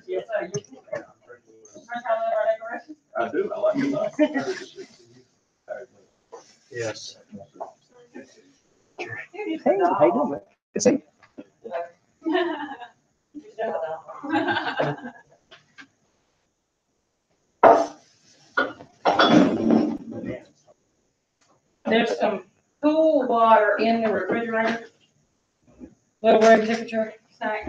Yes, sir. I do. I like it. Yes. Hey, how you doing, man? Good to see There's some cool water in the refrigerator. Little room temperature snack.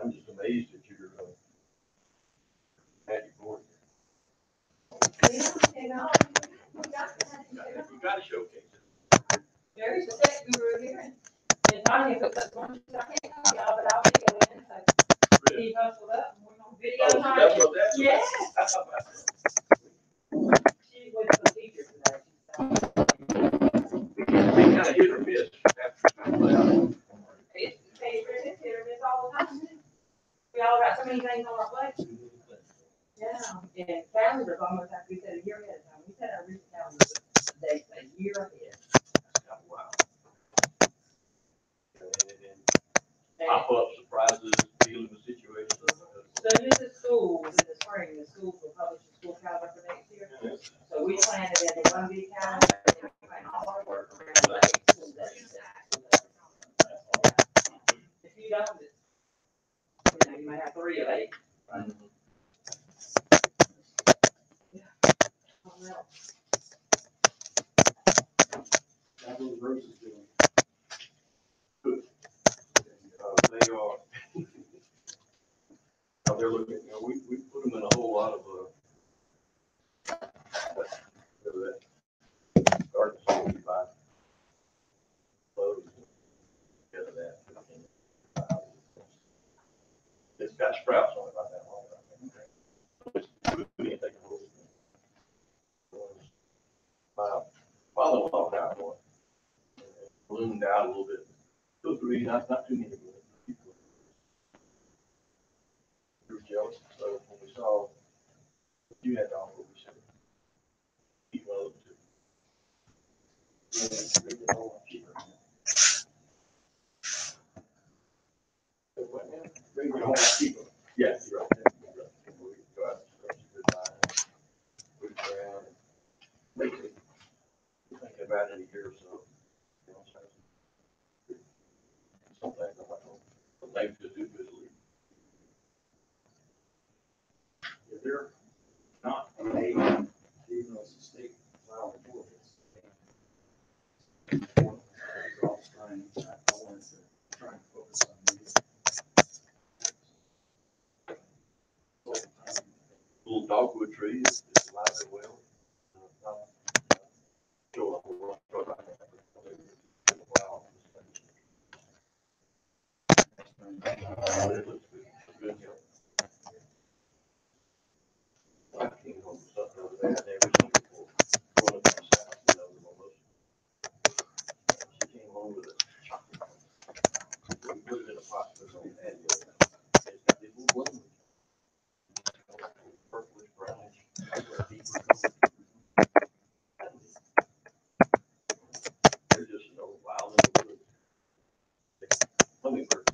I'm just amazed that you're at your board. You gotta showcase it. There's a tech guru here. And Tanya put that one, I can't call y'all, but I'll video in, so he hustled up and we're gonna video Oh, Tanya. that's what that's. Yes. She was the teacher today. Kind of hit or miss after. It's hit or miss all the time. We all got so many things on our plate. Yeah, and calendars almost have to be set a year ahead of time. We set our recent calendars a date a year ahead. Wow. Pop-up surprises, dealing with situations. So this is schools in the spring, the schools will publish the school calendar for next year. So we planned it into one big calendar. And we plan all our work around like school days. If you don't, you might have 3 of 8. How those roses doing? They are. They're looking, we put them in a whole lot of, garden supply. Clothes. Because of that. It's got sprouts on it about that long. My father-in-law got one. Ballooned out a little bit. 2 or 3, not too many. We were jealous, so when we saw you had to offer, we said, keep one of them too. Bring it home, keep them. Yeah, you're right. You're right. We go out and move around. Lately, thinking about it a year or so. Something I'm like, some things to do visually. If they're not paid, even though it's a state file report, it's all strange. I wanted to try and focus on these. Little dogwood tree is alive and well. Show up a world. Wow. It looks good. I came home with stuff over there, and every single people going up to the south, almost. She came home with a chocolate. We put it in a pot, put it on the patio. It's got these little blooms. Purplish, brownish. They're just so wild in the woods. Let me work.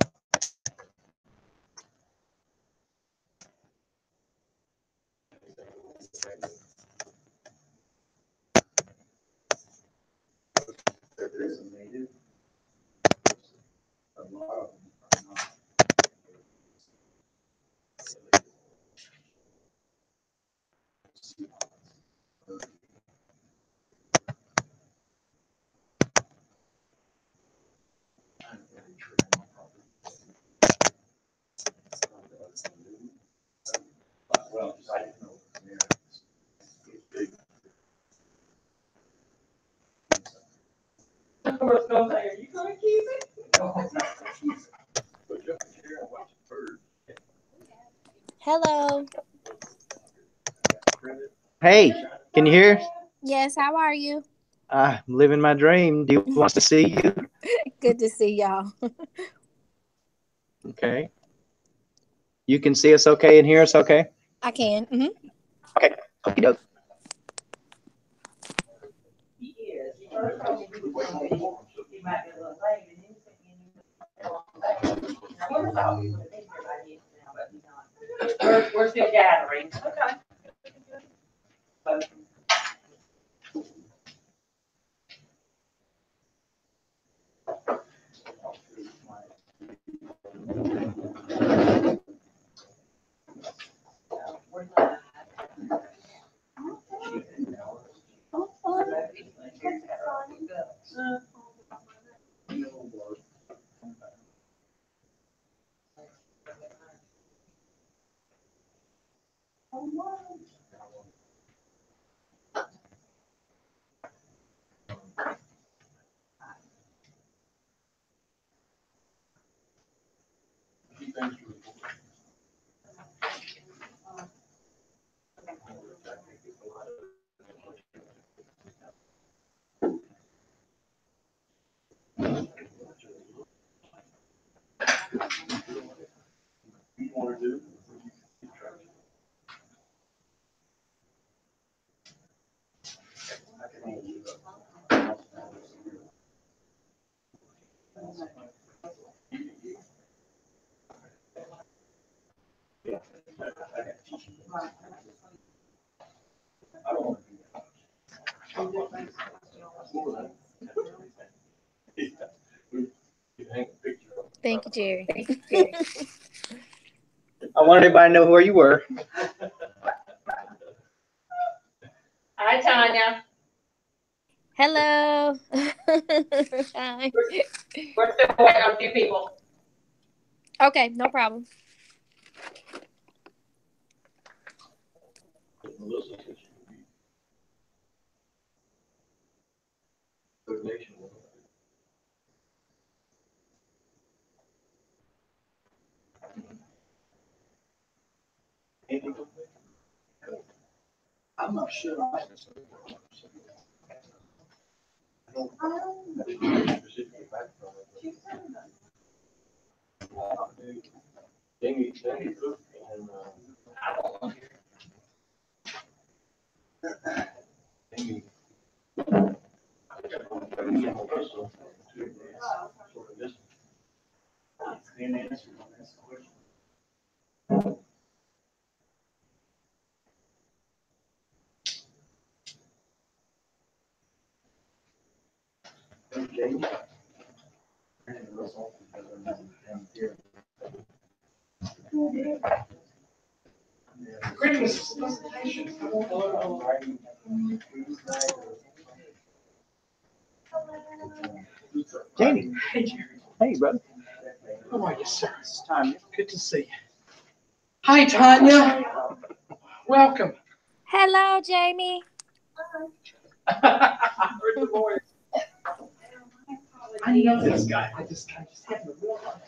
There is a native. A lot of them are not. Well, I didn't know. Of course, don't say, are you gonna keep it? But you can hear and watch the birds. Hello. Hey, can you hear? Yes, how are you? I'm living my dream. Do you want to see you? Good to see y'all. Okay. You can see us okay and hear us okay? I can. Okay. Okie doke. He is. He first told me he was gonna be, he might be a little You want to do? I don't want to do that. You hang a picture of. Thank you, Jerry. I wanted everybody to know where you were. Hi, Tanya. Hello. Hi. We're still waiting on a few people. Okay, no problem. Melissa said she would be. Donation. Anything to say? I'm not sure. Jamie Cook and, Jamie. Can't answer on this question. Jamie. Greetings. Jamie. Hey, Jerry. Hey, brother. How are you, sir? It's Tanya. Good to see you. Hi, Tanya. Welcome. Hello, Jamie. Heard the voice. I know this guy. I just haven't real hard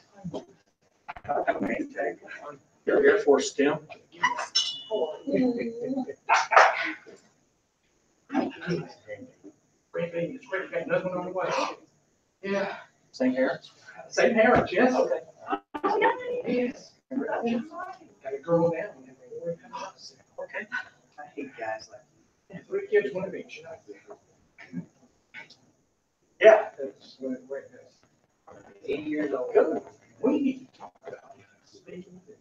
time. Your Air Force stem. Great baby. It's great baby. Another one on the way. Yeah. Same hair? Same parents, yes. Okay. Yes. Got a girl now. Okay. I hate guys like Yeah, 3 kids, 1 of each. Yeah. That's what it is. 80 years old. Good. We need to talk about speaking about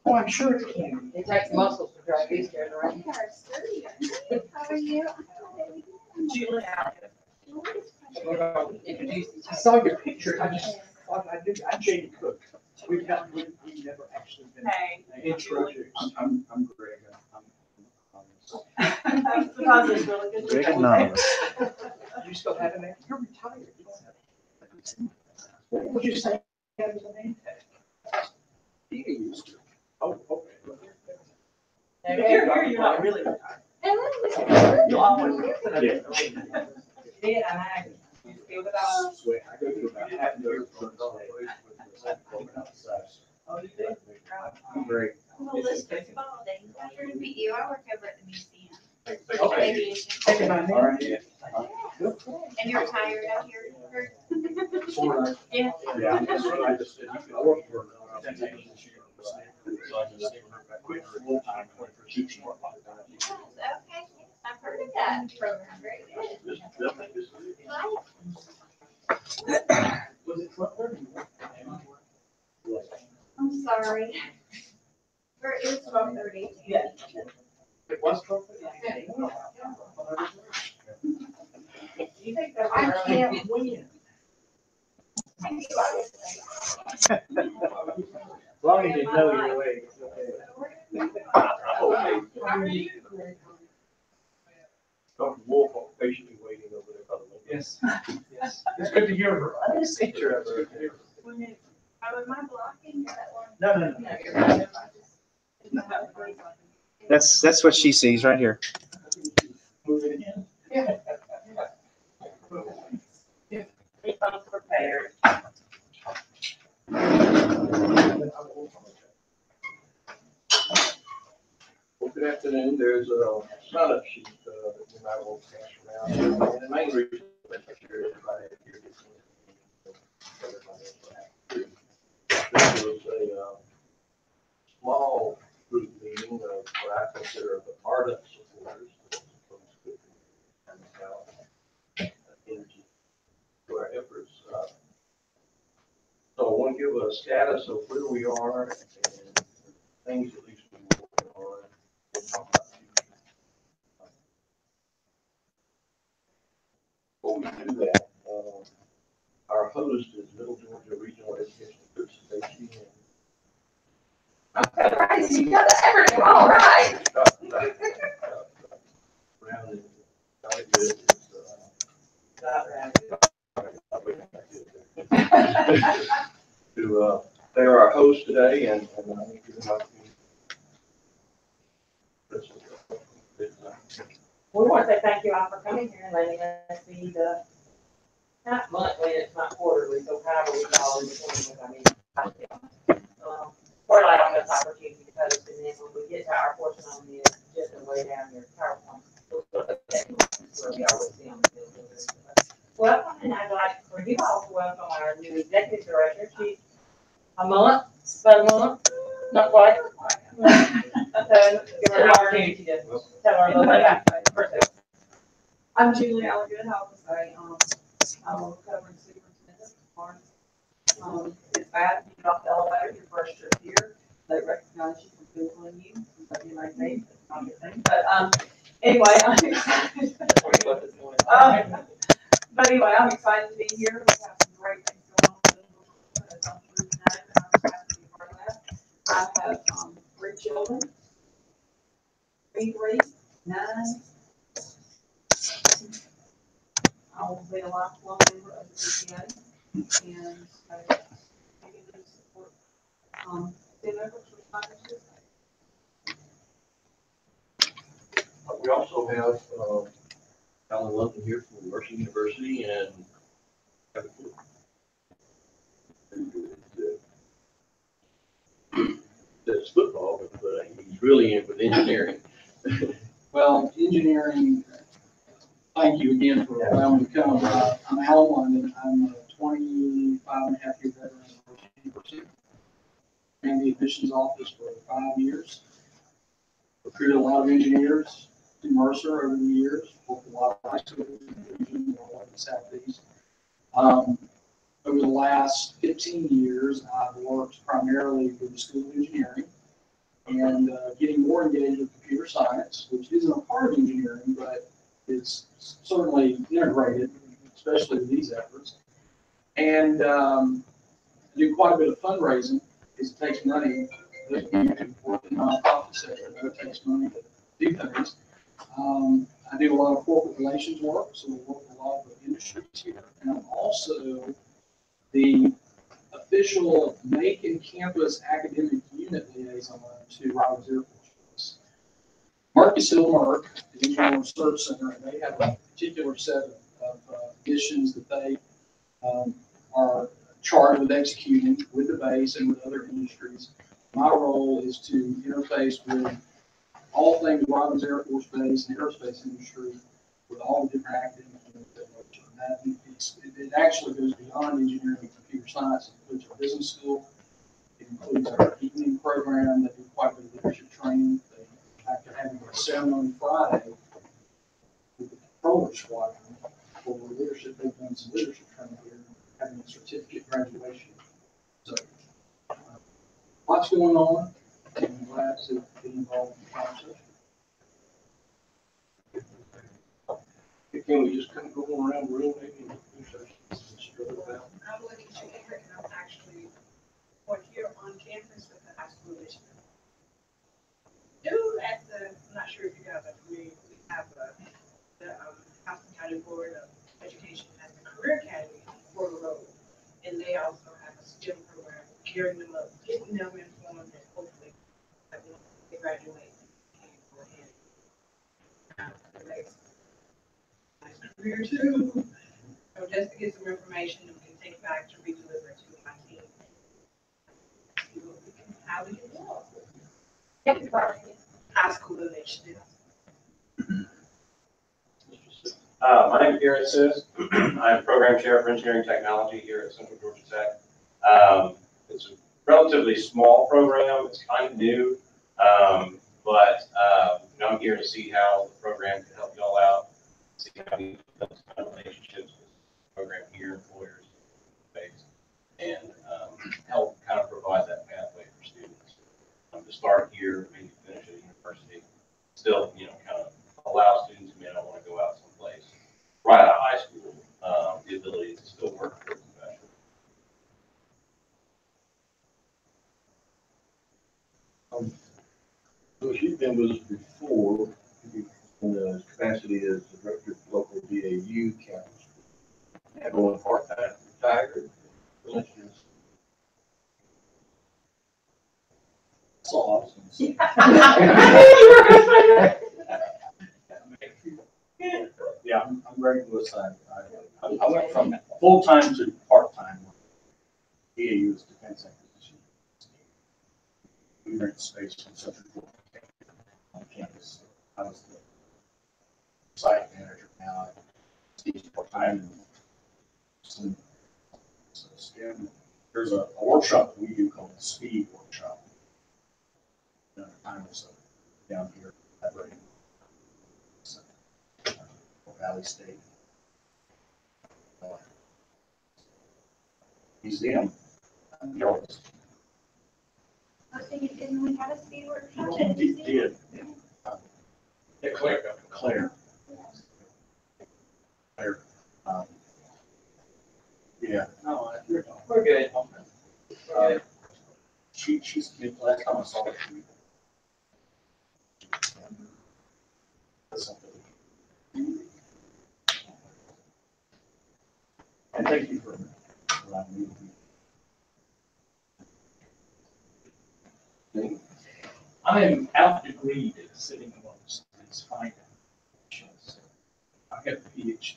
Oh, I'm sure it can. It takes muscles to drive these guys around. How are you? Julie Allen. I saw your picture. I just thought I knew. I'm Jamie Cook. We've never actually been Hey. introduced. I'm Greg. Sometimes it's really good. Greg Anonymous. You still have a name? You're retired. What would you say? As a name tag? He used to. Oh, okay. If you're here, you're not really retired. You always. Yeah. Did I? You still with us? Swear, I go through about half a year. Oh, you did? I'm great. Elizabeth Spalding. Pleasure to meet you. I work over at the museum. Okay. Aviation. Take a night. All right. And you're retired out here? Sort of. Yeah. Yeah. I just, I work for. So I just quit full time for teaching. Okay. I've heard of that program. Very good. Was it Butler? I'm sorry. It was 12:30. Yeah. It was Butler? You think that I we're can't win. As long as you know your way. you? Dr. Wolf, patiently waiting over there by the window. Yes, yes. It's good to hear her. I just see her. Oh, am I blocking that one? No, no, no. No, you're right. I just- That's what she sees right here. Move it again. He comes prepared. Well, good afternoon. There's a sign-up sheet that we might want to pass around. And the main reason is to make sure everybody here gets in. This was a small group meeting of what I consider the ardent supporters. Energy to our efforts. So I want to give a status of where we are and things at least we're working on. And talk about the future. Before we do that, our host is Middle Georgia Regional Education Association. Okay, right, so you got the everything all right. Round and got it good. They are our host today, and I think you're going to. We want to say thank you all for coming here and letting us see the, not monthly, it's not quarterly, so however we call it, I mean, we're like on this opportunity to post, and then when we get to our portion on this, just a way down your PowerPoint. Where we are with them. Welcome, and I'd like for you all to welcome our new executive director. She's about a month, not quite. So give her an opportunity to tell her a little bit about herself. I'm Julie Alligood, I was I'm a recovering superintendent of Florence. It's bad, you get off the elevator, your first trip here, they recognize you from Googling you, so you might think, it's not a good thing, but, anyway, I'm excited. But anyway, I'm excited to be here, we have some great things going on. As I'm through tonight, and I'm happy to be part of that. I have, 3 children. 3, 9. I will be a lifelong member of the PTA, and I continue to support, the members with sponsorship. We also have Alan London here from Mercy University, and that's football, but he's really in with engineering. Well, engineering, thank you again for allowing me to come. I'm Alan London. I'm a 25-and-a-half-year veteran of Mercy University. Ran the admissions office for 5 years. Recruited a lot of engineers to Mercer over the years, worked a lot of high schools in the region, a lot of the Southeast. Over the last 15 years, I've worked primarily for the School of Engineering and getting more engaged with computer science, which isn't a part of engineering, but is certainly integrated, especially with these efforts. And I do quite a bit of fundraising because it takes money. Those of you who work in the nonprofit sector know it takes money to do things. I do a lot of corporate relations work, so we work with a lot of the industries here. And I'm also the official Macon Campus Academic Unit Liaison to Robbins Air Force Base. Marcus Hill Merck, the Engineering Research Center, and they have a particular set of missions that they are charged with executing with the base and with other industries. My role is to interface with all things Robbins Air Force Base and aerospace industry with all the different academic units that work. And it actually goes beyond engineering and computer science. It includes our business school. It includes our evening program that do quite a bit of leadership training. After having a ceremony Friday with the controller squadron for leadership, they've done some leadership training here, having a certificate graduation. So lots going on, and I'm glad to be involved in the conversation. Can we just kind of go around the room maybe and about? I'm living in Chicago, and I'm actually here on campus with the high school district. At the, I'm not sure County Board of Education has a career academy for the road. And they also have a STEM program, gearing them up, getting them informed that hopefully that when they graduate, they can go ahead. The next career too. So just to get some information that we can take back to redeliver to my team. See what we can, how we can do it. High school initiative. My name is Garrett Sis. I'm Program Chair for Engineering Technology here at Central Georgia Tech. It's a relatively small program. It's kind of new, but you know, I'm here to see how the program can help y'all out, see how we build kind of relationships with the program here, employers, base, and help kind of provide that pathway for students to start here, maybe finish at university. Still, you know, kind of allow students who may not want to go out someplace right out of high school, the ability to still work for the profession. So she's been with us before in the capacity as the director of local DAU council. And going part-time, retired. That's awesome. Yeah, I'm regular side. I went from full-time to part-time. DAU is defense acquisition. We rent space from Central Georgia on campus. I was the site manager now. Steve's part-time. So there's a workshop that we do called the Speed Workshop. Time is down here at Valley State Museum. Oh, so you didn't we have a speed workshop? Did. Claire. Yeah. No, we're good. She's good. Last time I saw her, and thank you for allowing me to be. I am out degreed at sitting amongst these fine nations. I have a PhD.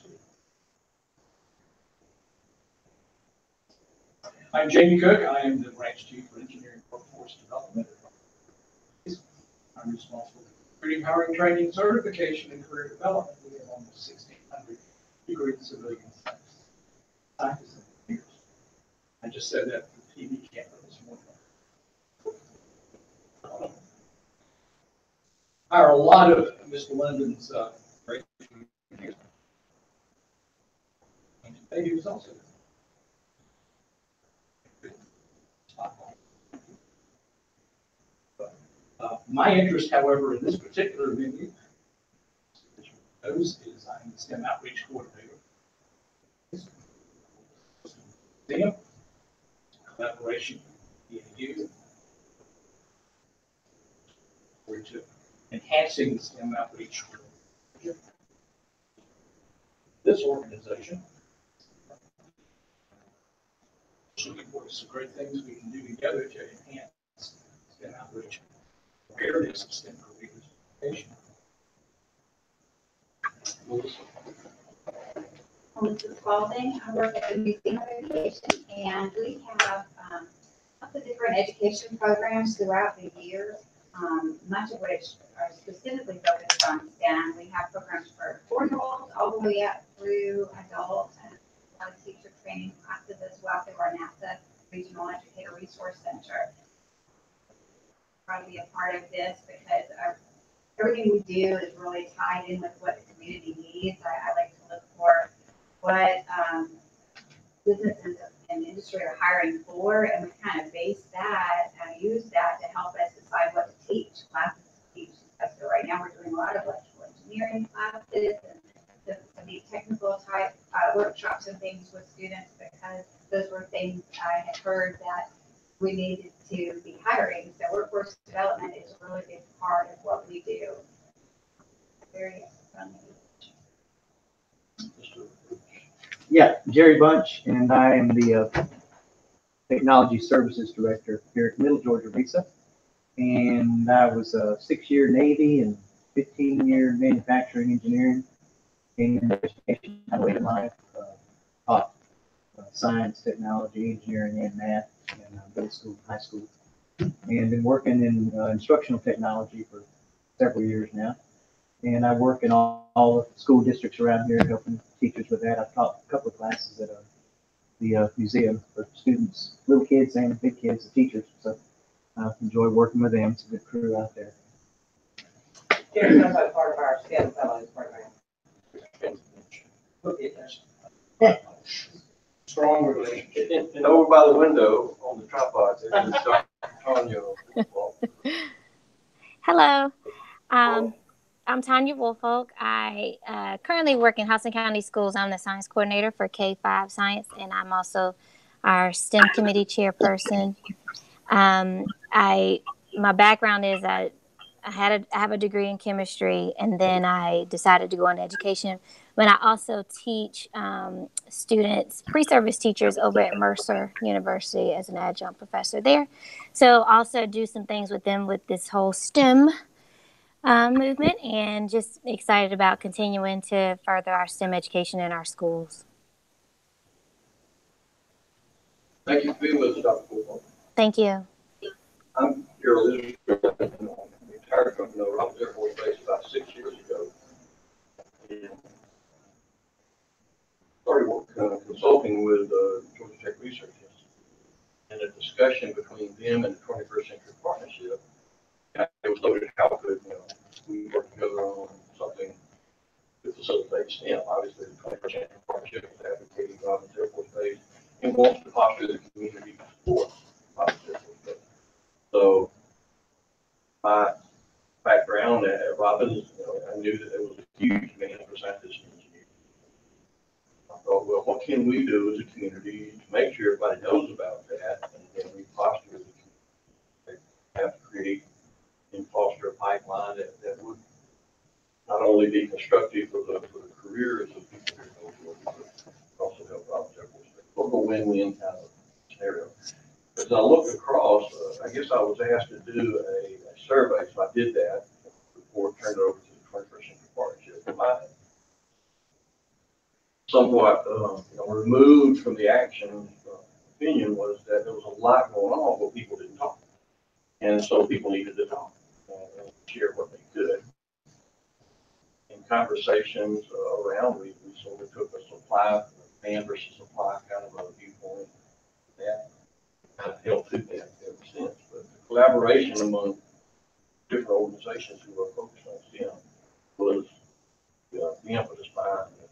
I'm Jamie Cook. I am the branch chief for engineering workforce development. I'm responsible for recruiting, hiring, training, certification, and career development. We have almost 1,600 degreed civilian scientists and engineers. I just said that for the TV camera this morning. Hire a lot of Mr. London's great engineers. He was also my interest, however, in this particular venue, is I'm the STEM outreach coordinator. STEM, collaboration, DAU, we're to enhancing the STEM outreach. This organization, looking for some great things we can do together to enhance STEM outreach. Areas of STEM career education. Mrs. Spalding, I work at the Museum of Education, and we have lots of different education programs throughout the year, much of which are specifically focused on STEM. We have programs for 4-year-olds all the way up through adults, and a lot of teacher training classes as well through our NASA Regional Educator Resource Center. Proud to be a part of this because everything we do is really tied in with what the community needs. I like to look for what businesses and industry are hiring for, and we kind of base that and use that to help us decide what to teach, classes to teach. So right now we're doing a lot of electrical engineering classes and some these technical type workshops and things with students because those were things I had heard that we needed to be hiring. So workforce development is a really big part of what we do. Very funny. Yeah, Jerry Bunch, and I am the Technology Services Director here at Middle Georgia RESA. And I was a 6-year Navy and 15-year manufacturing engineering and education. I went in life, taught science, technology, engineering, and math in middle school, high school, and been working in instructional technology for several years now. And I work in all the school districts around here, helping teachers with that. I've taught a couple of classes at the museum for students, little kids and big kids, the teachers. So I enjoy working with them. It's a good crew out there. Jerry's also part of our STEM Fellows program. Strong relationship. And over by the window on the tripod, there's Dr. Tanya Woolfolk. Hello. I'm Tanya Woolfolk. I currently work in Houston County Schools. I'm the science coordinator for K-5 Science, and I'm also our STEM committee chairperson. My background is I have a degree in chemistry, and then I decided to go into education. But I also teach students, pre-service teachers over at Mercer University as an adjunct professor there. So also do some things with them with this whole STEM movement, and just excited about continuing to further our STEM education in our schools. Thank you for being with us, Dr. Woolfolk. Thank you. I'm your listener. Retired from Robins Air Force Base about 6 years ago. And started consulting with Georgia Tech Research Institute. And a discussion between them and the 21st Century Partnership, it was loaded how could we work together on something to facilitate STEM. Obviously, the 21st Century Partnership is advocating Robins Air Force Base and wants to foster the community to support Robins Air Force Base. So my background at Robins, I knew that there was a huge demand for scientists and engineers. I thought, well, what can we do as a community to make sure everybody knows about that, and then we foster the community? They have to create and foster a pipeline that would not only be constructive for the careers of people who go to it, but also help Robins Air Force Base. Sort of a win-win kind of scenario. As I looked across, I guess I was asked to do a survey, so I did that before I turned it over to the 21st Century Partnership. And my somewhat removed from the action opinion was that there was a lot going on, but people didn't talk. And so people needed to talk and share what they could. In conversations around, we sort of took a supply, demand versus supply kind of a viewpoint. That kind of held to that ever since. But the collaboration among different organizations who are focused on STEM was the impetus behind it.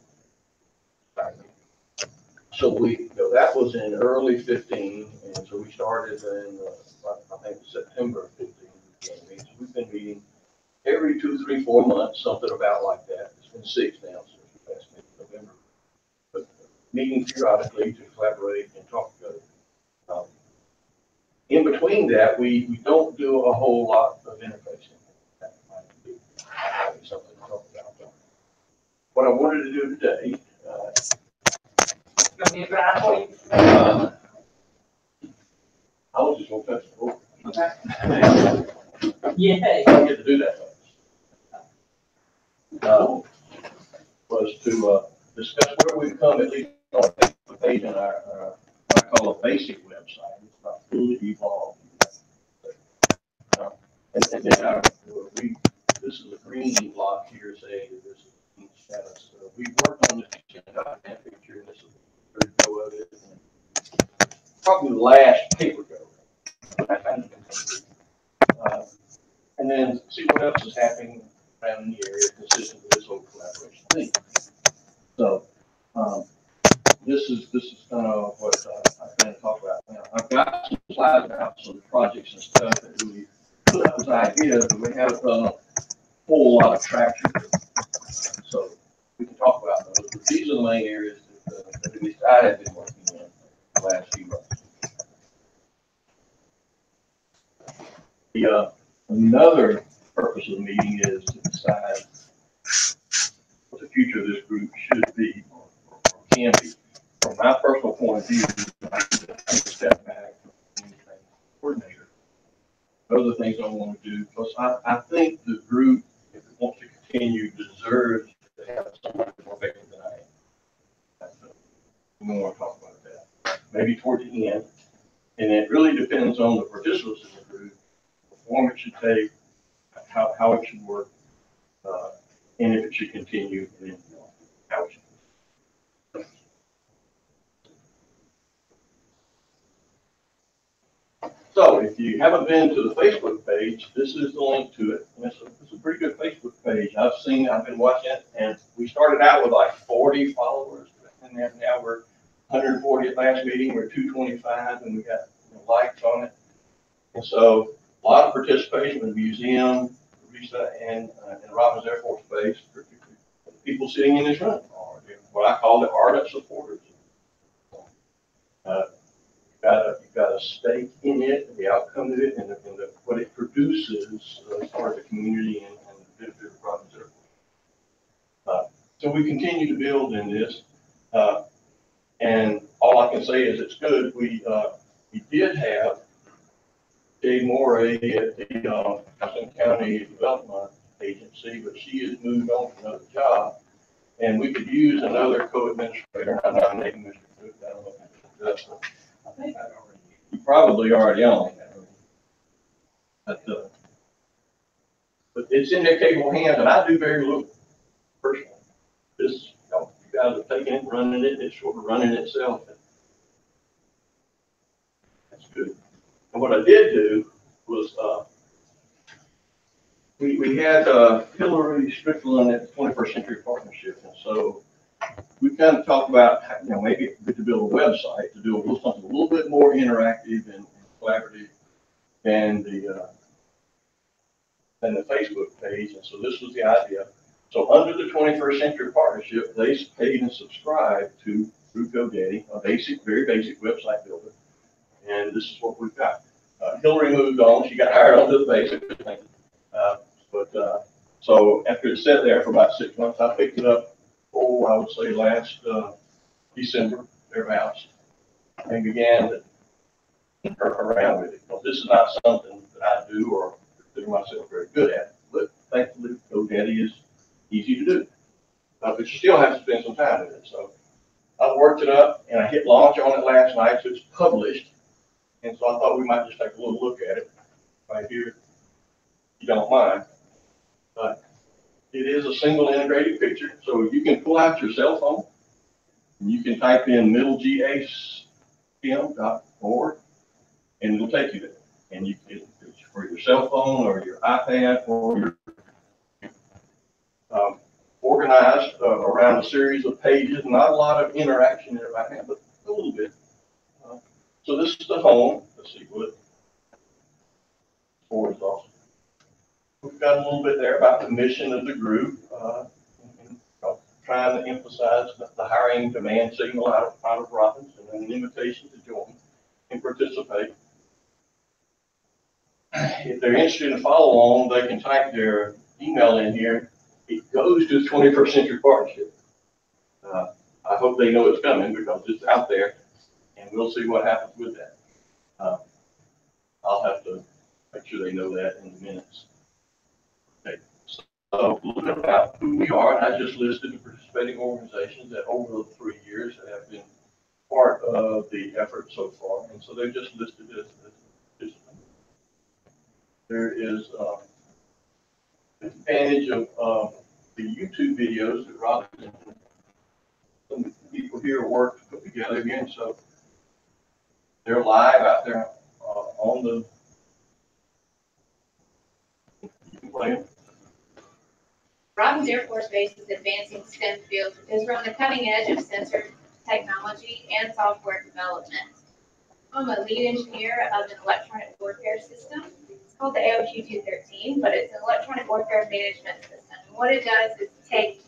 So that was in early 15, and so we started in I think September 15. So we've been meeting every 2, 3, 4 months, something about like that. It's been 6 now since we last met in November. But meeting periodically to collaborate and talk together. In between that, we don't do a whole lot of interfacing. That might be something to talk about. What I wanted to do today, I was just going to touch the board. Yeah. I don't get to do that much. Was to discuss where we've come, at least on the page in our what I call a basic website. It's not fully evolved. And then this is a green block here saying that this is status. We worked on this dynamic picture, and this is a video of it. Probably the last paper go. And then see what else is happening around in the area consistent with this whole collaboration thing. So this is kind of what I plan to talk about now. I've got some slides about some projects and stuff that we put up as ideas, but we haven't done a whole lot of traction. So we can talk about those. But these are the main areas that at least I have been working in the last few months. Another purpose of the meeting is to decide what the future of this group should be or can be. from my personal point of view, I take a step back from anything coordinator. Other things I want to do, because I think the group, if it wants to continue, deserves to have somebody more effective than I am. We don't want to talk about that. Maybe toward the end. And it really depends on the participants in the group, the form it should take, how it should work, and if it should continue, and then, how it should. So if you haven't been to the Facebook page, this is the link to it. And it's a pretty good Facebook page. I've been watching it, and we started out with like 40 followers, and then now we're 140 at last meeting, we're 225, and we got likes on it. And so a lot of participation in the museum, Risa, and Robins Air Force Base, people sitting in this room are what I call the ardent supporters. You've got a stake in it, the outcome of it, and what it produces as far as the community and the benefit of Robins Air Force. So we continue to build in this, and all I can say is it's good. We did have Dave Morey at the Johnson County Development Agency, but she has moved on to another job, and we could use another co-administrator. I'm not naming Mr. Cook, I don't know if that's I think I've already. You probably already on that. But it's in their capable hands, and I do very little personally. This, you guys are taking it, running it, it's sort of running itself. That's good. And what I did do was, we had Hillary Strickland at the 21st Century Partnership, and so we kind of talked about, maybe it's good to build a website to do something a little bit more interactive and collaborative than the Facebook page. And so this was the idea. So under the 21st Century Partnership, they paid and subscribed to through GoDaddy, a very basic website builder. And this is what we've got. Hillary moved on. She got hired onto the basic thing. So after it sat there for about 6 months, I picked it up, I would say last December, thereabouts, and began to work around with it. Well, this is not something that I do or consider myself very good at, but thankfully GoDaddy is easy to do. But you still have to spend some time with it. So I worked it up, and I hit launch on it last night, so it's published. And so I thought we might just take a little look at it right here, if you don't mind. But it is a single integrated picture, so you can pull out your cell phone, and you can type in middlegacm.org, and it'll take you there. And it's for your cell phone or your iPad or your organized around a series of pages. Not a lot of interaction there right now, but a little bit. So this is the home. Let's see what forward is awesome. We've got a little bit there about the mission of the group, trying to emphasize the hiring demand signal out of Robins, and then an invitation to join and participate. If they're interested in follow along, they can type their email in here. It goes to the 21st Century Partnership. I hope they know it's coming because it's out there, and we'll see what happens with that. I'll have to make sure they know that in the minutes. Okay. So a little bit about who we are. I just listed the participating organizations that over the 3 years have been part of the effort so far, and so they're just listed as participants. There is the advantage of the YouTube videos that Robin and some people here work to put together again, so they're live out there on the. You can play them. Robins Air Force Base is advancing STEM fields because we're on the cutting edge of sensor technology and software development. I'm a lead engineer of an electronic warfare system. It's called the AOQ-213, but it's an electronic warfare management system. And what it does is take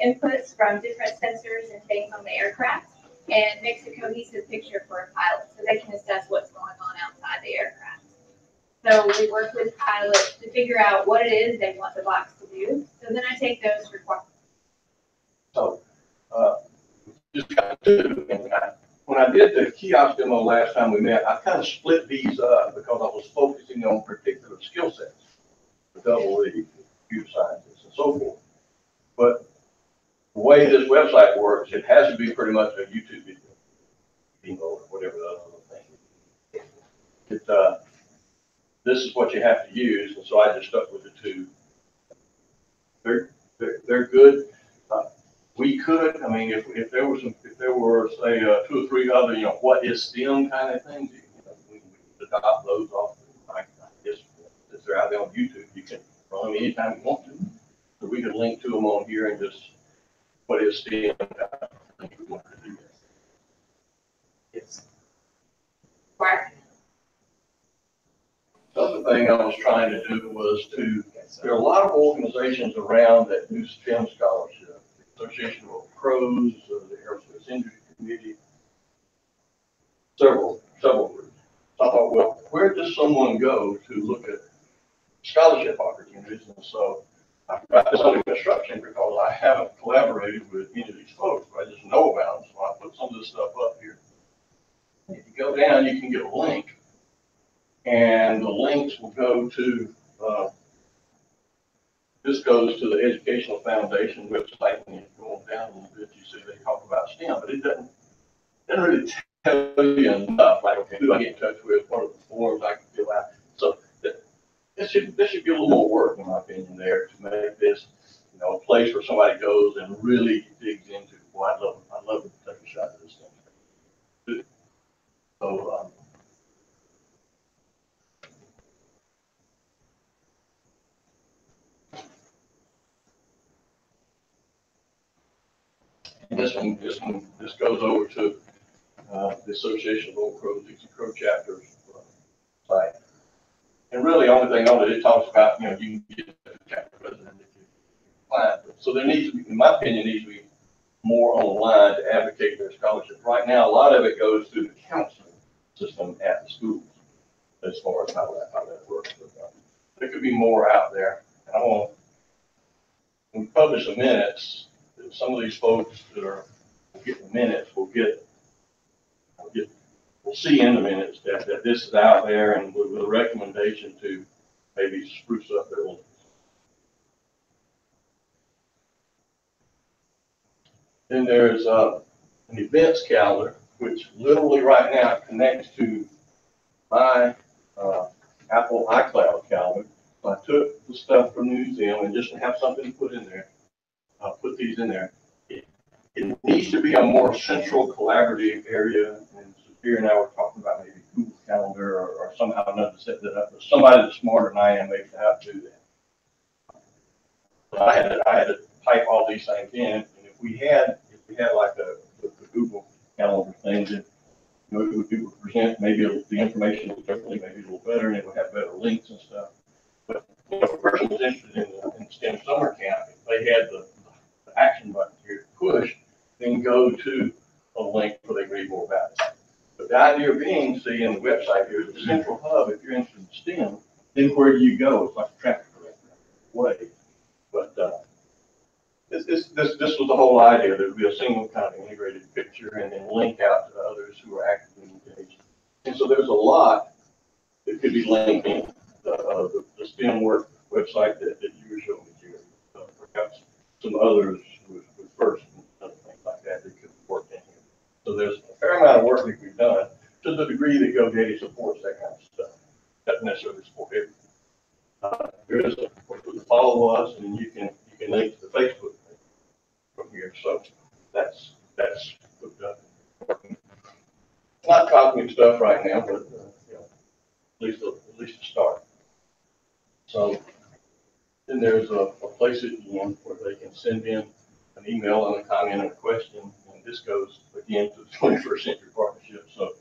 inputs from different sensors and things on the aircraft and makes a cohesive picture for a pilot so they can assess what's going on outside the aircraft. So we work with pilots to figure out what it is they want the box to do. So then I take those requirements. So, just got two. And when I did the kiosk demo last time we met, I kind of split these up because I was focusing on particular skill sets, the double E, computer scientists, and so forth. But the way this website works, it has to be pretty much a YouTube video, or whatever the other thing. This is what you have to use, and so I just stuck with the two. They're good. We could, I mean, if there were say 2 or 3 other, what is STEM kind of things, we could adopt those off. I guess if they're out there on YouTube, you can run them anytime you want to. So we could link to them on here and just what is STEM. It's quack. The other thing I was trying to do was there are a lot of organizations around that do STEM scholarship. The Association of Pros, the Aerospace Industry Committee, several groups. So I thought, well, where does someone go to look at scholarship opportunities? And so I got this under construction because I haven't collaborated with any of these folks, but I just know about them. So I put some of this stuff up here. If you go down, you can get a link. And the links will go to, this goes to the Educational Foundation website, and you go down a little bit, you see they talk about STEM, but it doesn't really tell you enough, like, okay, who do I get in touch with, what are the forms I can fill out? So this should be a little more work, in my opinion, there to make this, a place where somebody goes and really digs into, well, I'd love to take a shot at this thing. So, this goes over to the Association of Old Crows, Dixie Crow chapters site. And really, the only thing on it talks about, you can get a chapter president if you apply. So there needs to be, in my opinion, needs to be more online to advocate their scholarship. Right now, a lot of it goes through the counseling system at the schools, as far as how that works. But, there could be more out there. And I want, when we publish the minutes, some of these folks that are getting the minutes will we'll see in the minutes that this is out there, and with a recommendation to maybe spruce up their links. Then there's an events calendar, which literally right now connects to my Apple iCloud calendar. So I took the stuff from the museum and just to have something to put in there. I'll put these in there. It needs to be a more central collaborative area, and Sophia and I were talking about maybe Google Calendar or somehow or another to set that up. But somebody that's smarter than I am maybe how to do that. So I had to type all these things in, and if we had like the Google Calendar thing, that it would present maybe the information differently, maybe a little better, and it would have better links and stuff. But if a person was interested in STEM summer camp, if they had the action button here to push, then go to a link where they read more about it. But the idea being, see, in the website here, the central hub, if you're interested in STEM, then where do you go? It's like a traffic way. But this was the whole idea. There would be a single kind of integrated picture and then link out to others who are actively engaged. And so there's a lot that could be linked in the STEM work website that you were showing me here. Perhaps some others with FIRST and other things like that could work in here. So there's a fair amount of work that we've done to the degree that GoDaddy supports that kind of stuff. Doesn't necessarily support everything. There is a follow us, and you can link to the Facebook page from here. So that's working. Not cosmic stuff right now, but at least a start. So then there's a place at the end where they can send in an email and a comment and a question, and this goes again to the 21st Century Partnership. So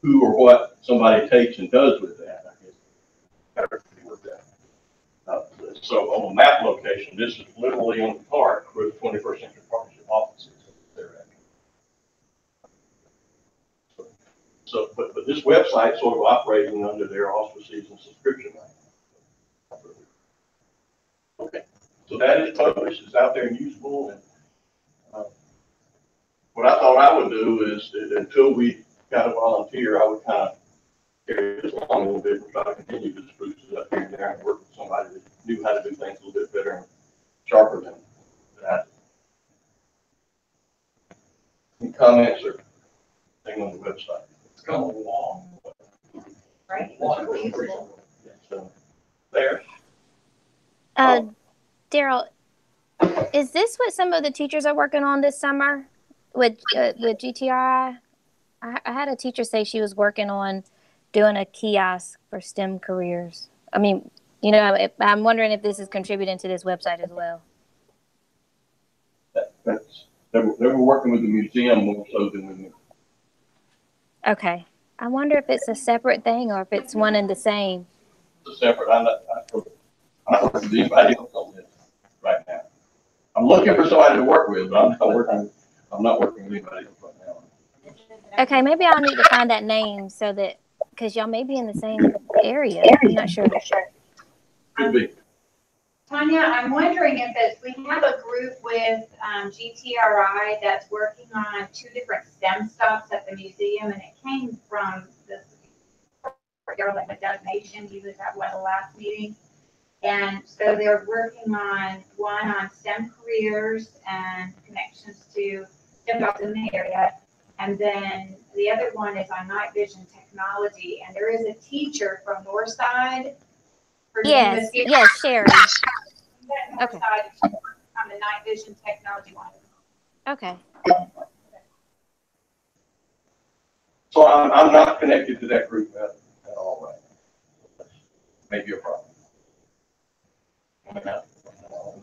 who or what somebody takes and does with that, I guess, better with that. So on the map location, this is literally on the park where the 21st Century Partnership office is. So, but this website sort of operating under their auspices and subscription line. Okay, so that is published, it's out there and usable, and what what I thought I would do is that until we got a volunteer, I would kind of carry this along a little bit and try to continue to spruce it up here and there and work with somebody that knew how to do things a little bit better and sharper than that. Any comments or thing on the website? It's come a long Right? way. So, there. Daryl, is this what some of the teachers are working on this summer with GTRI? I had a teacher say she was working on doing a kiosk for STEM careers. I mean, you know, I'm wondering if this is contributing to this website as well. They were working with the museum more so than with me. Okay. I wonder if it's a separate thing or if it's one and the same. It's separate. I'm not working with anybody else on this right now. I'm looking for somebody to work with, but I'm not working with anybody else right now. Okay, maybe I'll need to find that name so that, because y'all may be in the same area. I'm not sure. Could be. Tanya, I'm wondering if we have a group with GTRI that's working on 2 different STEM stops at the museum, and it came from this like a donation. He was at one of the last meetings. And so they're working on one on STEM careers and connections to STEM jobs in the area. And then the other one is on night vision technology. And there is a teacher from Northside. Yes, Sherry. Okay. On the night vision technology one. Okay. So I'm not connected to that group at all right now. Maybe a problem.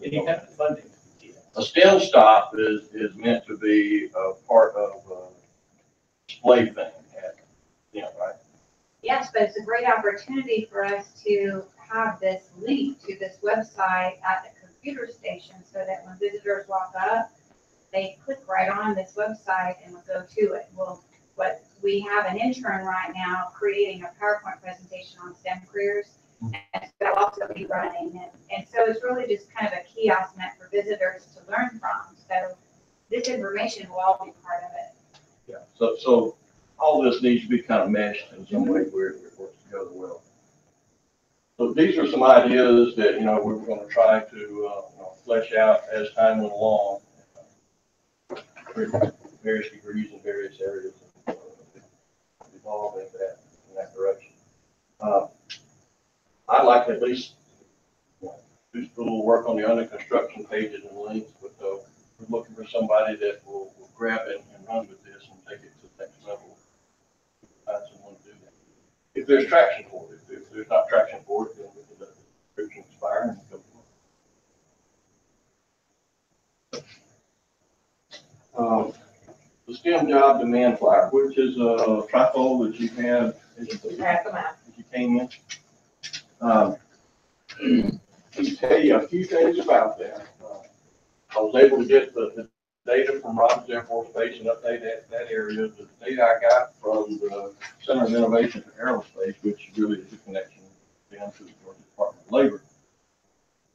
Any kind of funding. A STEM stop is meant to be a part of a display thing, right? Yes, but it's a great opportunity for us to have this link to this website at the computer station so that when visitors walk up, they click right on this website and will go to it. Well, what we have an intern right now creating a PowerPoint presentation on STEM careers, and they'll also be running it. And so it's really just kind of a kiosk meant for visitors to learn from. So this information will all be part of it. Yeah. So all this needs to be kind of meshed in some way where it works together well. So these are some ideas that, we're going to try to flesh out as time went along. Various degrees in various areas evolve in that direction. I'd like to at least do a little work on the under construction pages and links, but we're looking for somebody that will grab it and run with this and take it to the next level. Find someone to do that. If there's traction for it, if there's not traction for it, then we can let the description expire and go for it. The STEM job demand flyer, which is a trifold that you had as you came in. Let me tell you a few things about that. I was able to get the data from Robins Air Force Base and update that area. The data I got from the Center of Innovation for Aerospace, which really is a connection down to the Georgia Department of Labor,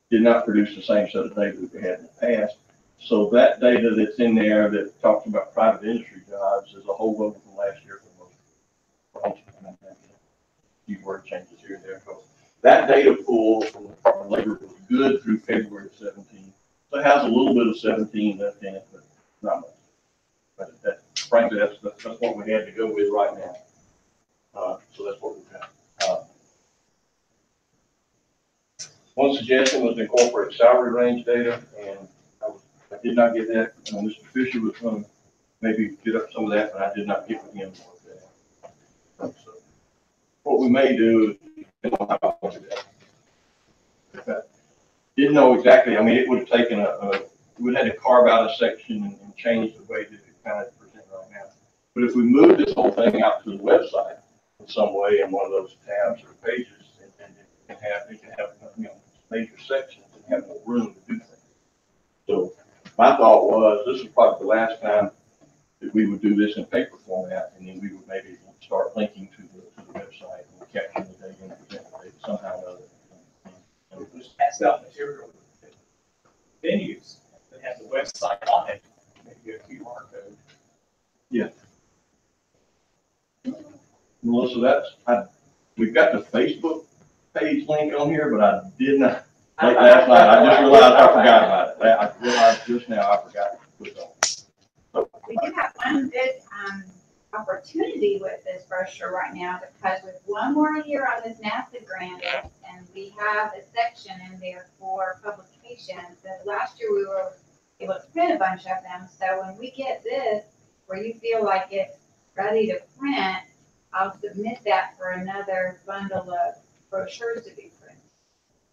did not produce the same set of data that we had in the past. So that data that's in there that talks about private industry jobs is a holdover from last year for most. Few word changes here and there. So that data pool from the Department of Labor was good through February of 17. So it has a little bit of 17 left in it, but not much. But frankly, that's what we had to go with right now. So that's what we've got. One suggestion was to incorporate salary range data, and I did not get that. Mr. Fisher was going to maybe get up some of that, but I did not get with him for that. So what we may do is, didn't know exactly. I mean, it would have taken we would have had to carve out a section and change the way that it kind of presents right now. But if we move this whole thing out to the website in some way in one of those tabs or pages, and it can have major sections and have more room to do things. So my thought was this is probably the last time that we would do this in paper format, and then we would maybe start linking to the website and capturing the data and presenting the data somehow or other. Just pass out material venues that have the website on it, maybe a QR code. Melissa, we've got the Facebook page link on here, but I did not, late last night, I just realized I forgot about it. I realized just now I forgot to put it on. We do have one good, opportunity with this brochure right now, because with one more year on this NASA grant, and we have a section in there for publications, that last year we were able to print a bunch of them, so when we get this, where you feel like it's ready to print, I'll submit that for another bundle of brochures to be printed.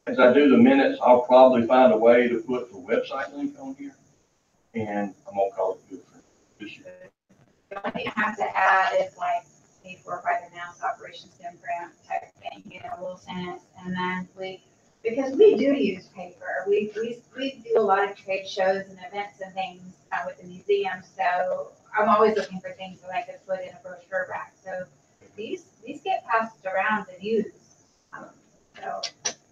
As I do the minutes, I'll probably find a way to put the website link on here, and I'm gonna call it good for this year. The only thing I have to add is like paid for by the NASA Operations STEM grant type thing, you know, a little sentence, and then because we do use paper, we do a lot of trade shows and events and things with the museum, so I'm always looking for things that I could put in a brochure back, so these get passed around and used, so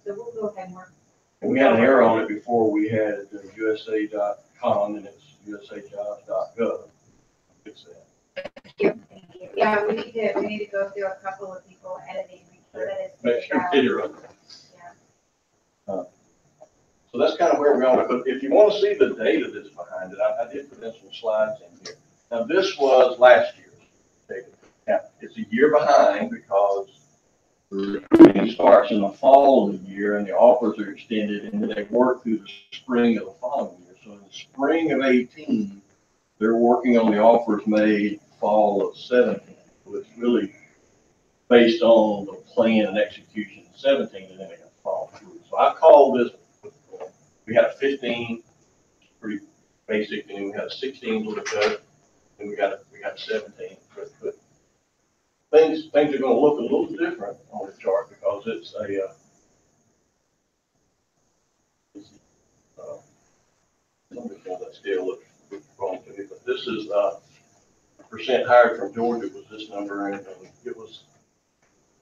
we'll go ahead and work. And we had an error on it before. We had USA.com and it's usajobs.gov. Fix that. Yeah, we need to go through a couple of people editing, make sure that it's. Make sure it's right. Yeah. So that's kind of where we're going. But if you want to see the data that's behind it, I did put in some slides in here. Now, this was last year's data. Now, it's a year behind because the recruiting starts in the fall of the year and the offers are extended and then they work through the spring of the following year. So in the spring of 18, they're working on the offers made fall of 17. So it's really based on the plan and execution in 17 and then they got fall through. So I call this, we had a 15, pretty basic, and then we had a 16 a little better, and we got a 17. But things are going to look a little different on the chart because it's that still looks wrong to me, but this is percent hired from Georgia was this number, and it was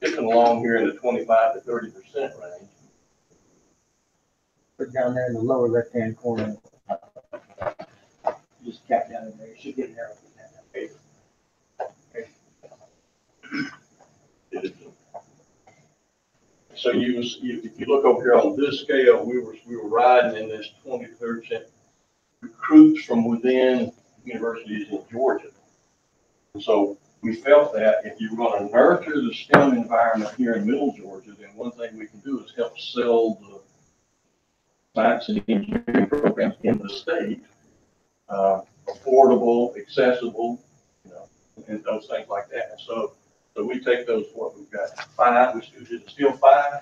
ticking along here in the 25 to 30% range. Put down there in the lower left-hand corner. Just tap down in there, you should get an arrow. So if you look over here on this scale, we were riding in this 20 to 30% recruits from within universities in Georgia. And so we felt that if you're going to nurture the STEM environment here in Middle Georgia, then one thing we can do is help sell the science and engineering programs in the state, affordable, accessible, you know, and those things like that. And so we take those, what we've got, five, which is still five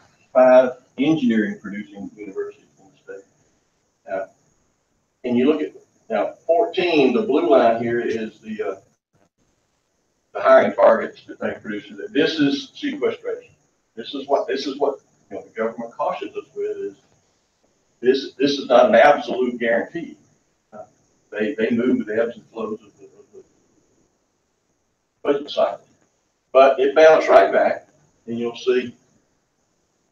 engineering producing universities in the state. And you look at, now 14, the blue line here is the hiring targets that they produce. This is sequestration. This is what you know, the government cautions us with is this is not an absolute guarantee. They move with the ebbs and flows of the budget cycle. But it bounced right back, and you'll see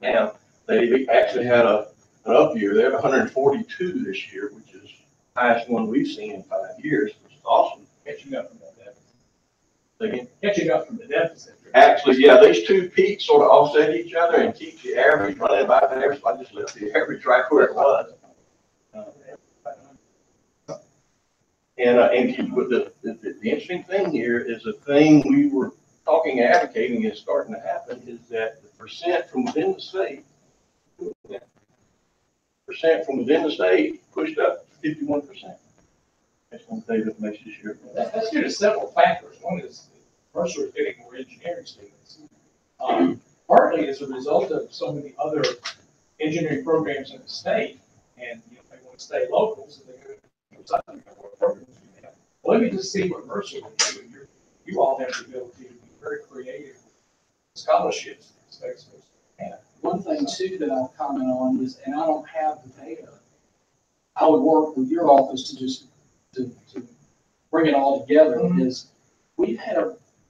now they actually had an up year. They have 142 this year, which is the highest one we've seen in 5 years, which is awesome. Catching up from that deficit. Again, Catching up from the deficit. actually, yeah, these two peaks sort of offset each other and keep the average running about there, so I just left the average right where it was. And with the interesting thing here is the thing we were talking and advocating is starting to happen is that the percent from within the state pushed up to 51%. That's one thing that makes this year. That's due to several factors. One is Mercer is getting more engineering students. Partly as a result of so many other engineering programs in the state, and you know, they want to stay local, so they're going to what programs we have. Well, let me just see what Mercer will do. You all have the ability to be very creative scholarships. And one thing too that I'll comment on is, and I don't have the data, I would work with your office to just to bring it all together. Is we've had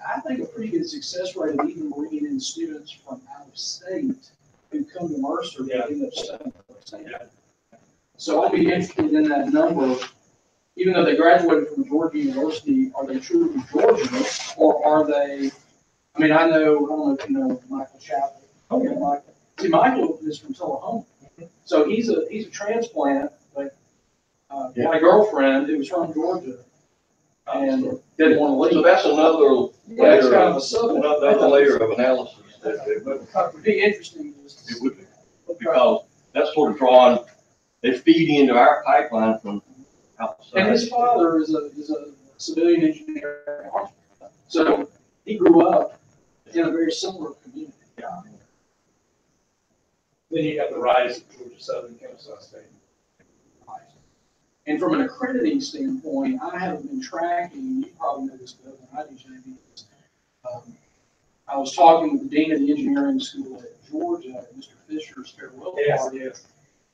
I think a pretty good success rate of even bringing in students from out of state who come to Mercer and end up staying. So I'll be interested in that number even though they graduated from Georgia University, are they truly Georgian, or are they, I mean, I don't know if you know Michael Chappell. Oh, Yeah, Michael. See, Michael is from Tullahoma, so he's a transplant, but, my girlfriend, who was from Georgia, and didn't want to So leave. that's another Yeah, it's layer kind of a of, subtle. another layer of analysis that It would be interesting just to it would be, because that's sort of drawn, they feed into our pipeline from outside. And his father is a civilian engineer. So he grew up in a very similar community. Then you got the rise of Georgia Southern, Kennesaw State. And from an accrediting standpoint, I haven't been tracking, you probably know this better than I do, JB. I was talking with the dean of the engineering school at Georgia, Mr. Fisher's farewell party. Yes.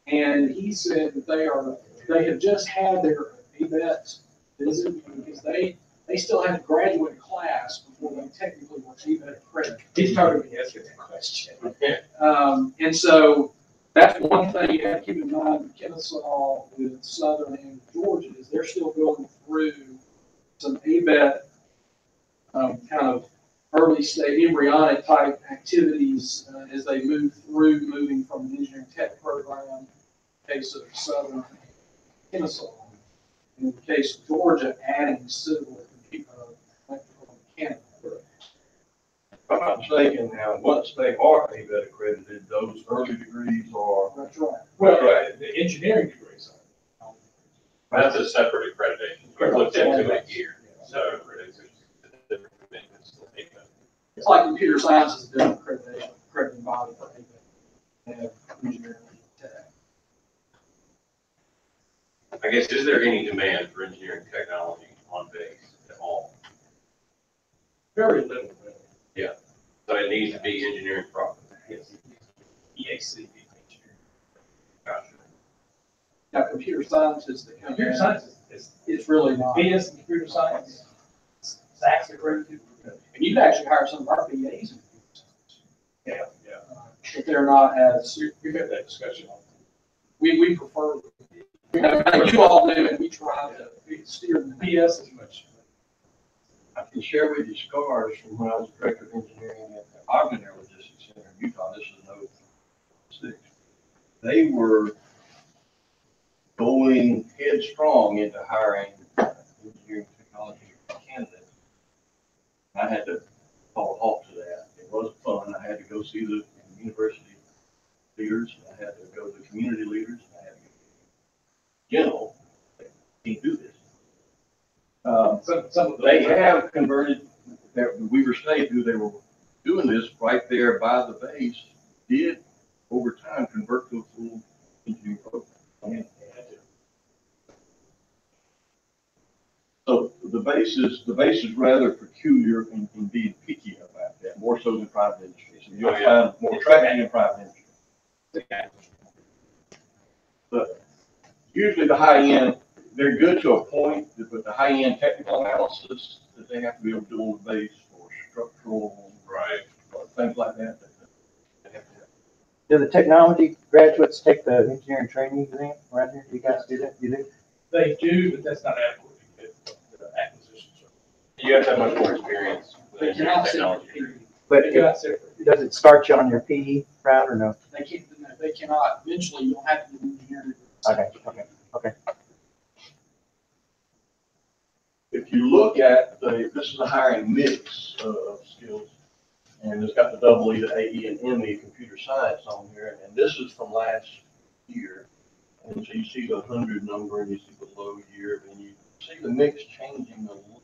And he said that they have just had their ABET visit because they still had to graduate a class before they technically were ABET accredited. He's totally asking that question. And so that's one thing you have to keep in mind with Kennesaw, with Southern and Georgia, is they're still going through some ABET kind of early stage embryonic type activities as they moving from an engineering tech program, in the case of Southern Kennesaw. In the case of Georgia, adding civil electrical mechanical. If I'm not mistaken, now, once they are ABET accredited, those early degrees are. That's right. Well, the engineering degrees. That's a separate accreditation. We're looked into it here, so it's a different commitments. It's like computer science is a different accrediting body for ABET. They have engineering tech. I guess, is there any demand for engineering technology on base at all? Very little. So it needs to be engineering property. Yes. EAC. Gotcha. Now, computer science is the. Computer science is It's really not. BS in computer science. SACS accredited. And you can actually hire some of our PAs. Yeah. But they're not as, We've had that discussion. we prefer. You all do, and we try to steer them. BS is much. I can share with you scars from when I was director of engineering at the Ogden Air Logistics Center in Utah. This is note 6. They were going headstrong into hiring engineering technology candidates. I had to call a halt to that. It wasn't fun. I had to go see the university leaders. I had to go to the community leaders. I had to go to general. They can't do this. Some of They have converted, Weaver State, who they were doing this right there by the base, did over time convert to a full engineering program. So the base is rather peculiar and indeed picky about that, more so than private industry. So you'll find more traction in private industry. But usually the high end, they're good to a point, but the high-end technical analysis that they have to be able to do on the base or structural, Right. or things like that. They have to have. Do the technology graduates take the engineering training exam around here? Do you guys do that? You do? They do, but that's not adequate to get the acquisitions. You have to have much more experience with They engineering cannot technology. separate. But They cannot separate. does it start you on your PE route or no? They can't, they cannot, eventually you'll have to do engineering. Okay. If you look at this is a hiring mix of skills, and it's got the double E, the AE, and ME computer science on here, and this is from last year. And so you see the 100 number, and you see the low year, and you see the mix changing a little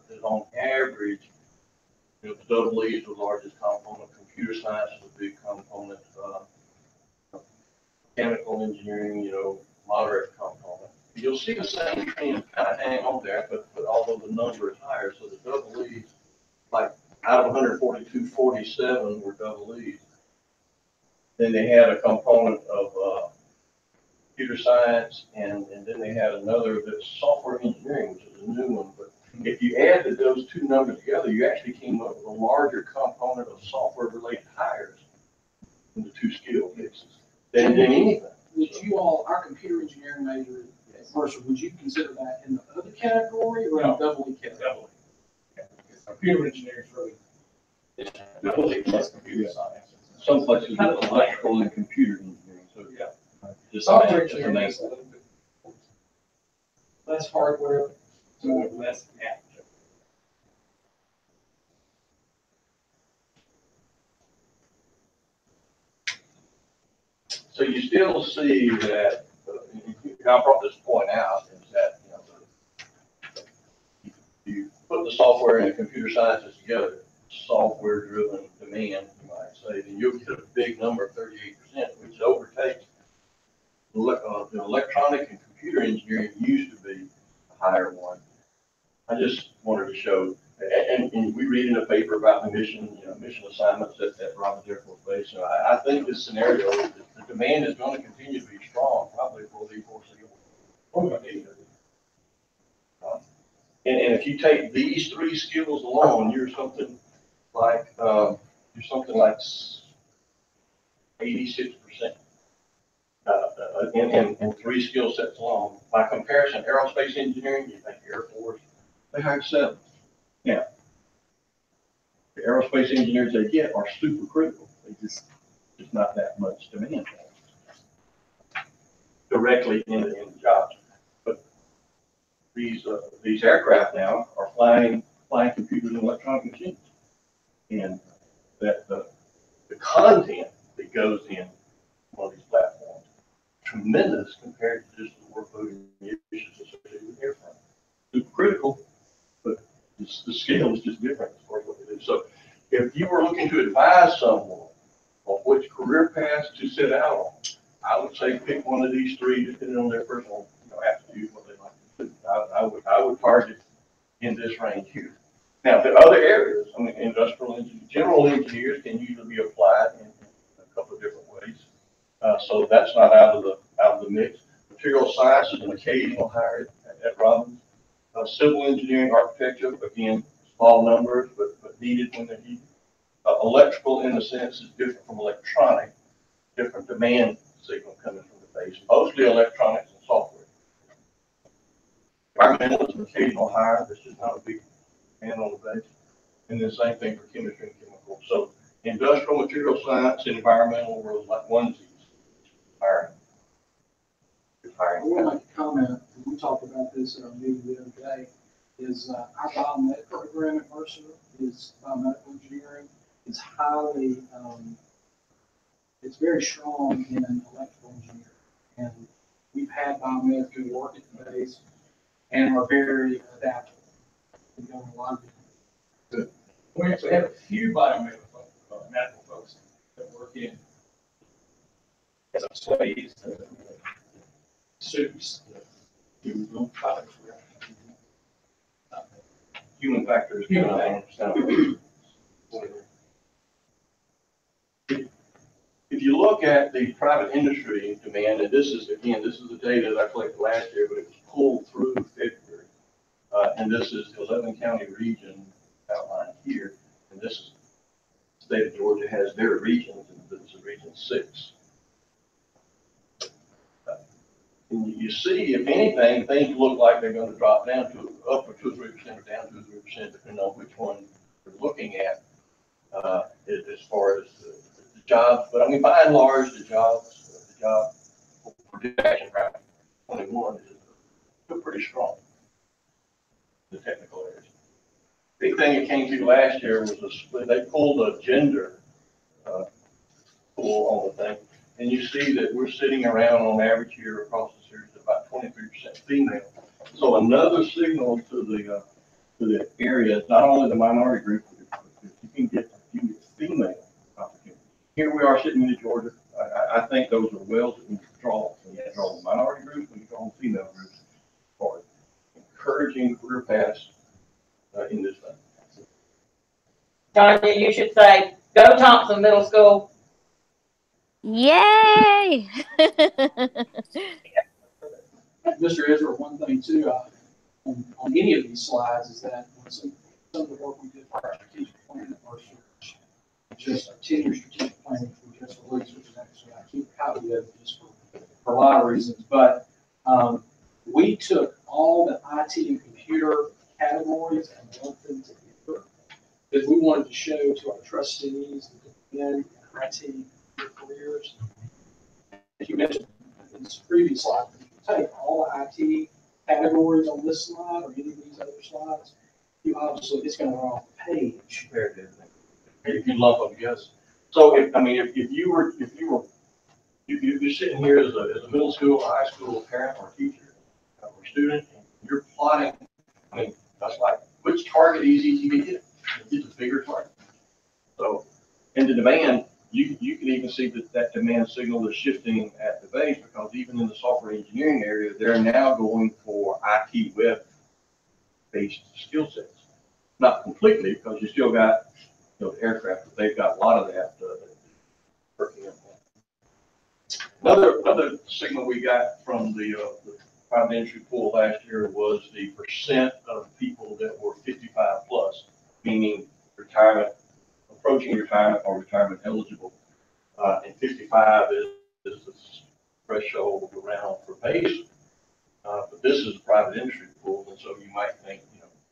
bit. On average, the double E is the largest component, computer science is a big component, mechanical engineering, moderate component. You'll see the same trend kind of hang on there, but although the number is higher, so the double E's, like out of 142, 47 were double E's. Then they had a component of computer science, and then they had another that's software engineering, which is a new one. But if you added those two numbers together, you actually came up with a larger component of software-related hires in the two skill mixes than anything. Did you all, our computer engineering major at Mercer, would you consider that in the other category or in No. doubly category? Double. Computer engineering is really. Double. Plus computer science. Some places have electrical and computer engineering, so yeah. Just Software just engineering is a little bit less hardware, so less math. So you still see that, I brought this point out, is that, you put the software and the computer sciences together, software-driven demand, you might say, then you'll get a big number, 38%, which overtakes the electronic and computer engineering used to be a higher one. I just wanted to show, and we read in the paper about the mission assignments at Robins Air Force Base. So I think this scenario, the demand is going to continue to be strong, probably for the foreseeable. And if you take these three skills alone, you're something like 86%. In three skill sets alone. By comparison, aerospace engineering, you think Air Force, they hire 7. Now, the aerospace engineers they get are super critical. There's not that much demand directly in the jobs. But these aircraft now are flying computers and electronic machines. And that the content that goes in one of these platforms, tremendous compared to just the workload and the issues associated with airframe. Super critical, but the scale is just different as far as what they do. So if you were looking to advise someone on which career paths to set out on, I would say pick one of these three, depending on their personal aptitude, what they like to do. I would target in this range here. Now, the other areas, I mean, industrial engineers, general engineers can usually be applied in a couple of different ways. So that's not out of the mix. Material sciences, an occasional hire at Robins. Civil engineering, architecture, again, small numbers, but needed when they're needed. Electrical, in a sense, is different from electronic. Different demand signal coming from the base. Mostly electronics and software. Environmental is an occasional hire. This is not a big demand on the base. And the same thing for chemistry and chemical. So industrial, material science, and environmental were like onesies. Hiring. I would like to comment, we talked about this at our meeting the other day, is our biomed program at Mercer is biomedical engineering is highly, it's very strong in electrical engineering. And we've had biomeds who work at the base and are very adaptable. We've done a lot of different. We actually have a few biomedical medical folks that work in as employees, suits. Human factors. If you look at the private industry demand, and this is the data that I collected last year, but it was pulled through February. And this is the 11-county region outlined here. And this is the state of Georgia has their regions, and this is region 6. And you see, if anything, things look like they're going to drop down to up for 2 or 3% or down 2 or 3%, depending on which one you're looking at as far as the jobs. But I mean, by and large, the job projection right 21 is still pretty strong. The technical areas. Big thing that came through last year was a split. They pulled a gender pool on the thing. And you see that we're sitting around on average here across the series about 23% female. So another signal to the area, not only the minority group, but if you can get female opportunities. Here we are sitting in Georgia. I think those are wells that we can draw. We can draw the minority groups, we can draw the female groups for encouraging career paths in this thing. Tanya, you should say, go Thompson Middle School. Yay! Mr. Ezra, one thing too, on any of these slides is that some of the work we did for our strategic plan at Mercer, just our 10-year strategic plan we just released, which is actually I keep a copy of it just for a lot of reasons, but We took all the IT and computer categories and lumped them together because we wanted to show to our trustees and IT careers. As you mentioned in this previous slide, if you take all the IT categories on this slide or any of these other slides, you obviously, it's going to run off the page. Very good. If you lump them, yes. So if, I mean, if you were sitting here as a middle school, high school parent or teacher or student, and you're plotting, I mean, that's like, which target is easy to get? It's a bigger target. So, and the demand, you can even see that demand signal is shifting at the base, because even in the software engineering area, they're now going for IT web-based skill sets. Not completely, because you still got, aircraft, but they've got a lot of that working in that. Another signal we got from the private industry pool last year was the percent of people that were 55 plus, meaning retirement, approaching retirement or retirement eligible. And 55 is the threshold around for base. But this is a private industry pool, and so you might think,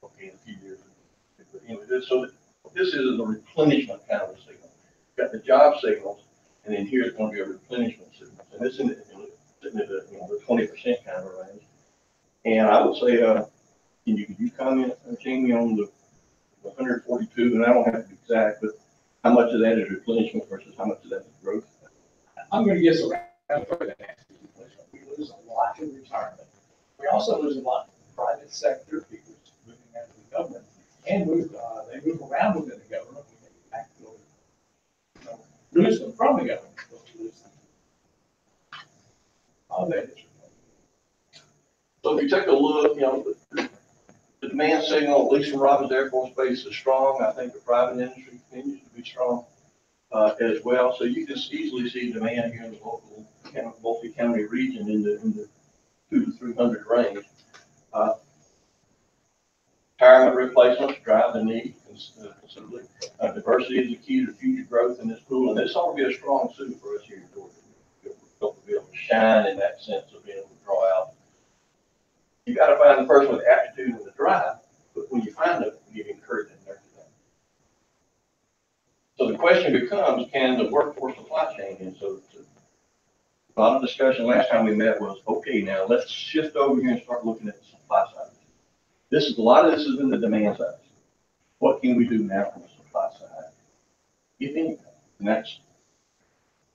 okay, in a few years. So this is a replenishment kind of a signal. You've got the job signals, and then here's going to be a replenishment signal. And this is in the 20% kind of range. And I would say, can you comment, Jamie, on the 142? And I don't have to be exact, but how much of that is replenishment versus how much of that is growth? I'm going to guess around for the next replenishment. We lose a lot in retirement. We also lose a lot in private sector, people moving out of the government, and they move around within the government. We lose them from the government. All that is. So if you take a look, the demand signal, at least from Robins Air Force Base, is strong. I think the private industry continues to be strong as well. So you can easily see demand here in the local multi-county region in the 200 to 300 range. Retirement replacements drive the need considerably. Diversity is the key to future growth in this pool, and this ought to be a strong suit for us here in Georgia. We'll be able to shine in that sense of being able to draw out. You got to find the person with aptitude and the drive, but when you find them, you encourage them there. So the question becomes, can the workforce supply chain? And so a lot of discussion last time we met was, okay, now let's shift over here and start looking at the supply side. A lot of this is in the demand side. What can we do now from the supply side? If anything, and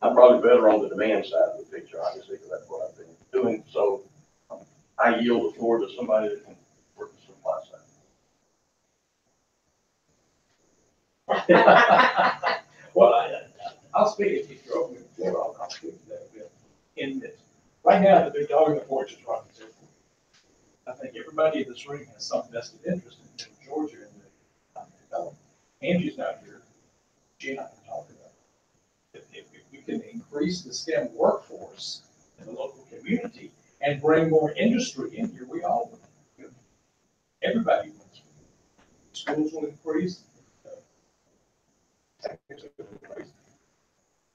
I'm probably better on the demand side of the picture, obviously, because that's what I've been doing. So I yield the floor to somebody that can work the supply side. Well, I'll speak if you're open to the floor. I'll speak to that a bit. In this, right now, the big dog in the porch is Robins Air Force. I think everybody in this room has some vested interest in Georgia and the development. Angie's not here. She and I can talk about it. If we can increase the STEM workforce in the local community and bring more industry in here, we all win. Everybody wins. Schools will increase.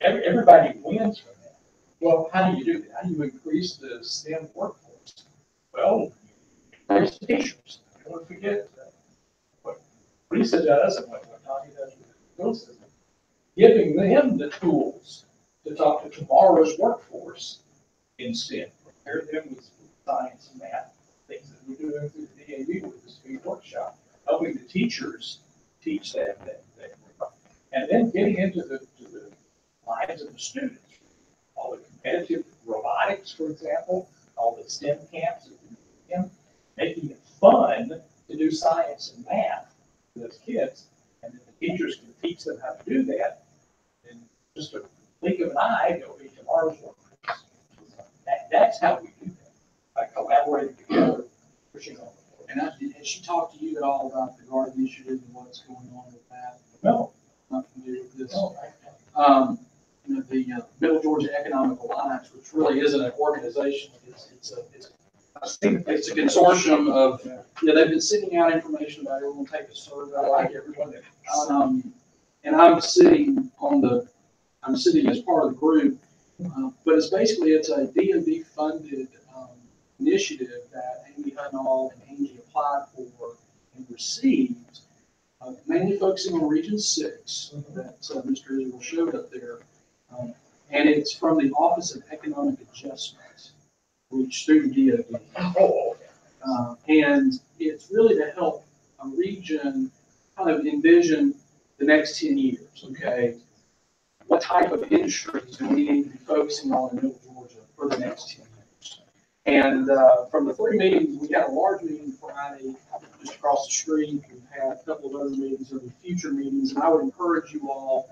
Everybody wins from that. Well, how do you do that? How do you increase the STEM workforce? Well, there's teachers. Don't forget what Lisa does and what Tommy does with the school system. Giving them the tools to talk to tomorrow's workforce in STEM. Prepare them with science and math, things that we're doing through the DAV with the speed workshop, helping the teachers teach that. And then getting into the lives of the students. All the competitive robotics, for example, all the STEM camps, making it fun to do science and math for those kids, and then the teachers can teach them how to do that. And just a blink of an eye, they'll be tomorrow's workers. That's how we do that, by collaborating together, pushing on the board. And has she talked to you at all about the GARD initiative and what's going on with that? No. Not familiar with this. No. The Middle Georgia Economic Alliance, which really isn't an organization, it's a consortium of, they've been sending out information about everyone take a survey, like everyone. And I'm sitting as part of the group, but it's a DoD funded initiative that Amy Hunnall and Angie applied for and received, mainly focusing on Region 6 that Mr. Israel showed up there. And it's from the Office of Economic Adjustment, which through the DOD. And it's really to help a region kind of envision the next 10 years, okay? What type of industries do we need to be focusing on in Middle Georgia for the next 10 years? And from the 3 meetings, we had a large meeting Friday just across the street. We've had a couple of other meetings, there'll be future meetings, and I would encourage you all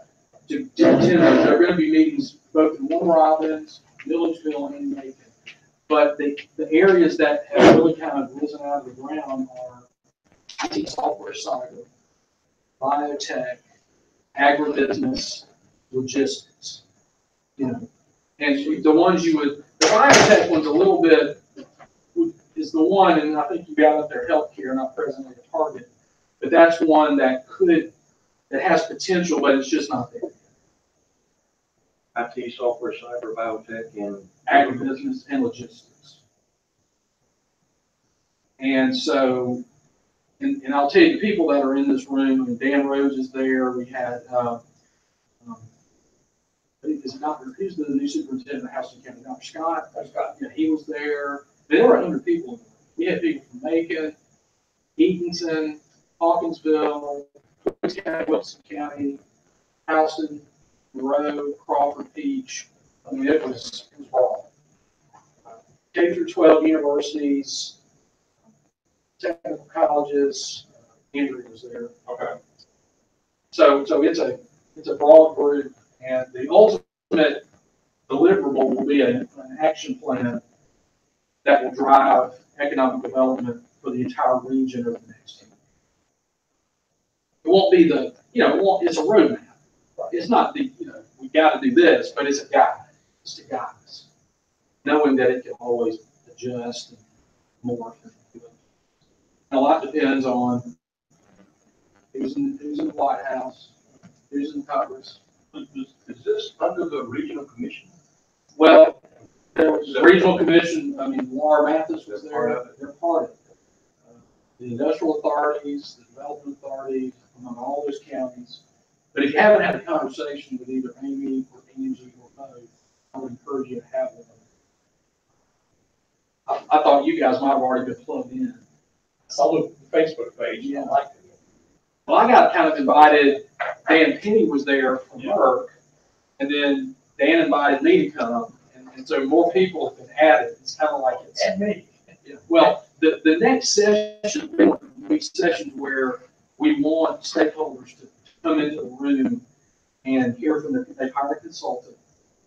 to attend those. There are going to be meetings both in Warner Robins, Milledgeville, and Macon. But the areas that have really kind of risen out of the ground are IT software cyber, biotech, agribusiness, logistics. You know, and the ones the biotech one's a little bit, is the one, and I think you got up there, healthcare, not presently a target, but that's one that has potential, but it's just not there. IT, software, cyber, biotech, and Agribusiness and logistics. And so, and I'll tell you, the people that are in this room, and Dan Rose is there. We had, who's the new superintendent of Houston County? Dr. Scott. Yeah, he was there. There were 100 people. We had people from Macon, Eatonton, Hawkinsville, Wilkes County, Wilson County, Houston, Monroe, Crawford, Peach. I mean, it was broad. K through 12 universities, technical colleges. Andrew was there. Okay. So it's a broad group, and the ultimate deliverable will be an action plan that will drive economic development for the entire region over the next 10 years. It won't be it's a roadmap. It's not we got to do this, but it's a guide. It's to guide us, knowing that it can always adjust and morph. And a lot depends on who's in the White House, who's in Congress. is this under the regional commission? Well, there was a regional commission. I mean, Laura Mathis was there. They're part of it. The industrial authorities, the development authorities, among all those counties. But if you haven't had a conversation with either Amy or Angie or both, I would encourage you to have one. I thought you guys might have already been plugged in. I saw the Facebook page. Yeah. I liked it. Well, I got kind of invited. Dan Penny was there from Merck, and then Dan invited me to come, and so more people have been added. It's kind of like it's. And me. Yeah. Well, the next session will be sessions where we want stakeholders to come into the room and hear from they hired a consultant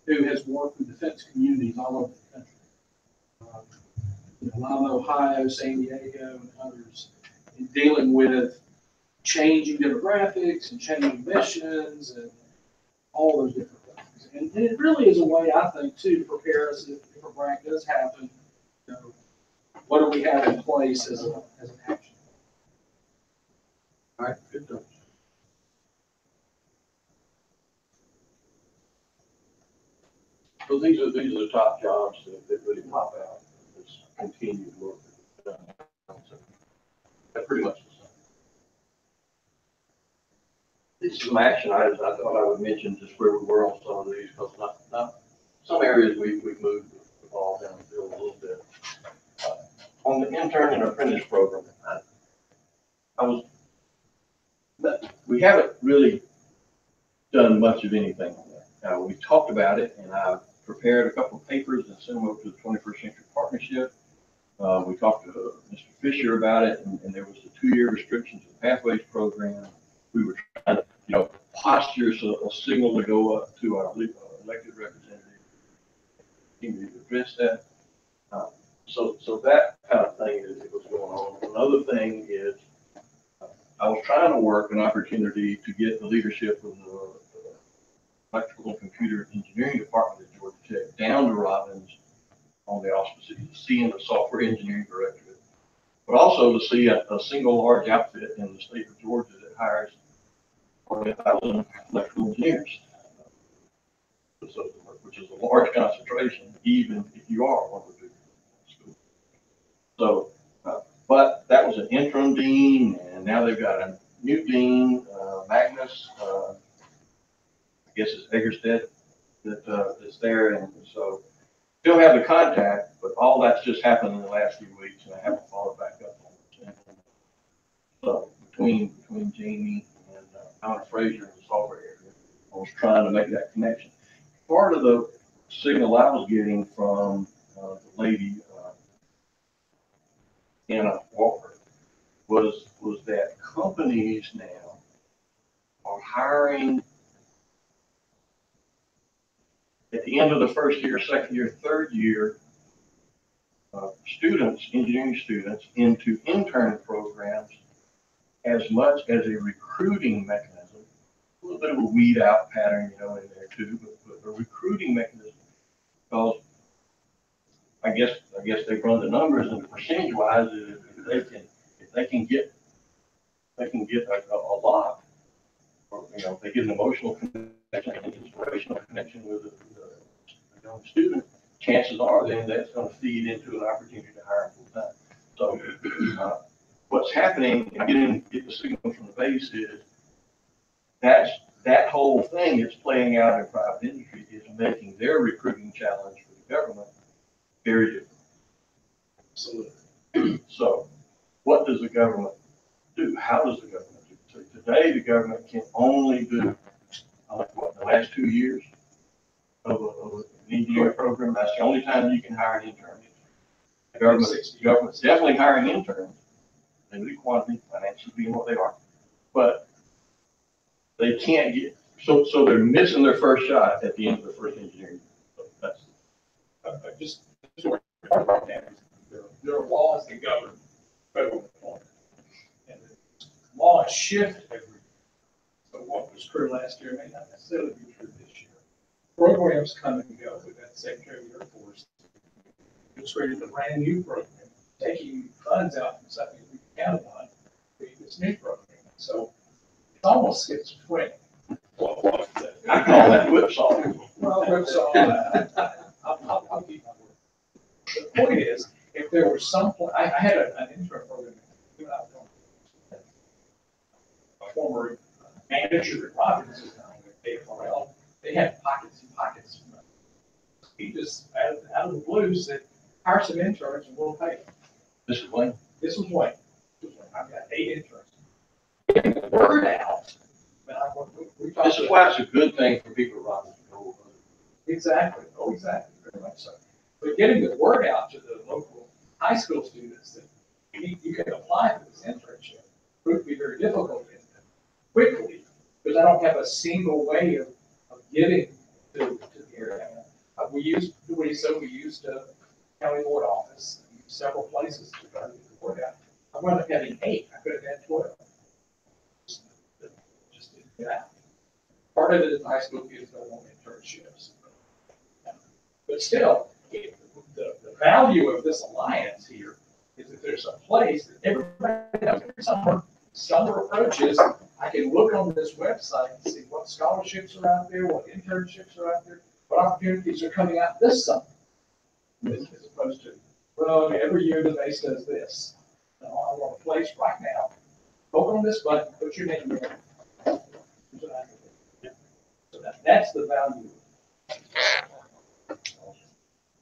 who has worked with defense communities all over the country. Lima, Ohio, San Diego, and others, in dealing with changing demographics and changing missions and all those different things. And it really is a way, I think, too, to prepare us if a BRAC does happen. What do we have in place as an action? All right, good job. So these are the top jobs that really pop out. This continued work. That's pretty much the same. These are some action items I thought I would mention just where we were on some of these, because not some areas we've moved the ball downfield a little bit. On the intern and apprentice program, we haven't really done much of anything on that. We talked about it, and I prepared a couple of papers and sent them up to the 21st Century Partnership. We talked to Mr. Fisher about it, and there was the 2-year restrictions of the Pathways program. We were trying to, posture a signal to go up to our elected representative to address that. So that kind of thing is what's going on. Another thing is I was trying to work an opportunity to get the leadership of the electrical and computer engineering department at Georgia Tech down to Robbins on the auspices of seeing the software engineering directorate, but also to see a single large outfit in the state of Georgia that hires 40,000 electrical engineers, which is a large concentration, even if you are one of the big schools. an interim dean, and now they've got a new dean, Magnus, I guess it's Eggerstedt, that's there, and so still have the contact, but all that's just happened in the last few weeks, and I haven't followed back up on it. So between Jamie and Donna Frazier in the software area, I was trying to make that connection. Part of the signal I was getting from the lady, Anna Walker, was that companies now are hiring at the end of the first year, second year, third year, students, engineering students, into intern programs as much as a recruiting mechanism. A little bit of a weed out pattern, in there too, but a recruiting mechanism. Because I guess they've run the numbers, and percentage wise, if they can get a lot, or if they get an emotional connection, an inspirational connection with a young student, chances are then that's going to feed into an opportunity to hire full time. So what's happening, get the signal from the base, is that whole thing that's playing out in private industry is making their recruiting challenge for the government very different. Absolutely. So what does the government do? How does the government do? So today the government can only do the last 2 years of an engineering program. That's the only time you can hire an intern. The government's definitely hiring interns. Limited quantity, financially being what they are, but they can't get, so they're missing their first shot at the end of the first engineering. So that's just about that. There are laws that govern federal employment, and the laws shift every year. So what was true last year may not necessarily be true this year. Programs come and go. We've got the Secretary of the Air Force just created a brand new program, taking funds out from something we counted on to create this new program. So it's almost schizophrenic. I call that whipsaw. Well, whipsaw. I'll keep my word. The point is, if there was some, I had an intern program when I was going. A former manager at Robbins is now with AFRL. They had pockets and pockets of money. He just, out of the blue, said, hire some interns and we'll pay them. This is Wayne. This was Wayne. I've got 8 interns. Getting the word out. This is why it's a good thing for people to run. Exactly. Oh, exactly. Very much so. But getting the word out to the local high school students that you can apply for this internship would be very difficult quickly, because I don't have a single way of getting to the area. We used the county board office, several places to try to get the word out. I wound up having 8. I could have had 12. Just didn't get out. Part of it is high school kids don't want internships. But still, the value of this alliance here is that there's a place that everybody knows. Summer approaches, I can look on this website and see what scholarships are out there, what internships are out there, what opportunities are coming out this summer. As opposed to, well, every year the base does this. No, I want a place right now. Click on this button, put your name in. So that's the value.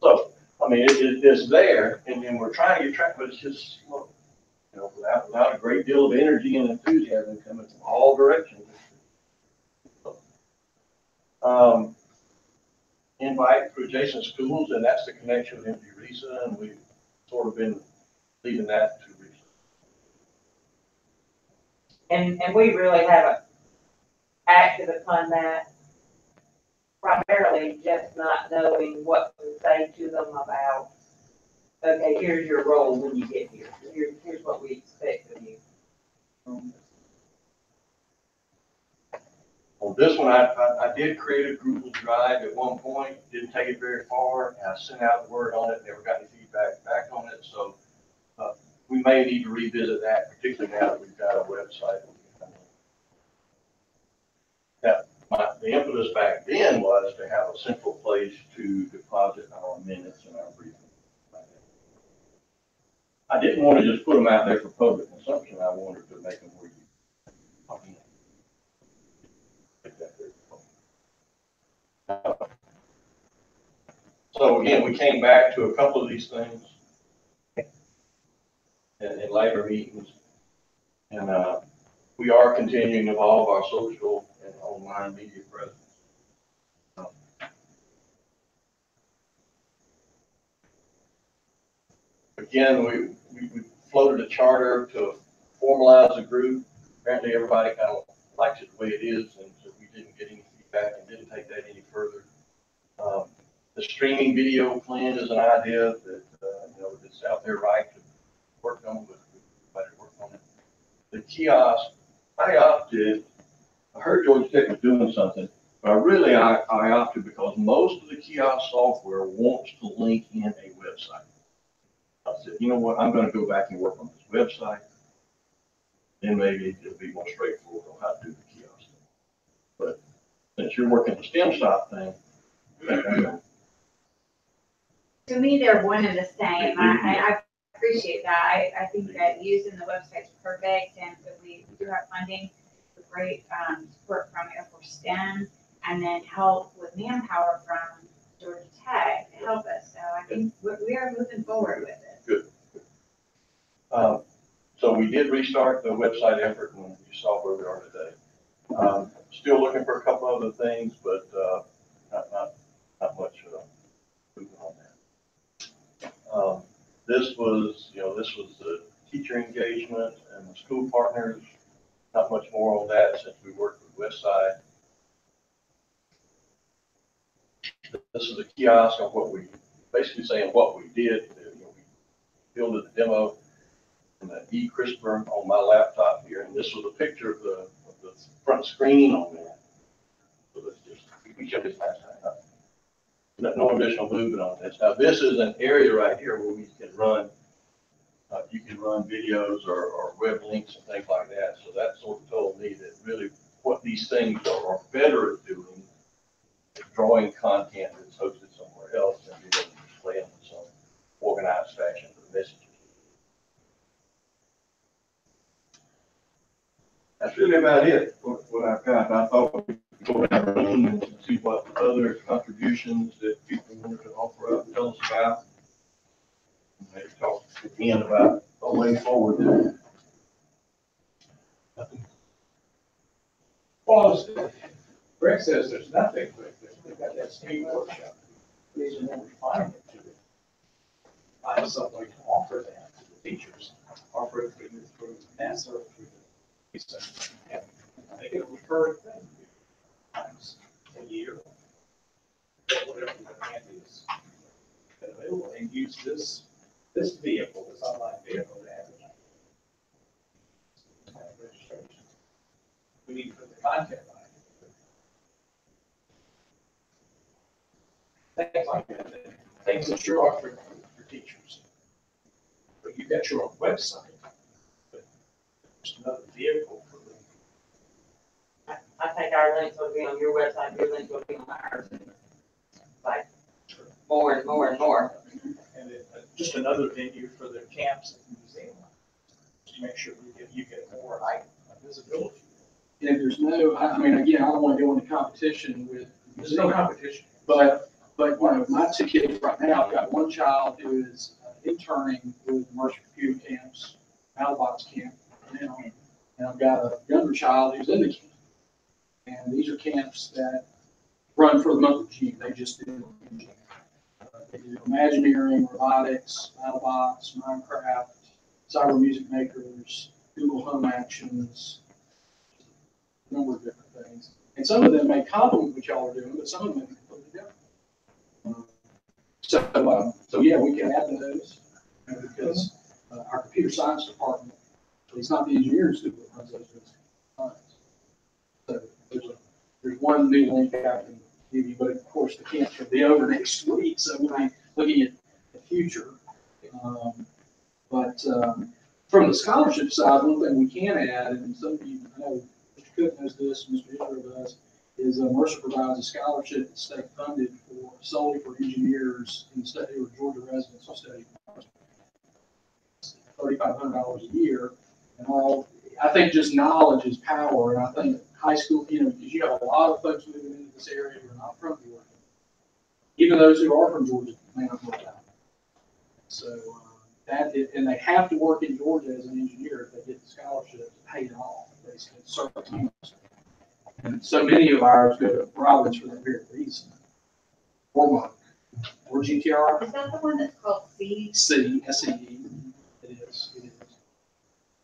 So, I mean, it's there, and we're trying to get track, but it's just slow. Without a great deal of energy and enthusiasm coming from all directions. Invite to adjacent schools, and that's the connection with MD-RISA, and we've sort of been leading that to RISA. And we really haven't acted upon that, primarily just not knowing what to say to them about, okay, here's your role when you get here. Here's what we expect of you. On this one, I did create a Google Drive at one point, didn't take it very far, and I sent out the word on it, never got any feedback back on it, so we may need to revisit that, particularly now that we've got a website. The impetus back then was to have a central place to deposit our minutes and our briefings. I didn't want to just put them out there for public consumption. I wanted to make them where you. So again, we came back to a couple of these things in later meetings. And we are continuing to evolve our social and online media presence. Again, we floated a charter to formalize a group. Apparently everybody kind of likes it the way it is, and so we didn't get any feedback and didn't take that any further. The streaming video plan is an idea that, it's out there right to work on, but we better work on it. The kiosk, I heard Georgia Tech was doing something, but I opted because most of the kiosk software wants to link in a website. I said, you know what, I'm gonna go back and work on this website. Then maybe it'll be more straightforward on how to do the kiosk. But since you're working the STEM stop thing, To me, they're one and the same. I appreciate that. I think that using the website's perfect, and that we do have funding for great support from Air Force STEM, and then help with manpower from Georgia Tech to help us. So I think we are moving forward with it. good. So we did restart the website effort, and you saw where we are today. Still looking for a couple other things, but not much movement on that. This was the teacher engagement and the school partners. Not much more on that since we worked with Westside. This is a kiosk on what we basically saying what we did. We built a demo and the eCRISPR on my laptop here, and this was a picture of the front screen on that. So let's we showed this last time. No additional movement on this. Now this is an area right here where we can run. You can run videos or web links and things like that. So that sort of told me that really what these things are better at doing is drawing content that's hosted somewhere else and being able to display them in some organized fashion for the messages. That's really about it, what I've got. I thought we'd go around the room and see what other contributions that people wanted to offer up, tell us about. And maybe talk again about a way forward. Well, Greg says there's nothing, but they've got that state workshop. There's more refinement to it. Find something to offer that to the teachers, offer it through NASA or through the research. And make it a recurring thing. Times a year. Whatever the grant is available, and use this vehicle, this online vehicle to advertise. Registration. We need to put the content on it. Things like that, things that you're offering for teachers. But you've got your own website, but there's another vehicle for them. I think our links will be on your website, your links will be on ours. Like, more and more and more. And just another venue for the camps and museum. To make sure you get more visibility. And there's no, I mean, again, I don't want to go into competition with. There's no competition. But my two kids right now, I've got one child who is interning with Mercer Computer Camps, Mailbox Camp now, and I've got a younger child who's in the camp. And these are camps that run for the month of June. They just do they do Imagineering, robotics, Mailbox, Minecraft, Cyber Music Makers, Google Home Actions, a number of different things. And some of them may complement what y'all are doing, but some of them may be completely different. So yeah, we can add those because our computer science department, it's not the engineering student that runs those science. So there's one new link I can give you, but of course the camps will be over next week, so we'll be looking at the future. But from the scholarship side, one thing we can add, and some of you know, Mr. Cook knows this, Mr. Israel does, is Mercer provides a scholarship that's state funded solely for engineers in the state or Georgia residents who study. $3,500 a year. And all, I think just knowledge is power. And I think high school, because you have a lot of folks moving into this area who are not from Georgia. Even those who are from Georgia may not know that. So and they have to work in Georgia as an engineer if they get the scholarship to pay it off. Basically, certain teams. And so many of ours go to Robbins for that very reason. Or Monk, or GTR. Is that the one that's called C? SCE. It is.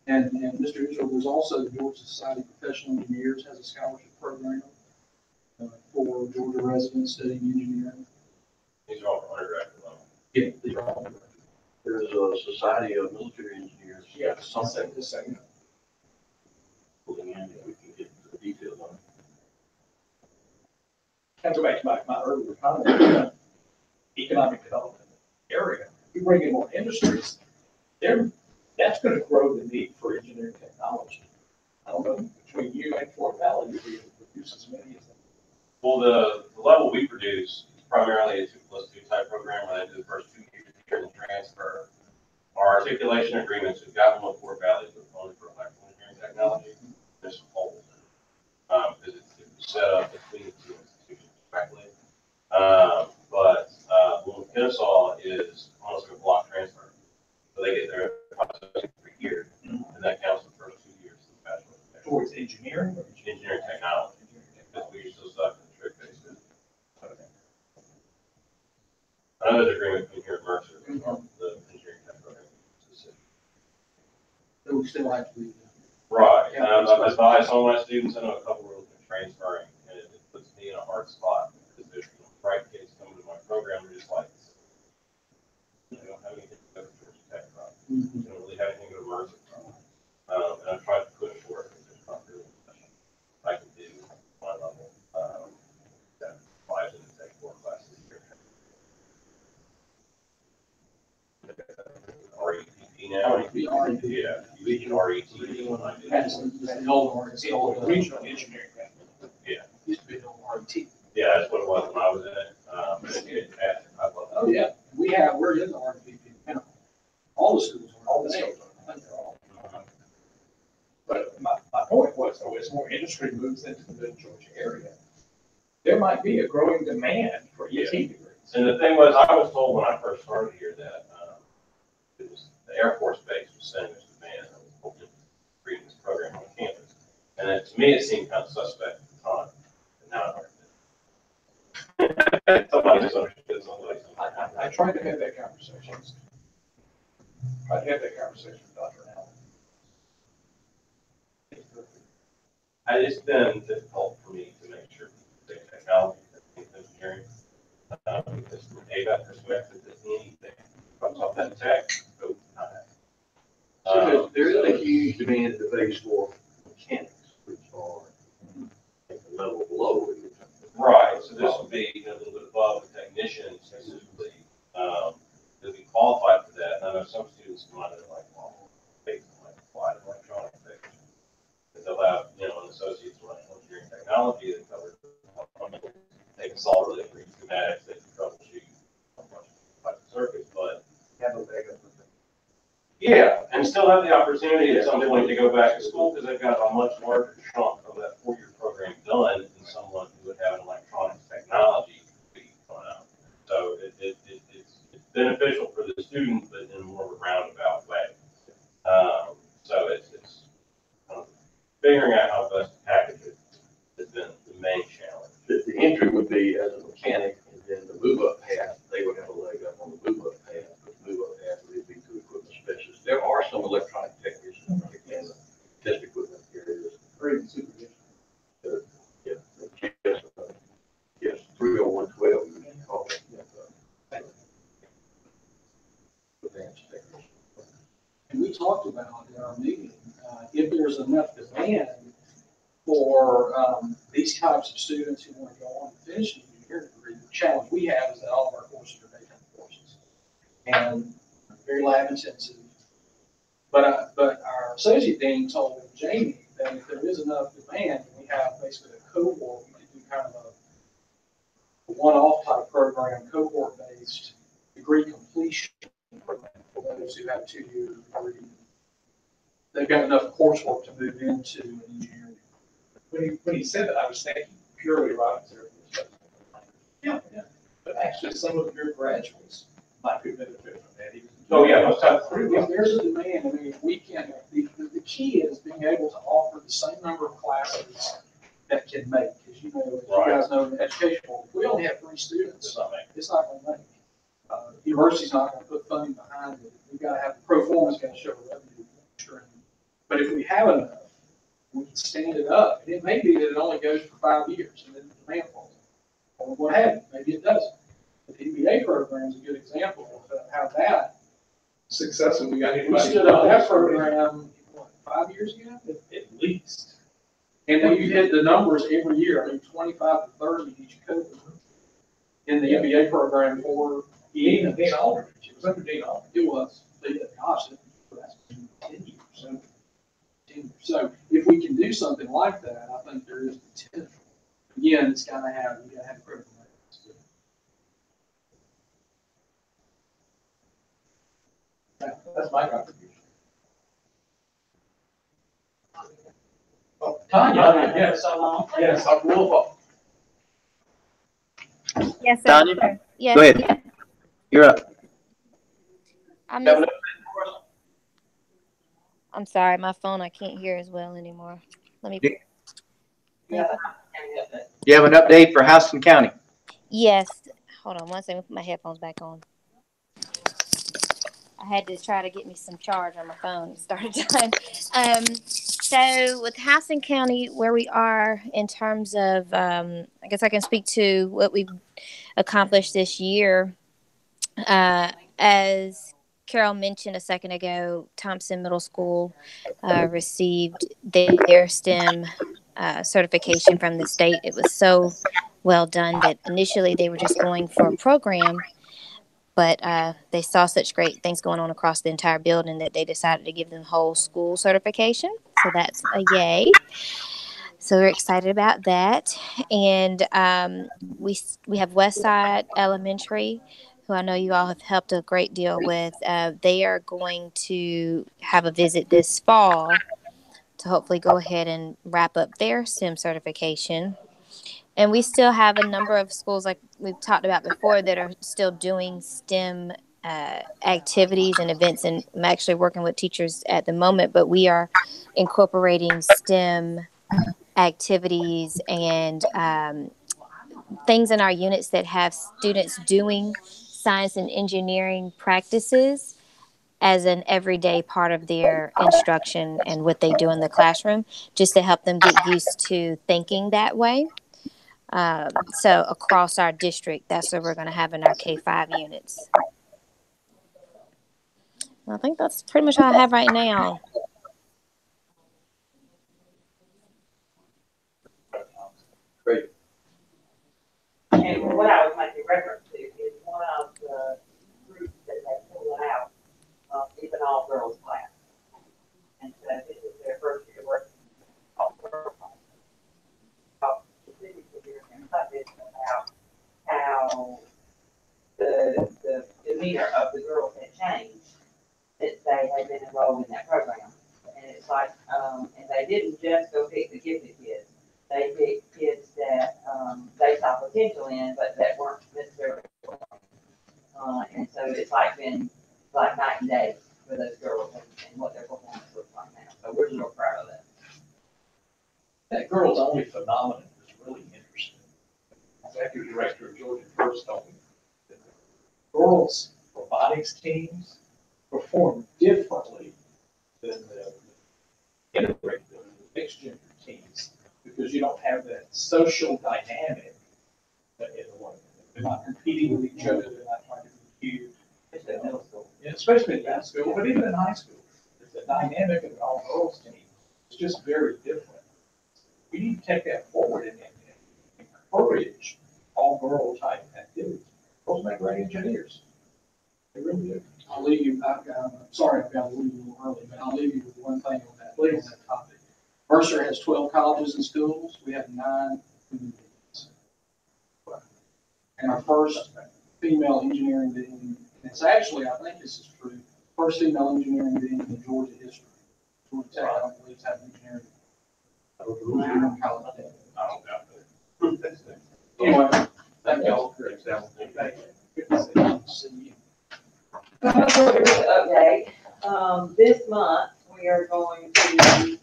And Mr. Israel, there's also the Georgia Society of Professional Engineers has a scholarship program for Georgia residents studying engineering. These are all for undergraduate level. Yeah, these are all. There's a Society of Military Engineers. Yeah, Something the second. pulling in, if we can get the details on it. Kind of go back to my earlier comment, economic development area. We bring in more industries, that's going to grow the need for engineering technology. I don't know, between you and Fort Valley, you'll be able to produce as many as them. Well, the level we produce is primarily a 2+2 type program where they do the first 2 years and transfer. Our articulation agreements, we've got one with Fort Valley, but only for electrical engineering technology. There's some holes in it, because it's set up between the two institutions correctly. But one with Kennesaw is almost like a block transfer. So they get their processing for a year, and that counts the first 2 years of the bachelor. Towards engineering or Engineering technology, because we're still stuck in the trick based. Another agreement between here at Mercer, the engineering tech program. So we still have to do that. Right, and I've advised some of my students, I know a couple were looking at transferring, and it puts me in a hard spot, because there's bright kids coming to my program, they're just like, I don't have anything to go to Georgia Tech from. I don't really have anything to go to Mercer from. And I'm trying to push for it, because there's not really much I can do at my level. That applies in the Tech 4 classes here. RETP now? RETP. Yeah, regional RETP when I did. That's the old one. It's the old regional engineering. Yeah. Used to be an old RT. Yeah, that's what it was when I was in it. But it's fantastic. I love it. Oh, yeah, we're in the RTP now. All the schools are. All the schools are. I think they're all. But my point was, though, as more industry moves into the Middle Georgia area, there might be a growing demand for ET degrees. And the thing was, I was told when I first started here that it was the Air Force Base was saying there's demand. I was hoping to read this program on campus. And to me, it seemed kind of suspect at the time. And now I understand. Somebody misunderstood somebody. I tried to have that conversation. With Dr. Allen. It's been difficult for me to make sure the technology and engineering, because from a AVAT perspective, anything comes off that tech, go not So there is a huge demand at the base for mechanics, which are at the level below. right. So this would be a little bit above the technician specifically. They'll be qualified for that. And I know some students come out of it like, well, they might apply to electronic technician. Because they'll have, an associate's in engineering technology that covers, they can solve really great schematics, they can troubleshoot a bunch of types of circuits, but yeah, and still have the opportunity at some point to go back to school because they've got a much larger chunk of that 4-year program done than someone who would have an electronics technology degree coming out. So it's beneficial for the student, but in more of a roundabout way. So it's kind of figuring out how best to package it has been the main challenge. The entry would be as a mechanic, and then the move-up path, they would have a leg up on the move-up path, but the move-up path would be to equipment specialists. There are some electronic technicians, particularly in the test equipment areas. Or even supervision. Yes, 30112, you can call it. Advanced technician. And we talked about in our meeting, if there's enough demand for these types of students who want to go on and finish an engineering degree, the challenge we have is that all of our courses are daytime courses and very lab intensive. But our associate dean told Jamie that if there is enough demand, we have basically a cohort, we could do kind of a one-off type program, cohort-based degree completion program for those those who have 2-year degree, they've got enough coursework to move into engineering. When he said that, I was thinking purely right there. Yeah, yeah. But actually, some of your graduates might be benefit from that. Even Oh, yeah, most times. If there's a demand, I mean, if we can, the key is being able to offer the same number of classes that can make, because you know, as you guys know, in education, if we only have 3 students, it's not gonna make. The university's not gonna put funding behind it. We've gotta have, pro forma's gotta show a revenue stream. But if we have enough, we can stand it up. And it may be that it only goes for 5 years and then the demand falls. Or what have you, maybe it doesn't. The MBA program is a good example of how that successful. We got we stood up that program, what, 5 years ago? at least. And then you hit the numbers every year, I mean, 25 to 30 each cohort in the MBA program for. Even Dean Aldridge, it was under Dean Aldridge. It was, gosh, that's been 10 years. So, 10 years. So if we can do something like that, I think there is potential. Again, you gotta have critical mass. That's my contribution. Oh, Tanya, yes, yes, Dr. Wolf. Yes, sir. Tanya? Yes. Go ahead. You're up. I'm sorry, my phone, I can't hear as well anymore. Let me. Do you have an update for Houston County? Yes. Hold on one second. Put my headphones back on. I had to try to get me some charge on my phone. It started dying. So with Houston County, where we are in terms of, I guess I can speak to what we've accomplished this year. As Carol mentioned a second ago, Thompson Middle School received their STEM certification from the state. It was so well done that initially they were just going for a program, but they saw such great things going on across the entire building that they decided to give them whole school certification. So that's a yay. So we're excited about that. And we have Westside Elementary, who I know you all have helped a great deal with. They are going to have a visit this fall to hopefully go ahead and wrap up their STEM certification. And we still have a number of schools, like we've talked about before, that are still doing STEM activities and events. And I'm actually working with teachers at the moment, but we are incorporating STEM activities and things in our units that have students doing science and engineering practices as an everyday part of their instruction and what they do in the classroom, just to help them get used to thinking that way. So across our district, that's what we're going to have in our K-5 units. I think that's pretty much all I have right now. Great. And what I was making reference to is one of the groups that they pulled out of even all girls class. And so this is their first year working. About how the demeanor of the girls had changed since they had been enrolled in that program. And it's like, and they didn't just go pick the gifted kids. They picked kids that they saw potential in, but that weren't necessarily. And so it's like been like night and day for those girls and what their performance looks like now. So we're real proud of that. That girls only phenomenon is really interesting. Executive Director of Georgia First told me that the girls' robotics teams perform differently than the integrated, the mixed gender teams, because you don't have that social dynamic in the way. They're not competing with each other, they're not trying to compete. Especially in middle school. Yeah, especially in middle school, but even in high school, the dynamic of an all-girls team is just very different. We need to take that forward and encourage all-girl type activities. Girls make great engineers. They really do. I'll leave you, sorry, I've got to leave you a little early, but I'll leave you with one thing on that, on that topic. Mercer has 12 colleges and schools. We have 9 communities. And our first female engineering dean, and it's actually, I think this is true, First female engineering being in Georgia history. Georgia Tech, I don't believe, has engineering. Engineering college. I don't doubt that. Anyway, Thank y'all. good to see you. Update, this month, we are going to,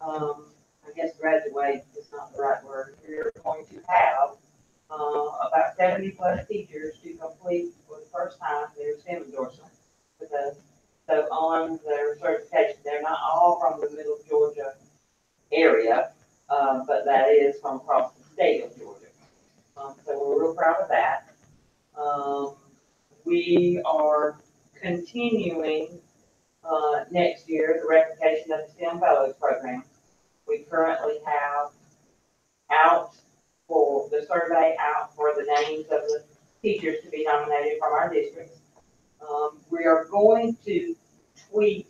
I guess graduate is not the right word. We're going to have, about 70+ teachers to complete for the first time their STEM endorsement with us. So on their certification, they're not all from the middle Georgia area, but that is from across the state of Georgia. So we're real proud of that. We are continuing next year the replication of the STEM Fellows program. We currently have out for the survey out for the names of the teachers to be nominated from our districts. We are going to tweak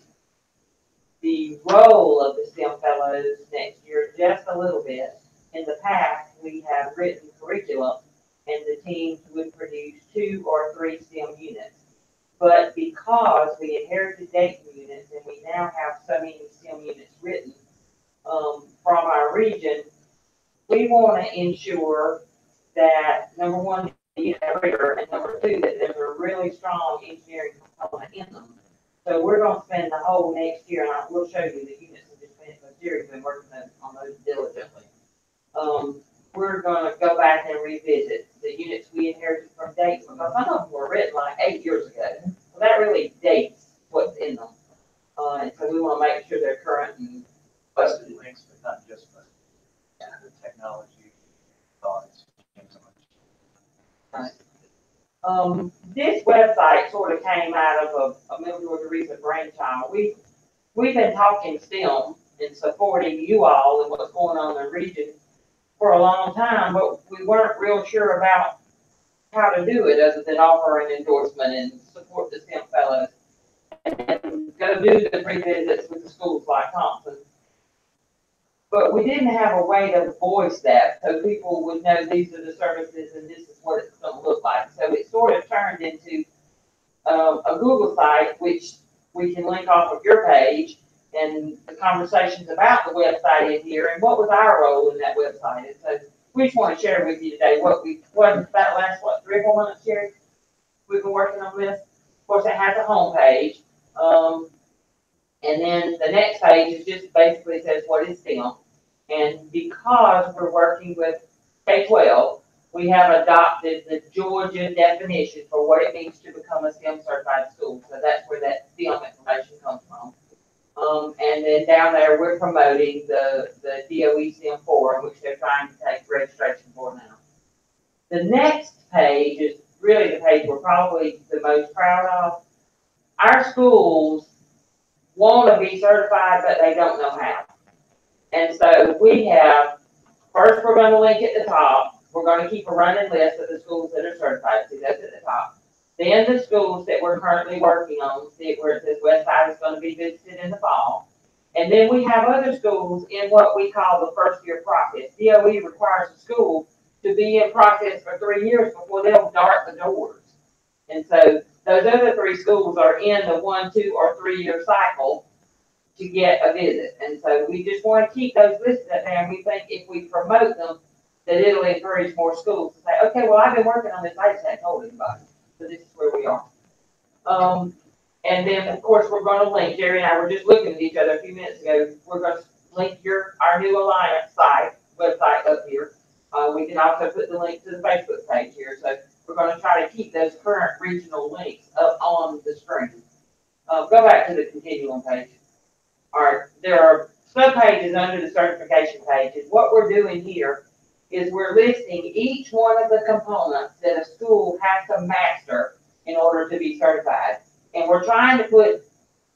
the role of the STEM Fellows next year just a little bit. In the past, we have written curriculum and the teams would produce 2 or 3 STEM units. But because we inherited Dayton units and we now have so many STEM units written from our region, we want to ensure that, number one, you have rigor, and number 2, that there's a really strong engineering component in them. So we're going to spend the whole next year, and we'll show you the units in just a minute, but Jerry's been working on those diligently. We're going to go back and revisit the units we inherited from Dayton, because some of them were written like 8 years ago. So that really dates what's in them. And so we want to make sure they're current and Busted links, but not just busted. The technology, thoughts, and so much. This website sort of came out of a Middle Georgia recent brainchild. We've been talking STEM and supporting you all and what's going on in the region for a long time, but we weren't real sure about how to do it other than offer an endorsement and support the STEM Fellows and go do the pre-visits with the schools like Thompson. But we didn't have a way to voice that so people would know these are the services and this is what it's going to look like. So it sort of turned into a Google site, which we can link off of your page, and the conversations about the website in here and what was our role in that website. And so we just want to share with you today what that last, 3 or 4 months, Sherry, we've been working on this. Of course, it has a home page. And then the next page is just basically says what is STEM. And because we're working with K-12, we have adopted the Georgia definition for what it means to become a STEM certified school. So that's where that STEM information comes from. And then down there, we're promoting the DOE STEM Forum, which they're trying to take registration for now. The next page is really the page we're probably the most proud of. Our schools want to be certified, but they don't know how. And so we have, first we're going to link at the top. We're going to keep a running list of the schools that are certified. See, that's at the top. Then the schools that we're currently working on, see where it says Westside is going to be visited in the fall. And then we have other schools in what we call the first year process. DOE requires a school to be in process for 3 years before they'll dart the doors. And so those other 3 schools are in the 1, 2, or 3 year cycle to get a visit. And so we just want to keep those listed up there. And we think if we promote them, that it'll encourage more schools to say, okay, well, I've been working on this, I just haven't told anybody. So this is where we are. And then, of course, we're going to link, Jerry and I were just looking at each other a few minutes ago. We're going to link our new Alliance website up here. We can also put the link to the Facebook page here. So we're going to try to keep those current regional links up on the screen. Go back to the continuum page. All right, there are sub-pages under the certification pages. What we're doing here is we're listing each one of the components that a school has to master in order to be certified. And we're trying to put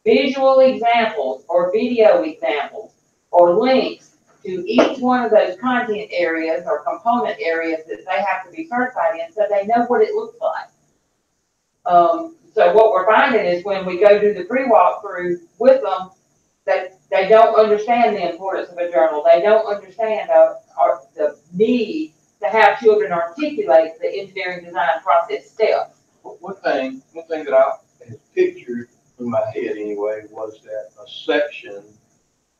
visual examples or video examples or links to each one of those content areas or component areas that they have to be certified in so they know what it looks like. So what we're finding is when we go do the pre-walkthrough with them, they don't understand the importance of a journal. They don't understand the need to have children articulate the engineering design process steps. One thing that I have pictured in my head anyway, was that a section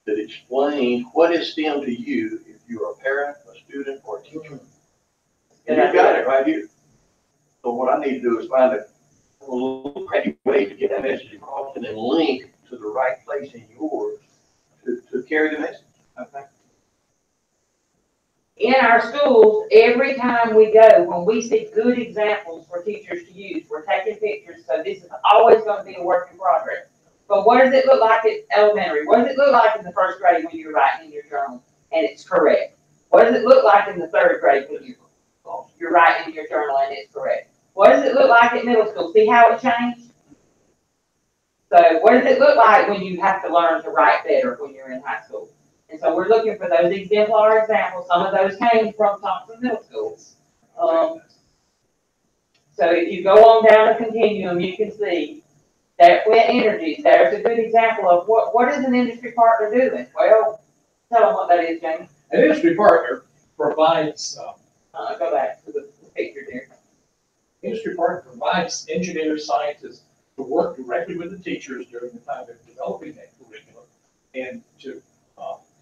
that explained what is STEM to you if you're a parent, a student, or a teacher. And you got it right here. So what I need to do is find a little pretty way to get that message across and then link to the right place in yours to carry the message. Okay. In our schools, every time we go, when we see good examples for teachers to use, we're taking pictures, so this is always gonna be a work in progress. But what does it look like at elementary? What does it look like in the first grade when you're writing in your journal and it's correct? What does it look like in the third grade when you're writing in your journal and it's correct? What does it look like at middle school? See how it changed? So what does it look like when you have to learn to write better when you're in high school? And so we're looking for those exemplar examples. Some of those came from Thompson Middle School. So if you go on down the continuum, you can see that Wet Energies, there's a good example of what is an industry partner doing? Well, tell them what that is, Jamie. An industry partner provides, Go back to the picture there. industry partner provides engineers, scientists to work directly with the teachers during the time they're developing that curriculum and to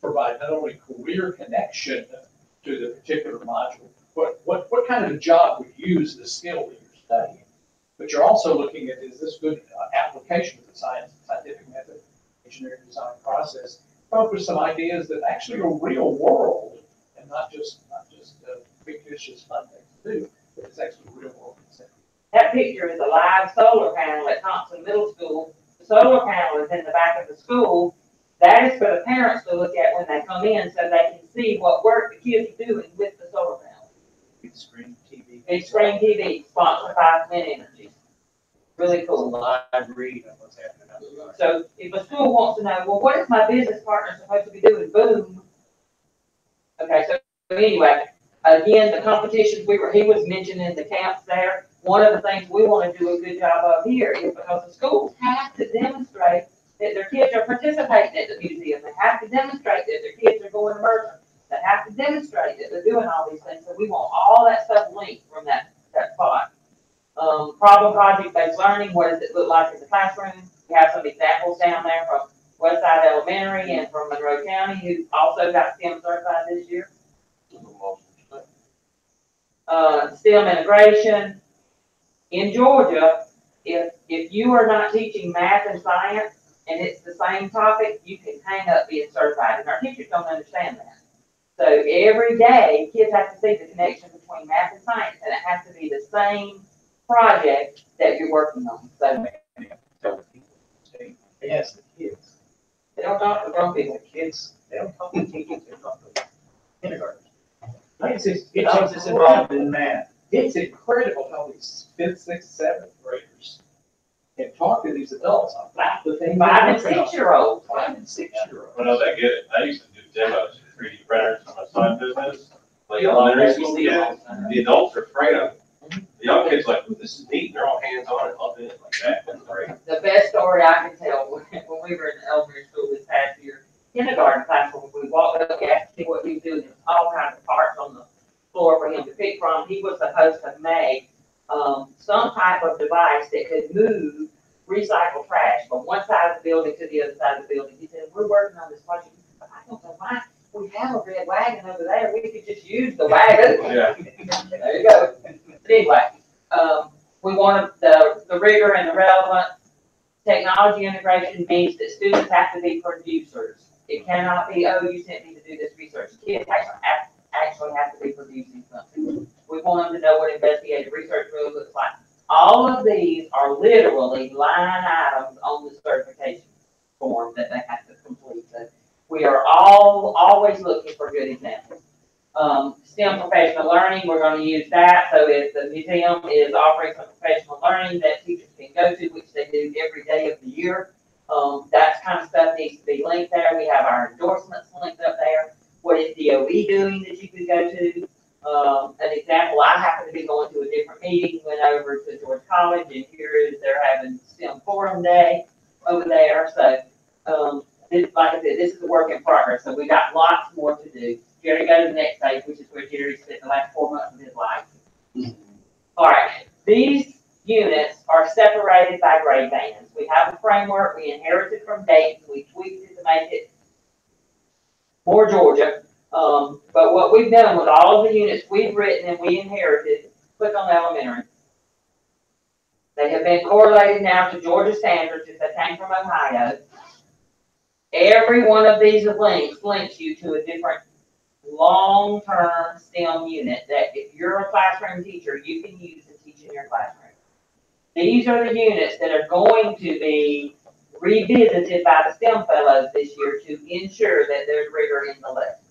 provide not only career connection to the particular module, but what kind of a job would use the skill that you're studying. But you're also looking at, is this good application of the scientific method, engineering design process, come up with some ideas that actually are real world and not just fictitious fun things to do, but it's actually real world. That picture is a live solar panel at Thompson Middle School. The solar panel is in the back of the school. That is for the parents to look at when they come in so they can see what work the kids are doing with the solar panel. Big screen TV. Big screen TV, sponsored by Wet Energies. Really cool. Live read of what's happening out there. So if a school wants to know, well, what is my business partner supposed to be doing? Boom. Okay, so anyway, again, the competitions he was mentioning the camps there. One of the things we want to do a good job of here is because the schools have to demonstrate that their kids are participating at the museum. They have to demonstrate that their kids are going immersion. They have to demonstrate that they're doing all these things. So we want all that stuff linked from that spot. Problem project-based learning, what does it look like in the classroom? We have some examples down there from Westside Elementary and from Monroe County, who also got STEM certified this year. STEM integration. In Georgia, if you are not teaching math and science and it's the same topic, you can hang up being certified. And our teachers don't understand that. So every day, kids have to see the connection between math and science, and it has to be the same project that you're working on. So Yes, the kids. they don't talk to grown people. The kids, they don't talk to teachers, they talk to kindergartners. It's involved in math. It's incredible how these 5th, 6th, 7th graders can talk to these adults about the thing. 5 and 6 year olds. 5 and 6 year olds. Well, no, they get it. I used to do demos with 3D printers on my side business. Like elementary school kids, the adults are afraid of it. The young kids like, ooh, this is neat. They're all hands on and loving it like that. That's great. The best story I can tell when we were in elementary school this past year, kindergarten class, when we walked up, we asked him what he was doing. There was all kinds of parts on the floor for him to pick from. He was supposed to make some type of device that could move recycled trash from one side of the building to the other side of the building. He said, we're working on this project. I don't know why. We have a red wagon over there. We could just use the wagon. Yeah. There you go. But anyway, we wanted the rigor and the relevant technology integration means that students have to be producers. It cannot be, oh, you sent me to do this research. Kids actually have to be producing something. We want them to know what investigative research really looks like. All of these are literally line items on the certification form that they have to complete. So we are always looking for good examples. STEM professional learning, we're going to use that. So if the museum is offering some professional learning that teachers can go to, which they do every day of the year, that kind of stuff needs to be linked there. We have our endorsements linked up there. What is DOE doing that you could go to? An example, I happen to be going to a different meeting, went over to George College, and here is they're having STEM Forum Day over there. So, like I said, this is a work in progress. So we got lots more to do. Jerry, go to the next page, which is where Jerry spent the last 4 months of his life. All right, these units are separated by grade bands. We We have a framework, we inherited from Dayton, we tweaked it to make it more Georgia. But what we've done with all of the units we've written and we inherited, click on elementary. They have been correlated now to Georgia standards if they came from Ohio. Every one of these links you to a different long-term STEM unit that if you're a classroom teacher, you can use to teach in your classroom. These are the units that are going to be revisited by the STEM fellows this year to ensure that there's rigor in the lesson,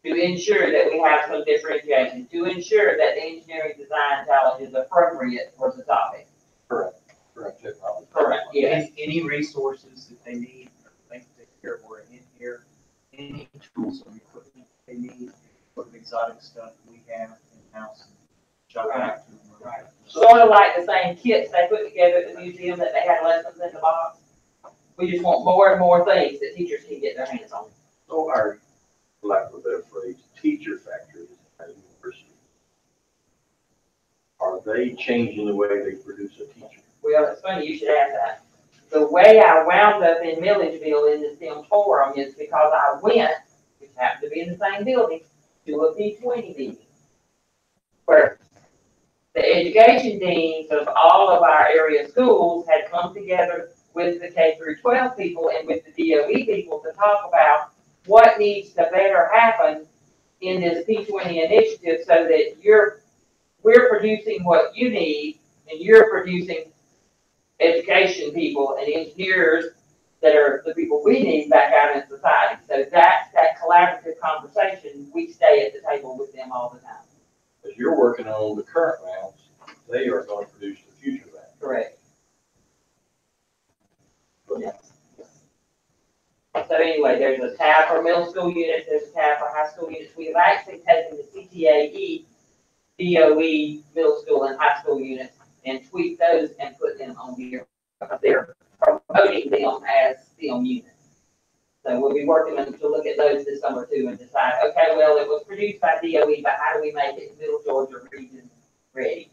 to ensure that we have some differentiation, to ensure that the engineering design challenge is appropriate for the topic. Correct technology. Correct, yes. Any resources that they need, things that here were in here, any tools or equipment they need, what exotic stuff we have in-house. Shop back to them. Right. Sort of like the same kits they put together at the museum that they had lessons in the box. We just want more and more things that teachers can get their hands on. So our, for lack of a better phrase, teacher factories at university, are they changing the way they produce a teacher? Well, it's funny you should ask that. The way I wound up in Milledgeville in the STEM forum is because I went, which happened to be in the same building, to a P20 meeting, where the education deans of all of our area schools had come together with the K through 12 people and with the DOE people to talk about what needs to better happen in this P20 initiative so that we're producing what you need and you're producing education people and engineers that are the people we need back out in society. So that's that collaborative conversation. We stay at the table with them all the time. Because you're working on the current rounds, they are going to produce the future rounds. Correct. Yes. So anyway, there's a tab for middle school units, there's a tab for high school units. We have actually taken the CTAE, DOE, middle school and high school units and tweaked those and put them on here. They're promoting them as STEM units. So we'll be working on to look at those this summer too and decide, okay, well, it was produced by DOE, but how do we make it Middle Georgia region ready?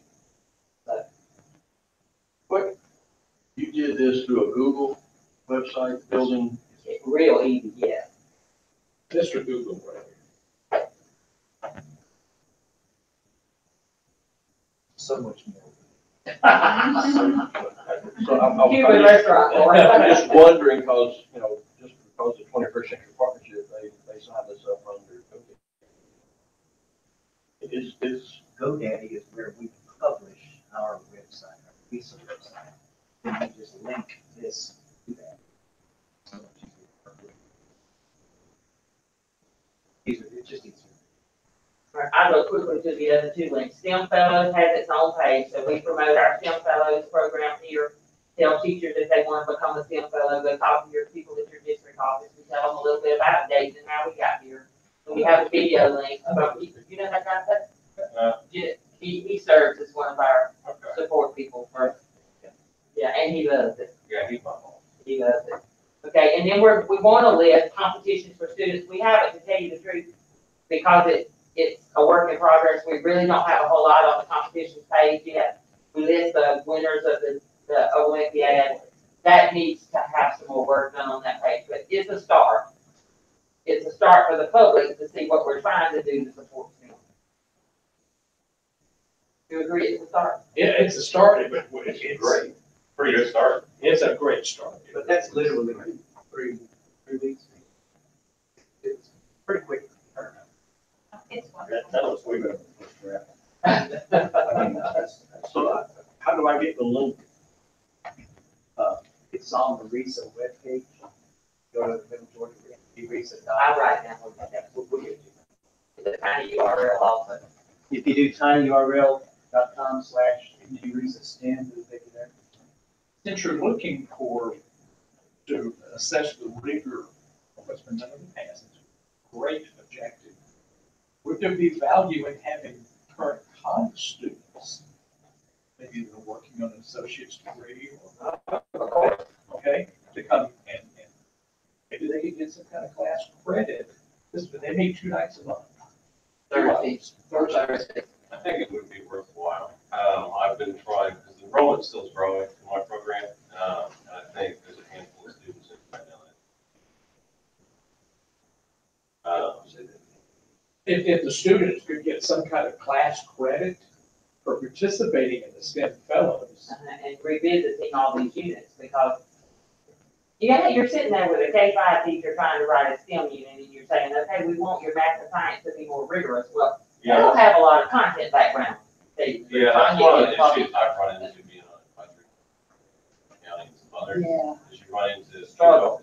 So. What, you did this through a Google website building? Real easy, yes. Mr. Google, right? So much more. So I'm Cuban restaurant. I'm just wondering, because, you know, just because the 21st Century Partnership, they signed this up under GoDaddy. Is GoDaddy is where we publish our website, our research website. And we just link this to that. So much easier to work with. It's just easier. I look quickly to the other two links. STEM Fellows has its own page, so we promote our STEM Fellows program here. Tell teachers if they want to become a STEM Fellow, go talk to your people at your district office. We tell them a little bit about Dayton and how we got here. And we have a video link. You know that guy? He serves as one of our support people for, yeah, and he loves it. Yeah, he's my mom. He loves it. Okay, and then we want to list competitions for students. We haven't, to tell you the truth, because it's a work in progress. We really don't have a whole lot on the competitions page yet. We list the winners of the Olympiad. That needs to have some more work done on that page, but it's a start. It's a start for the public to see what we're trying to do to support them. Do you agree it's a start? Yeah, it's a start, but it's great. Pretty good start. It's a great start. But that's literally three weeks. It's pretty quick turnaround. It's wonderful. That looks way better than the first round. So how do I get the link? It's on the RESA webpage. Go to the Middle Georgia RESA. I write down what that We'll get you. the tiny URL also. If you do tinyurl.com/RESA STEM, it'll take you there. Since you're looking to assess the rigor of what's been done in the past, it's a great objective. Would there be value in having current college students, maybe they're working on an associate's degree or, okay, to come and maybe they could get some kind of class credit, but they meet 2 nights a month. Thursdays. I think it would be worthwhile. I've been trying, because the enrollment still is growing in my program. if the students could get some kind of class credit for participating in the STEM fellows. And revisiting all these units, because you're sitting there with a K-5 teacher trying to write a STEM unit, and you're saying, okay, we want your math and science to be more rigorous. Well, they don't have a lot of content background. Yeah, that's one of the issues I've run into being on a country county and some others. Yeah. Is you run into this Struggle.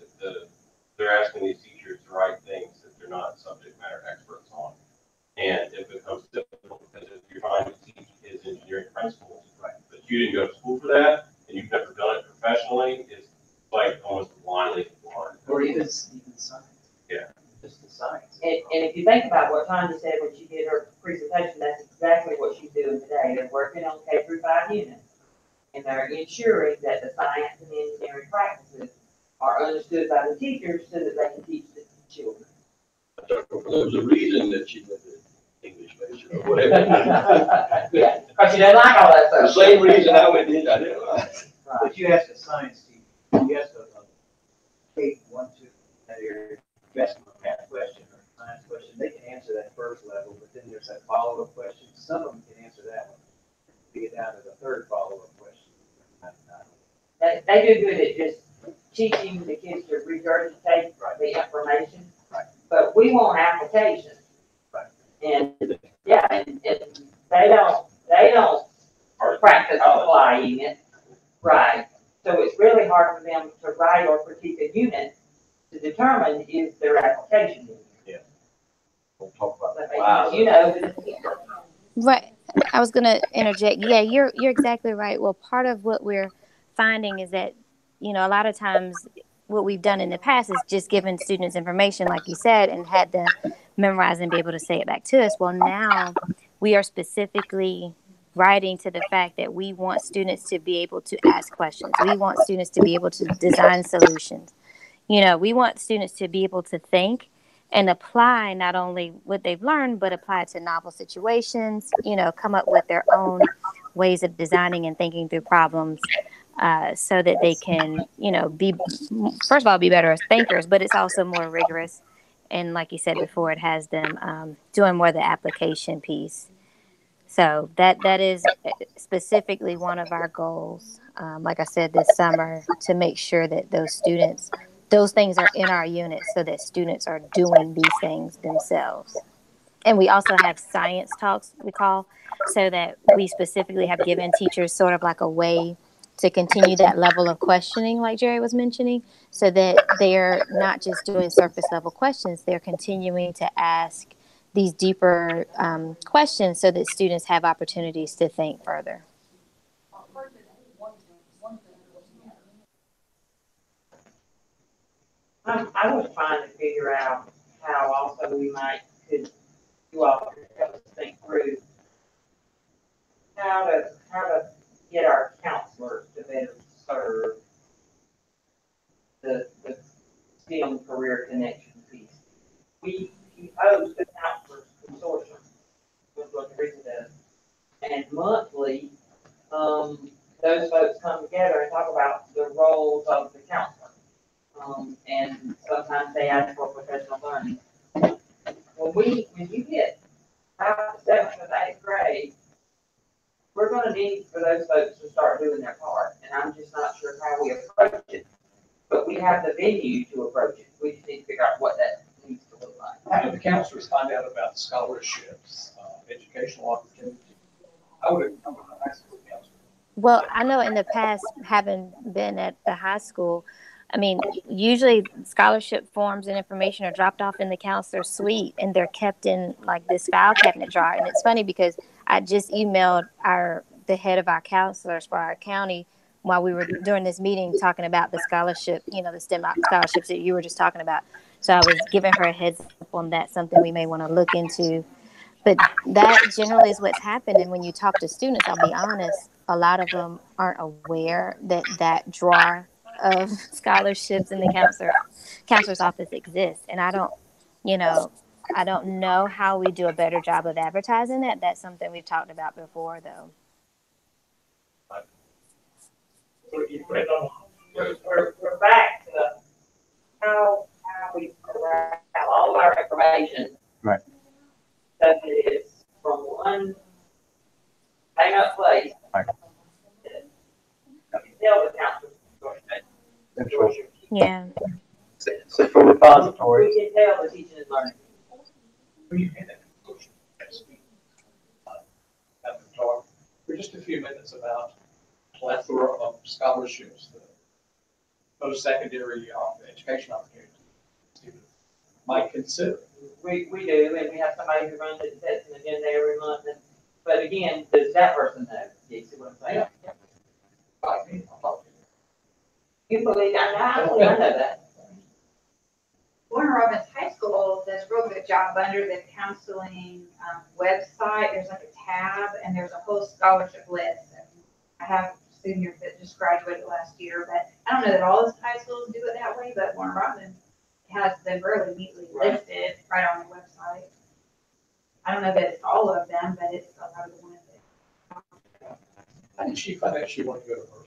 they're asking these teachers to write things that they're not subject matter experts on. And it becomes difficult because if you're trying to teach kids engineering principles, right, but you didn't go to school for that, and you've never done it professionally, it's like almost blindly blind. Or even science. Yeah. Just the science. And if you think about what Tanya said when she did her presentation, that's exactly what she's doing today. They're working on K-5 units, and they're ensuring that the science and engineering practices are understood by the teachers so that they can teach the children. There was a reason that she did the English major or whatever. Yeah, because she doesn't like all that The stuff. same reason I went in, I didn't like. But you asked a science teacher, you asked a K-1, 2, that area, you ask them a math question or a science question, they can answer that first level, but then there's that follow-up question. Some of them can answer that one. We get down to the third follow-up question. They do good at just teaching the kids to regurgitate the information. Right. But we want applications. Right. And, yeah, and they don't practice applying it. Right. So it's really hard for them to write or critique a unit to determine if their application is. Yeah. We'll talk about that. Wow. You know. Right. I was going to interject. Yeah, you're exactly right. Well, part of what we're finding is that, you know, a lot of times what we've done in the past is just given students information, like you said, and had them memorize and be able to say it back to us. Well, now we are specifically writing to the fact that we want students to be able to ask questions. We want students to be able to design solutions. You know, we want students to be able to think and apply not only what they've learned, but apply it to novel situations, you know, come up with their own ways of designing and thinking through problems so that they can, you know, first of all, be better as thinkers, but it's also more rigorous. And like you said before, it has them doing more of the application piece. So that is specifically one of our goals, like I said, this summer, to make sure that those things are in our units so that students are doing these things themselves. And we also have science talks, we call, so that we specifically have given teachers sort of like a way to continue that level of questioning, like Jerry was mentioning, so that they're not just doing surface level questions, they're continuing to ask these deeper questions so that students have opportunities to think further. I was trying to figure out how also you all could help us think through how to get our counselors to better serve the STEM career connection piece. We host the counselors consortium, was what Teresa does. And monthly, those folks come together and talk about the roles of the counselor. And sometimes they ask for professional learning. When you get about the 7th and 8th grade, we're gonna need for those folks to start doing their part. And I'm just not sure how we approach it. But we have the venue to approach it. We just need to figure out what that needs to look like. How do the counselors find out about scholarships, educational opportunities? I would have a high school counselor. Well, I know in the past, having been at the high school, I mean, usually scholarship forms and information are dropped off in the counselor suite and they're kept in like this file cabinet drawer. And it's funny because I just emailed the head of our counselors for our county while we were doing this meeting talking about the scholarship, you know, the STEM scholarships that you were just talking about. So I was giving her a heads up on that, something we may want to look into. But that generally is what's happened. And when you talk to students, I'll be honest, a lot of them aren't aware that drawer of scholarships in the counselor's office exists. And I don't know how we do a better job of advertising that. That's something we've talked about before, though. We're back to how we corral all our information. Right. Yeah. Central repository. We can tell the teaching is learning. We had that discussion next week. Have to talk for just a few minutes about plethora of scholarships, the post-secondary education opportunities students might consider. We do, and we have somebody who runs it and sets an agenda every month, and, but again, does that person know? You see what I'm saying? I mean, I'll talk to you. You believe, I know that. Warner Robins High School does a real good job under the counseling website. There's like a tab and there's a whole scholarship list. I have seniors that just graduated last year, but I don't know that all the high schools do it that way, but Warner Robins has them really neatly listed right on the website. I don't know that it's all of them, but it's a lot of the ones that. How did she find out she wanted to go to Mercer?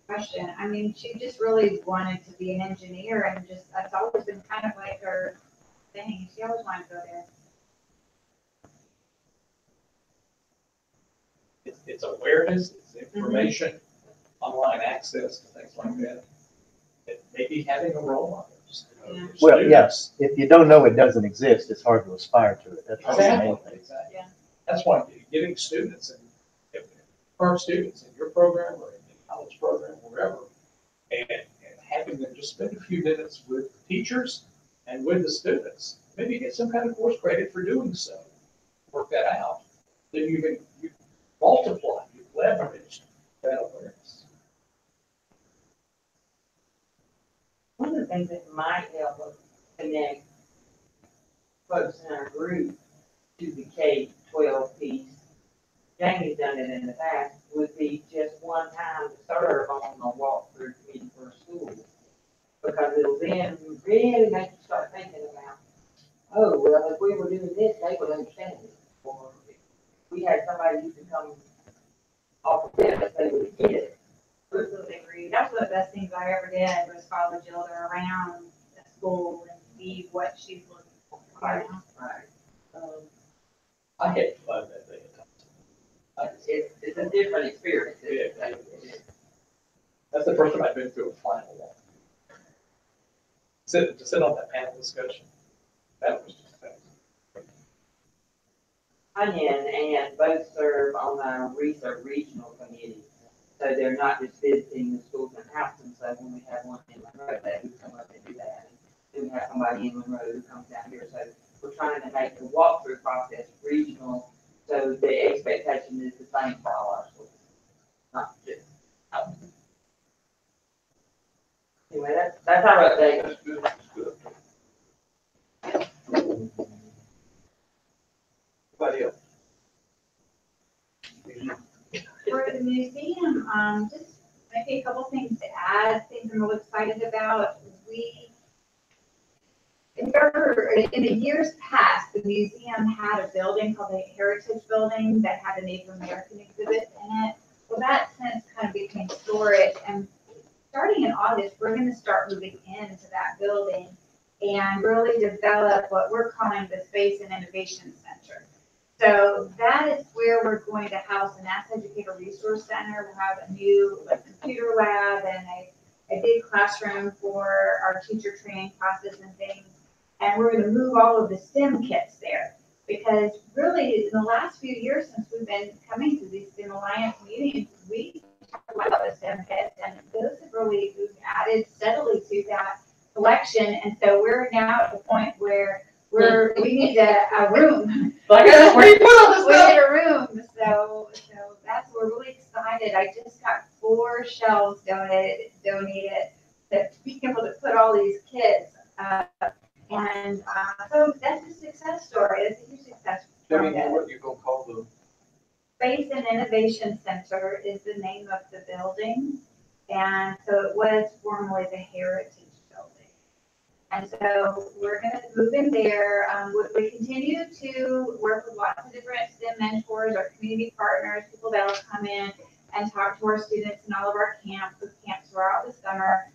Question. I mean, she just really wanted to be an engineer and just, that's always been kind of like her thing. She always wanted to go there. It's awareness, it's information, online access to things like that. It may be having a role models. Yeah. Well, yes, if you don't know it doesn't exist, it's hard to aspire to it. That's the main Exactly, thing. exactly. Yeah. That's why getting students and current students in your program or in the college program, wherever, and having them just spend a few minutes with teachers and with the students, maybe get some kind of course credit for doing so. Work that out. Then you multiply, you leverage that awareness. One of the things that might help us connect folks in our group to the K-12 piece, Jamie's done it in the past, would be just one time to serve on a walkthrough committee for a school. Because it'll then really make you start thinking about, oh, well, if we were doing this, they would understand it. Or if we had somebody who could come off of this, they would get it. Absolutely agree. That's one of the best things I ever did was follow Jill around the school and see what she's looking for. Right. You know? Right. I had fun that day at times. It's a different experience. That's the first time I've been through a final one. To sit on that panel discussion, that was just amazing. Onion and both serve on our research regional committee. So they're not just visiting the schools in Houston, so when we have one in Monroe, they would come up and do that. And then we have somebody in Monroe who comes down here, so we're trying to make the walkthrough process regional, so the expectation is the same for all our schools. Not just Houston. Anyway, that's our update. That's good, that's good. Anybody else? For the museum, just maybe a couple things to add, things I'm really excited about. In the years past, the museum had a building called the Heritage Building that had a Native American exhibit in it. Well, that since kind of became storage, and starting in August, we're going to start moving into that building and really develop what we're calling the Space and Innovation Center. So that is where we're going to house an Ask Educator Resource Center. We'll have a new computer lab and a big classroom for our teacher training classes and things. And we're going to move all of the STEM kits there. Because really, in the last few years since we've been coming to these STEM Alliance meetings, we talked about the STEM kits, and those have really added steadily to that collection. And so we're now at the point where we need a room. Like, where you put all this We stuff? need a room, so that's, we're really excited. I just got 4 shelves donated to be able to put all these kits. So that's a success story. It's a huge success Debbie, story. what you gonna call the Space and Innovation Center is the name of the building. And so it was formerly the Heritage Building. And so we're going to move in there. We continue to work with lots of different STEM mentors, our community partners, people that will come in and talk to our students in all of our camps throughout the summer.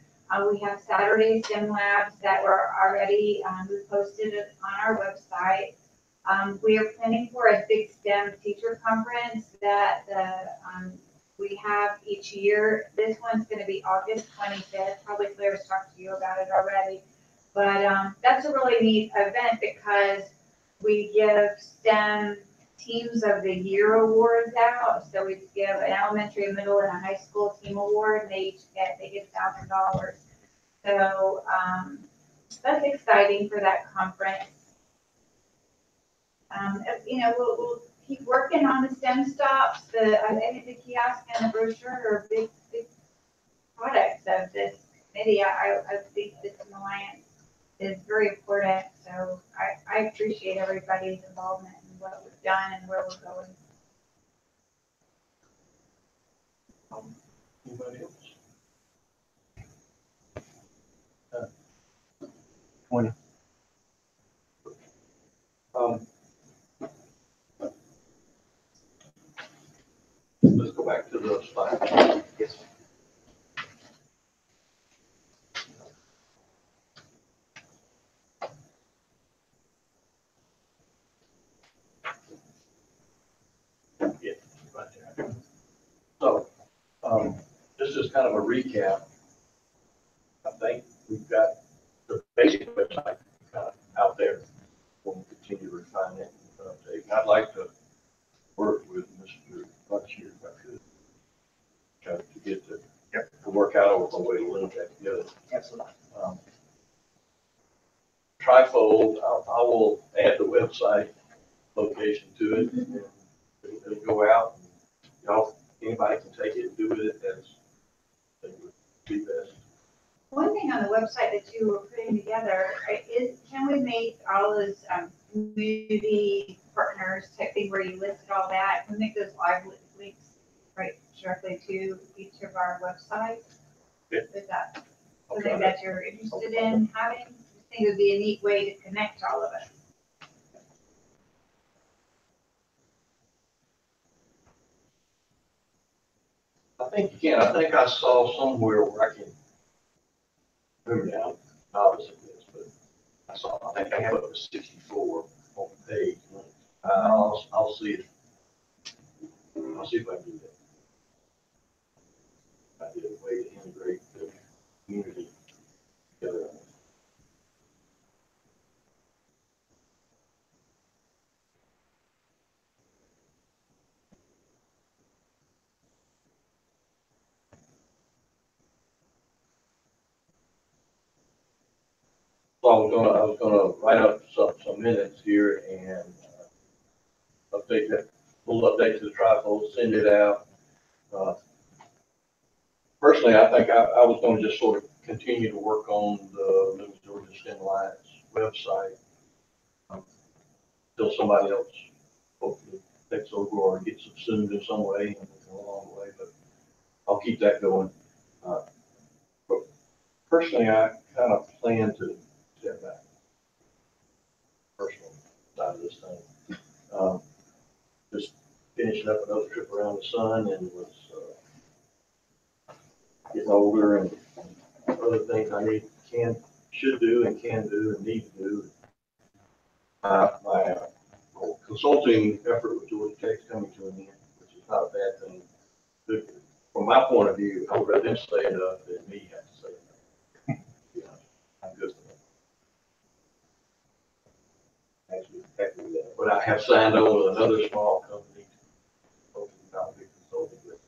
We have Saturday STEM labs that were already, we posted it on our website. We are planning for a big STEM teacher conference that we have each year. This one's gonna be August 25th. Probably Claire's talked to you about it already. But that's a really neat event because we give STEM Teams of the Year awards out. So we give an elementary, a middle, and a high school team award, and they get $1,000. So that's exciting for that conference. We'll keep working on the STEM stops. I think the kiosk and the brochure are big products of this committee. I think this alliance is very important. So I appreciate everybody's involvement in what we've done and where we're going. Anybody else? 20. Let's go back to the slide. Yes. Yeah, right there. So, this is kind of a recap. I think we've got the basic website kind of out there. We'll continue to refine it and update. I'd like to work with Mr. Buckshear if I could. Try to get to work out a way to link that together. Absolutely. Trifold, I will add the website location to it, and it'll go out. Y'all, anybody can take it and do with it as they would be best. One thing on the website that you were putting together is, can we make all those community partners type thing where you listed all that? Can we make those live links right directly to each of our websites? Yeah. Is that I'll something try that you're interested in having? I think it would be a neat way to connect all of us. I think you can. I think I saw somewhere where I can remember now, obviously this, but I think I have up to 64 on the page. I'll see it. I'll see if I can do that. I did a way to integrate the community together. So I was gonna write up some minutes here and update that, we'll update to the trifold, send it out. Personally, I think I was gonna just sort of continue to work on the Middle Georgia STEM Alliance website. Till somebody else hopefully takes over or gets subsumed in some way and along the way, but I'll keep that going. But personally, I kind of plan to step back. Personal side of this thing. Just finishing up another trip around the sun and was getting older and other things I should do and can do and need to do. My consulting effort with Georgia Tech's coming to an end, which is not a bad thing. But from my point of view, I would rather them say enough than me have to say enough. You know, I'm good with that. Actually, happy with that. But I have signed on with another small company, not big consulting, but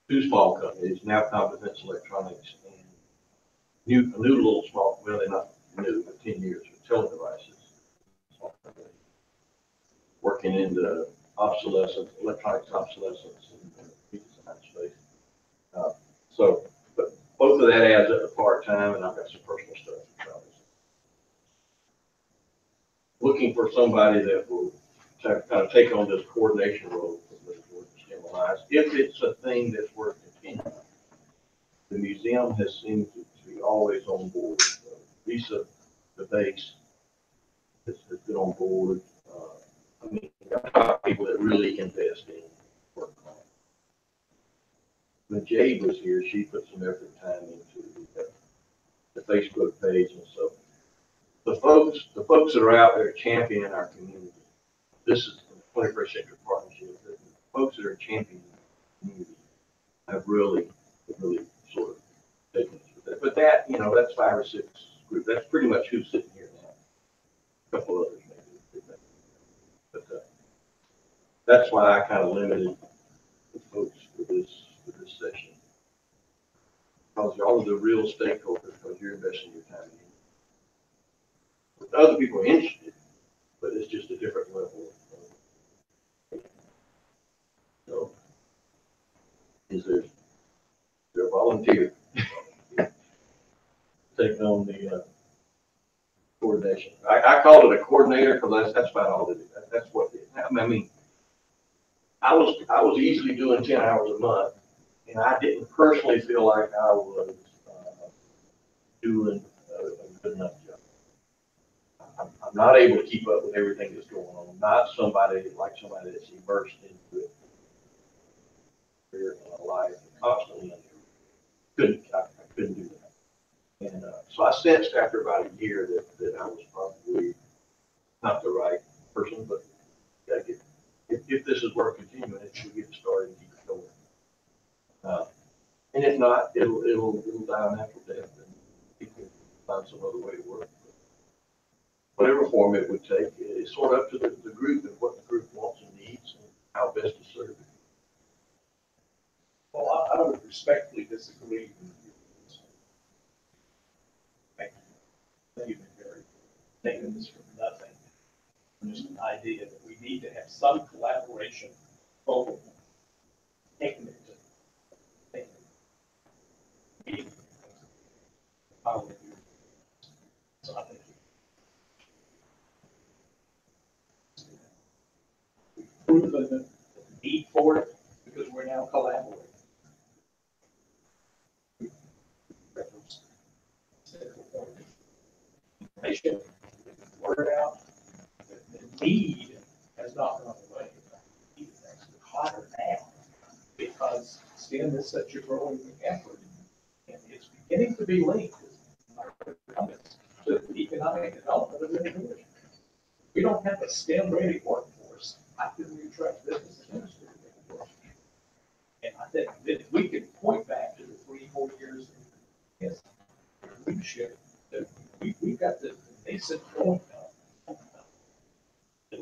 two small companies, Now Confidence Electronics and a new little small, well, they're not new, but 10 years with Teledevices. Working in the obsolescence, electronics obsolescence in the redesign space. But both of that adds up to part-time, and I've got some personal stuff. Looking for somebody that will kind of take on this coordination role for the STEM Alliance, if it's a thing that's worth continuing. The museum has seemed to be always on board. Lisa, the base, has been on board. I mean, I've got people that really invest in work on it. When Jade was here, she put some effort and time into the Facebook page and so. The folks that are out there championing our community. This is the 21st Century Partnership. The folks that are championing the community have really sort of taken us with that. But that, you know, that's 5 or 6 groups. That's pretty much who's sitting here now. A couple others maybe. But that's why I kind of limited the folks for this session. Because y'all are the real stakeholders, because you're investing your time in it. Other people are interested, but it's just a different level. So, is there a volunteer taking on the coordination? I call it a coordinator because that's about all it is. That's what it is. I mean, I was easily doing 10 hours a month, and I didn't personally feel like I was doing a good enough job. I'm not able to keep up with everything that's going on. I'm not somebody that's immersed into it. Career in life constantly. I couldn't do that. And so I sensed after about a year that I was probably not the right person, but if this is worth continuing, it should get started and keep it going. And if not, it'll die a natural death, and people find some other way to work. Whatever form it would take, it's sort of up to the group and what the group wants and needs and how best to serve it. Well, I would respectfully disagree with you. Thank you. You've been very taking this from nothing. Just an idea that we need to have some collaboration over taking it to meeting. So I think we've proven the need for it because we're now collaborating. Information, word out. The need has not gone away. The need is actually hotter now because STEM is such a growing effort, and it's beginning to be linked to the economic development of individuals. We don't have a STEM-ready workforce. How can we attract business and industry? And I think that if we can point back to the 3-4 years of leadership, that we've got the basic point of the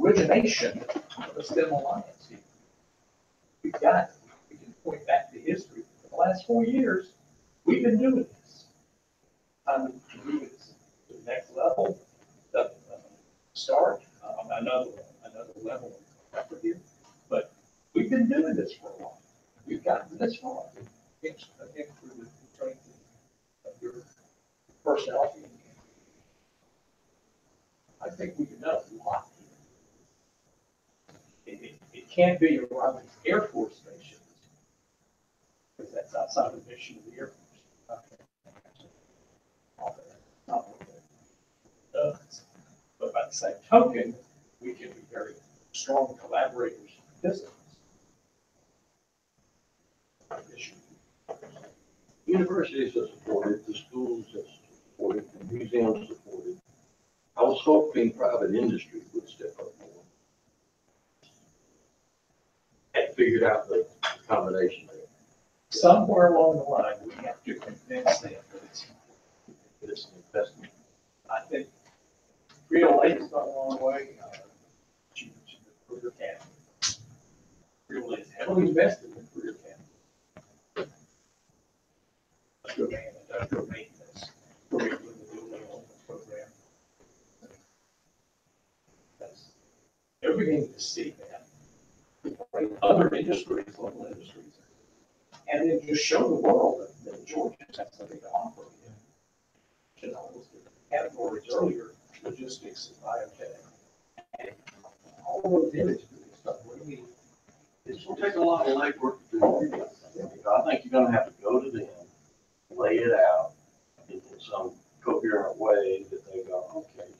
origination of the STEM Alliance. We've got it. We can point back to history. For the last 4 years, we've been doing this. Time to move it to the next level, start another level of effort here. But we've been doing this for a while. We've gotten this far. Again, through the training of your personality. I think we can know a lot here. It can't be around the Air Force Station, because that's outside the mission of the Air Force. Not what that does. But by the same token, we can be very strong collaborators in business. Universities are supported, the schools are supported, the museums are supported. I was hoping private industry would step up more. And figured out the combination there. Somewhere along the line, we have to convince them that it's an investment. I think Real Lake has gone a long way. The Career Academy. Real Lake is heavily invested in Career Academy. Industrial maintenance, curriculum, the building program. They're beginning to see that. Other industries, local industries, and then just show the world that Georgia has something to offer. You know, categories earlier, logistics and biotech, and all those industries stuff really. It's going to take a lot of legwork to do. I think you're going to have to go to them, lay it out in some coherent way that they go, okay.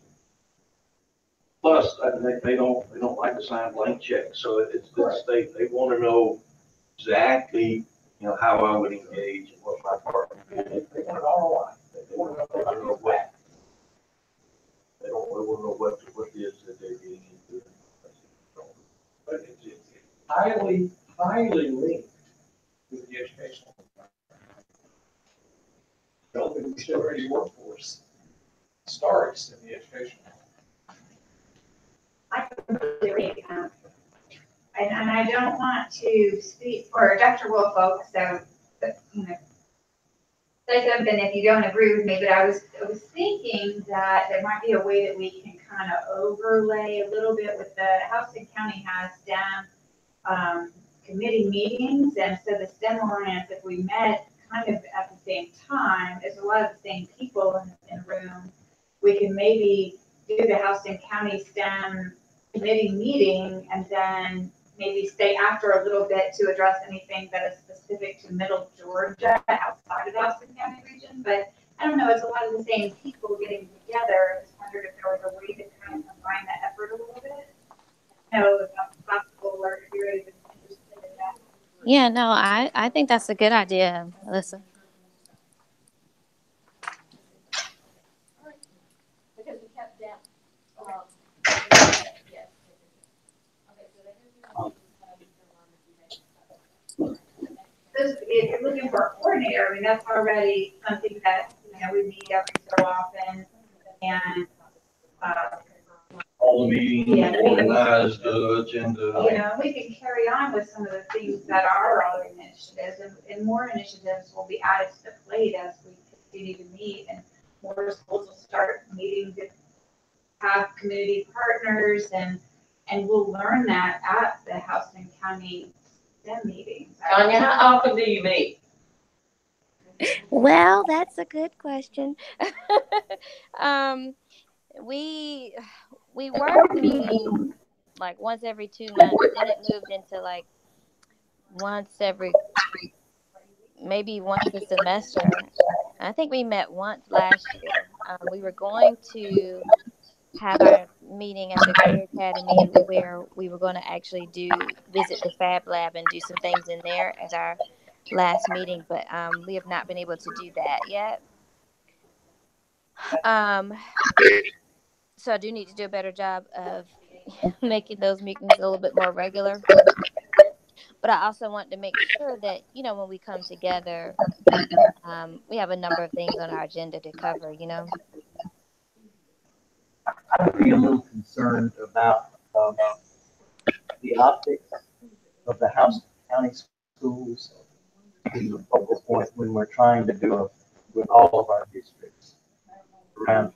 Plus, they don't like to sign blank checks, so they want to know exactly, you know, how I would engage and what my partner is. They want ROI. They want to know what they don't know what it is that they're getting into. But it's highly linked to with the educational. Developing the still ready workforce starts in the education. I completely agree. And I don't want to speak for Dr. Woolfolk, so, say something if you don't agree with me, but I was thinking that there might be a way that we can kind of overlay a little bit with the Houston County has STEM committee meetings, and so the STEM Alliance, if we met kind of at the same time, there's a lot of the same people in the room, we can maybe do the Houston County STEM committee meeting and then maybe stay after a little bit to address anything that is specific to Middle Georgia outside of the Houston County region. But I don't know, it's a lot of the same people getting together. I just wondered if there was a way to kind of combine that effort a little bit. No, if that's possible, or if you're even interested in that. Yeah, no, I think that's a good idea, Alyssa. Because we kept that, yes. If you're looking for a coordinator, I mean, that's already something that, we meet every so often, and, All the meetings, Yeah. organized, agenda. We can carry on with some of the things that are our initiatives, and more initiatives will be added to the plate as we continue to meet, and more schools will start meeting to have community partners, and we'll learn that at the Houston County STEM meetings. Tanya, how often do you meet? Well, that's a good question. We were meeting like once every 2 months. Then it moved into like maybe once a semester. I think we met once last year. We were going to have our meeting at the Career Academy where we were going to actually visit the Fab Lab and do some things in there as our last meeting, but we have not been able to do that yet. So I do need to do a better job of making those meetings a little bit more regular. But I also want to make sure that, when we come together, we have a number of things on our agenda to cover, I would be a little concerned about the optics of the Houston County schools being the focal point when we're trying to do it with all of our districts around.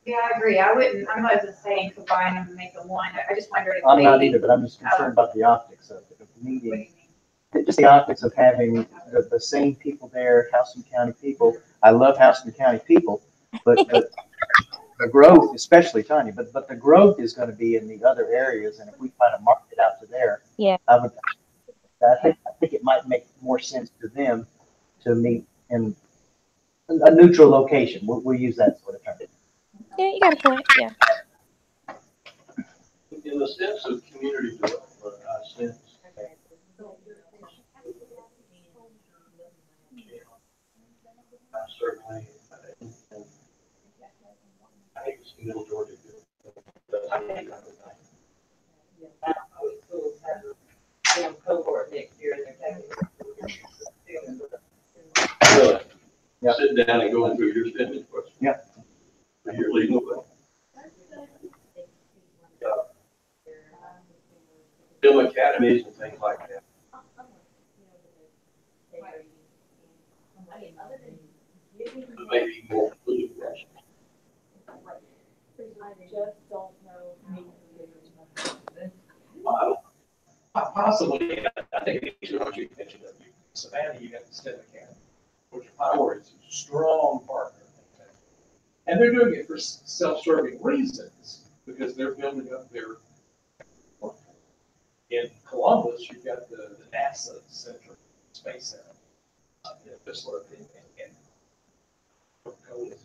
Yeah, I agree. I'm not just saying combine them and make them one. I just wondered if I'm not either, but I'm just concerned about the optics of the meeting. Just the optics of having the same people there, Houston County people. I love Houston County people, but the growth, especially Tanya, but the growth is going to be in the other areas, and if we kind of mark it out to there, Yeah. I think it might make more sense to them to meet in a neutral location. We'll use that sort of term. Yeah, you got a point. Yeah. In the sense of community development, I sense. Certainly, I think it's Middle Georgia. Cohort next year, and they're taking. Really? Yeah. Sit down and go through your spending question. Yeah. You're leading the way. Film academies and things like that. Maybe more inclusive. Possibly, I think it's what you mentioned. Savannah, you got the STEM Academy, which Power is a strong partner. And they're doing it for self-serving reasons, because they're building up their workforce. In Columbus, you've got the NASA Center, Space Center. This sort of thing, and Coca-Cola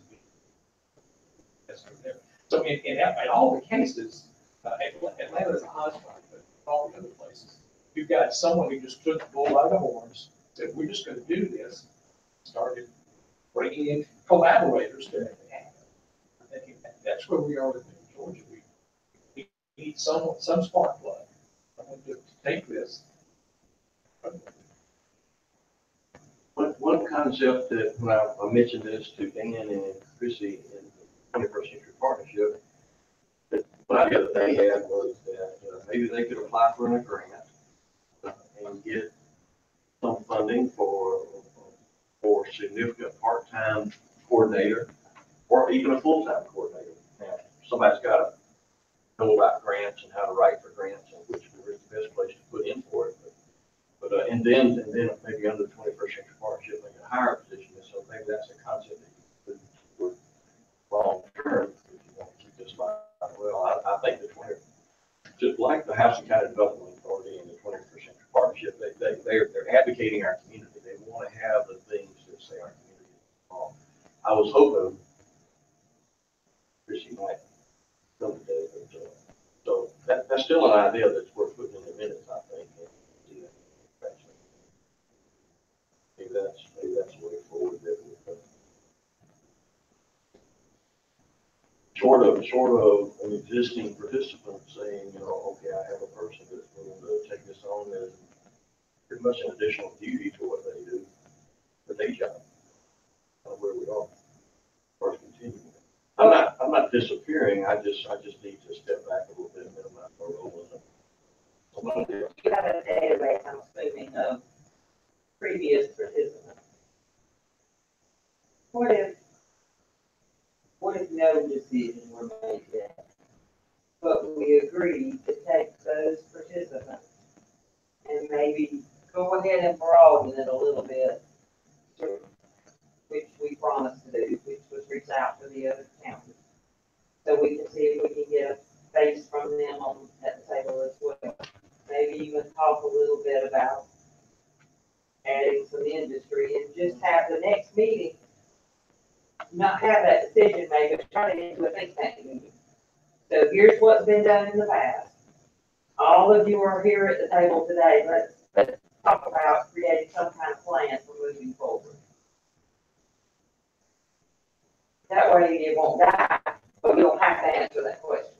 is there. So in all the cases, Atlanta is a hotspot, but all the other places, you've got someone who just took the bull by the horns, said, we're just going to do this, started bringing in collaborators to make it happen. I think that's where we are with Georgia. We need some spark plug. I want to take this. one concept that when I mentioned this to Dan and Chrissy in the 21st Century Partnership, that one idea that they had was that maybe they could apply for a grant and get some funding for significant part-time coordinator or even a full-time coordinator. Now, somebody's got to know about grants and how to write for grants and which is the best place to put in for it. But and then maybe under the 21st Century Partnership, they can hire a position. So maybe that's a concept that you could work long term if you want to keep this line. Well, I think just like the Housing County Development Authority and the 21st Century Partnership, they're advocating our community. They want to have the things that say our community is involved. I was hoping Chrissy might come today, but so that's still an idea that's worth putting in the minutes, I think. Maybe that's the way forward that we're short of an existing participant saying, you know, okay, I have a person that's willing to take this on as pretty much an additional duty to what they do, the day job, where we are, or continuing. I'm not disappearing. I just need to step back a little bit and minimize my role as You have a database, I'm assuming, of previous participants. What if no decision were made yet? But we agreed to take those participants and maybe go ahead and broaden it a little bit, which we promised to do, which was reach out to the other counties. So we can see if we can get a face from them on at the table as well. Maybe even talk a little bit about adding some industry and just have the next meeting, not have that decision made, but turn it into a think tank meeting. So here's what's been done in the past. All of you are here at the table today. Let's talk about creating some kind of plan for moving forward. That way it won't die, but we don't have to answer that question.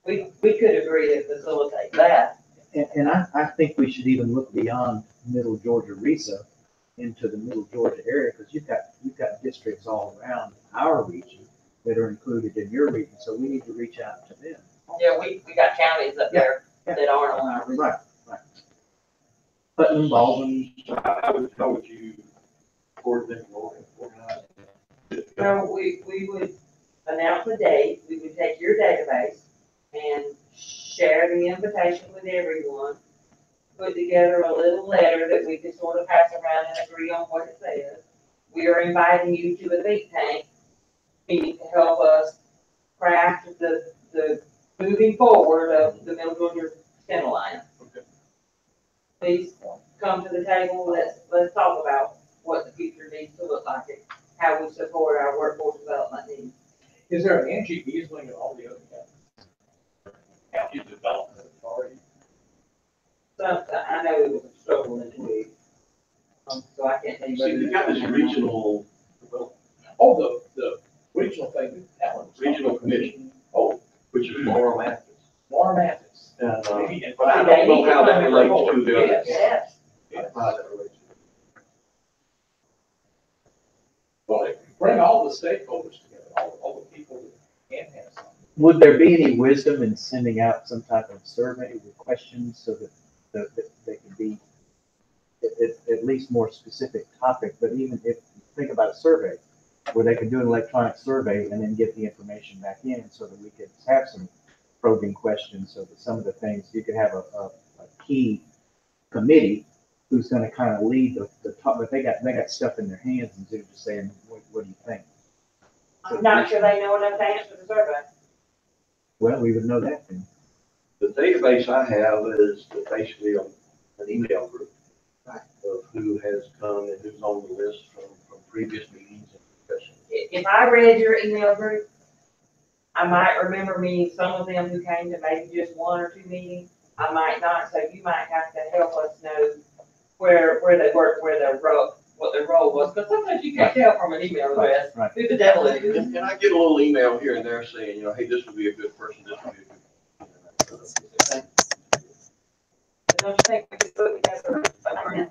We could agree to facilitate that. And I think we should even look beyond Middle Georgia RESA into the Middle Georgia area, because you've got districts all around our region that are included in your region, so we need to reach out to them. Yeah, we got counties up there that aren't on our list. Right. Putnam, Baldwin. how would you coordinate or organize? So we would announce a date, we would take your database and share the invitation with everyone, put together a little letter that we could sort of pass around and agree on what it says. We are inviting you to a think tank meeting to help us craft the moving forward of the Middle Georgia STEM Alliance. Okay. Please come to the table, let's talk about what the future needs to look like and how we support our workforce development needs. Is there an Angie Beasley in all the other counties? County Development Authority. So I know it was a struggle in the week. So I can't think. See, you got this regional, well, Oh, the regional thing, Allen. regional commission, Oh, which is Laura Mathis. Laura Mathis. And, Maybe- but I don't know how that relates to the other. Yes. How that relates to. Well, bring all the stakeholders together, all the people that can have something. Would there be any wisdom in sending out some type of survey with questions so that they can be at least more specific topic, but even if, think about a survey where they could do an electronic survey and then get the information back in so that we could have some probing questions, so that some of the things, you could have a key committee who's gonna kind of lead the top, but they got stuff in their hands and they're just saying, what do you think? I'm not sure they know enough to answer the survey. Well, we would know that then. The database I have is basically an email group of who has come and who's on the list from previous meetings and discussions. If I read your email group, I might remember meeting some of them who came to maybe just one or two meetings. I might not, so you might have to help us know where they work, what their role was, because sometimes you can't tell from an email address Right. who the devil is. And I get a little email here and there saying, you know, hey, this would be a good person, this would be a good person. Don't you think we could put together a plan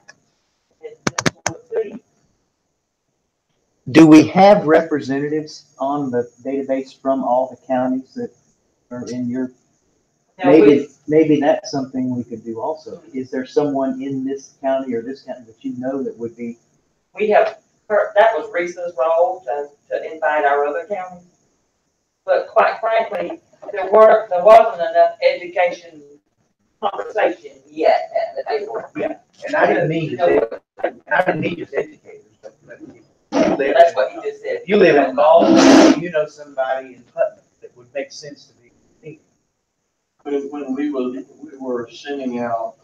and Do we have representatives on the database from all the counties that are in your, Now, maybe that's something we could do also. Is there someone in this county or this county that you know that would be? we have, that was Risa's role to invite our other counties. But quite frankly, there wasn't enough education conversation yet at the table. Yeah, and I didn't mean to say, I didn't mean just educators, but That's what you just said. if you live in Baldwin, you know somebody in Putnam that would make sense to be. When we were sending out,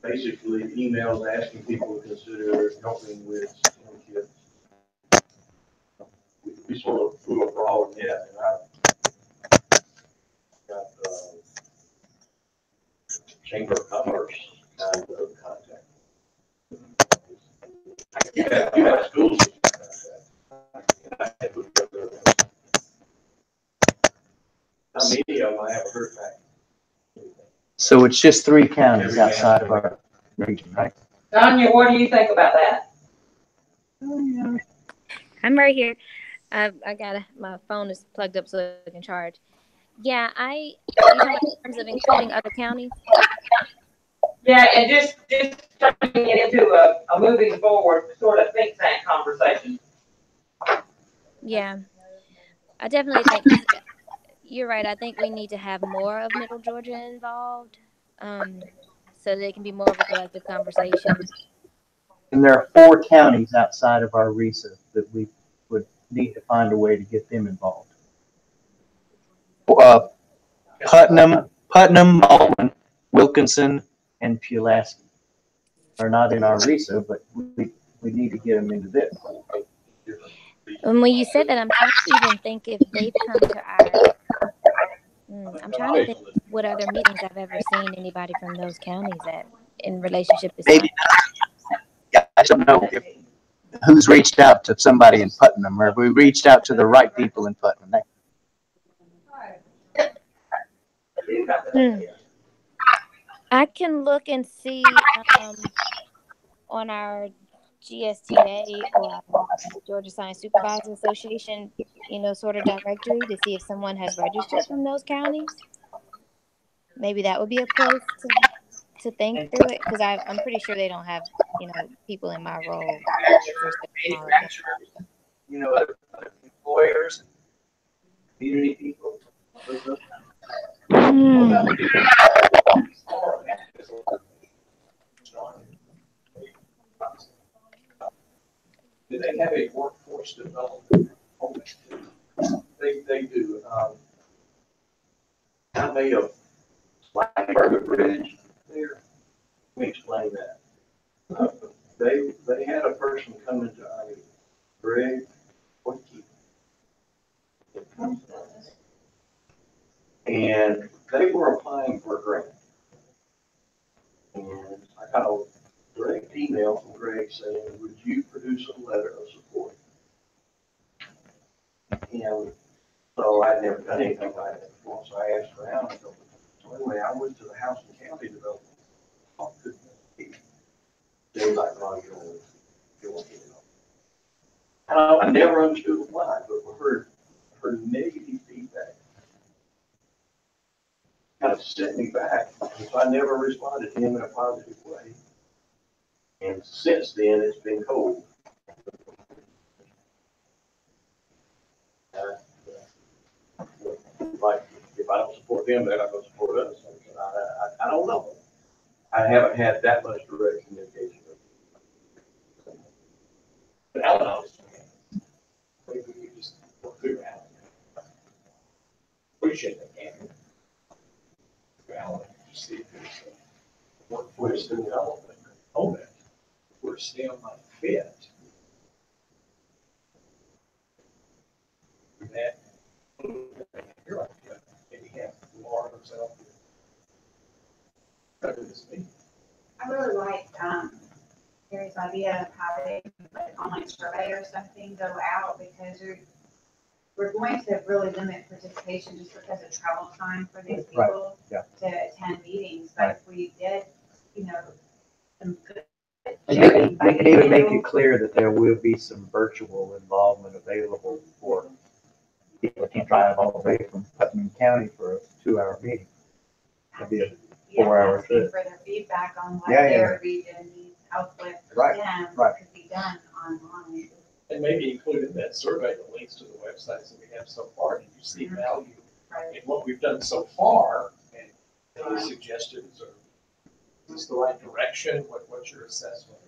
basically emails asking people to consider helping with young kids. We sort of threw a broad net, and I got, Chamber of Commerce kind of contact. You have schools. How many of them I haven't heard back? So it's just 3 counties outside of our region, right? Tanya, what do you think about that? I'm right here. I got my phone is plugged up so I can charge. Yeah, you talking about in terms of including other counties? Yeah, and just turning it into a moving forward sort of think tank conversation. Yeah, I definitely think you're right. I think we need to have more of Middle Georgia involved, so that it can be more of a collective conversation. And there are 4 counties outside of our RISA that we would need to find a way to get them involved. Putnam, Baldwin, Wilkinson, and Pulaski are not in our RISA, but we need to get them into this. And when you said that, I'm trying to even think if they've come to our. I'm trying to think what other meetings I've ever seen anybody from those counties at in relationship to. Maybe not. Yeah, I don't know who's reached out to somebody in Putnam, or if we reached out to the right people in Putnam. I can look and see on our GSTA or Georgia Science Supervisors Association, sort of directory to see if someone has registered from those counties. Maybe that would be a place to think through it, because I'm pretty sure they don't have people in my role. Other employers, community people. Do they have a workforce development? They do. I made a Blackbird Bridge there. Let me explain that. They had a person come into Greg, and they were applying for a grant. And I got a direct email from Greg saying, would you produce a letter of support? And so I'd never done anything like that before, so I asked around. So anyway, I went to the House and County Development. They were like, Ron, you won't get it. I never understood why, but heard negative feedback. Kind of set me back, and so I never responded to him in a positive way. And since then, it's been cold. Like, if I don't support them, they're not going to support us. I don't know. I haven't had that much direct communication. But I don't know. Maybe we could just figure out. Appreciate that, Andrew. Just see if there's a workforce development component where STEM might fit. That, you're right, maybe have Laura herself. I really like Gary's idea of having like online survey or something go out, because we're going to really limit participation just because of travel time for these people to attend meetings. But if we did, some good And they can even make it clear that there will be some virtual involvement available for people that can't drive all the way from Putnam County for a 2-hour meeting. It'd be a Yeah, 4-hour asking trip. for their feedback on what Yeah, yeah. their region needs elsewhere for Right, them, right. could be done online. And maybe include in that survey the links to the websites that we have so far. Do you see value Right. in what we've done so far? And any suggestions, or is this the right direction? What's your assessment?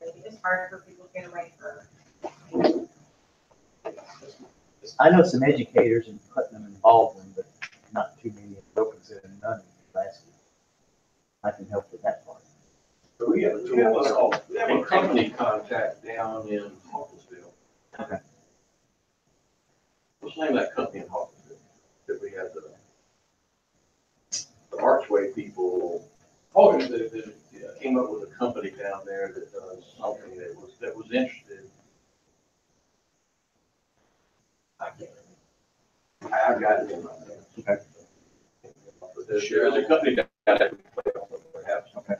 It's hard for people to get away from. I know some educators in Putnam and Baldwin, but not too many in Wilkinson and none in Nebraska. I can help with that part. So we have a company contact down in Hawkinsville. Okay. What's the name of that company in Hawkinsville? That we have the Archway people Oh, came up with a company down there that does something that was interested. I've got it in my head. Okay. But there's a company down there perhaps. Okay.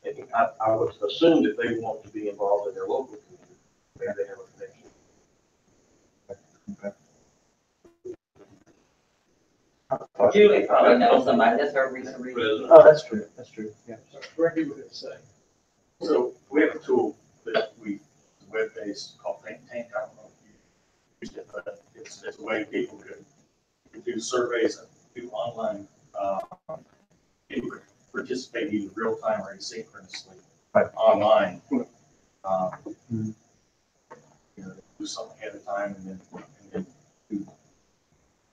And I would assume that they want to be involved in their local community. Maybe they have a connection. Julie probably knows somebody, that's her reason. Oh, that's true, yeah. Randy would say. So we have a tool that web-based called Think Tank. I don't know if you use it, but it's a way people can do surveys and do online. People can participate either real time or asynchronously online. You know, do something ahead of time and then do,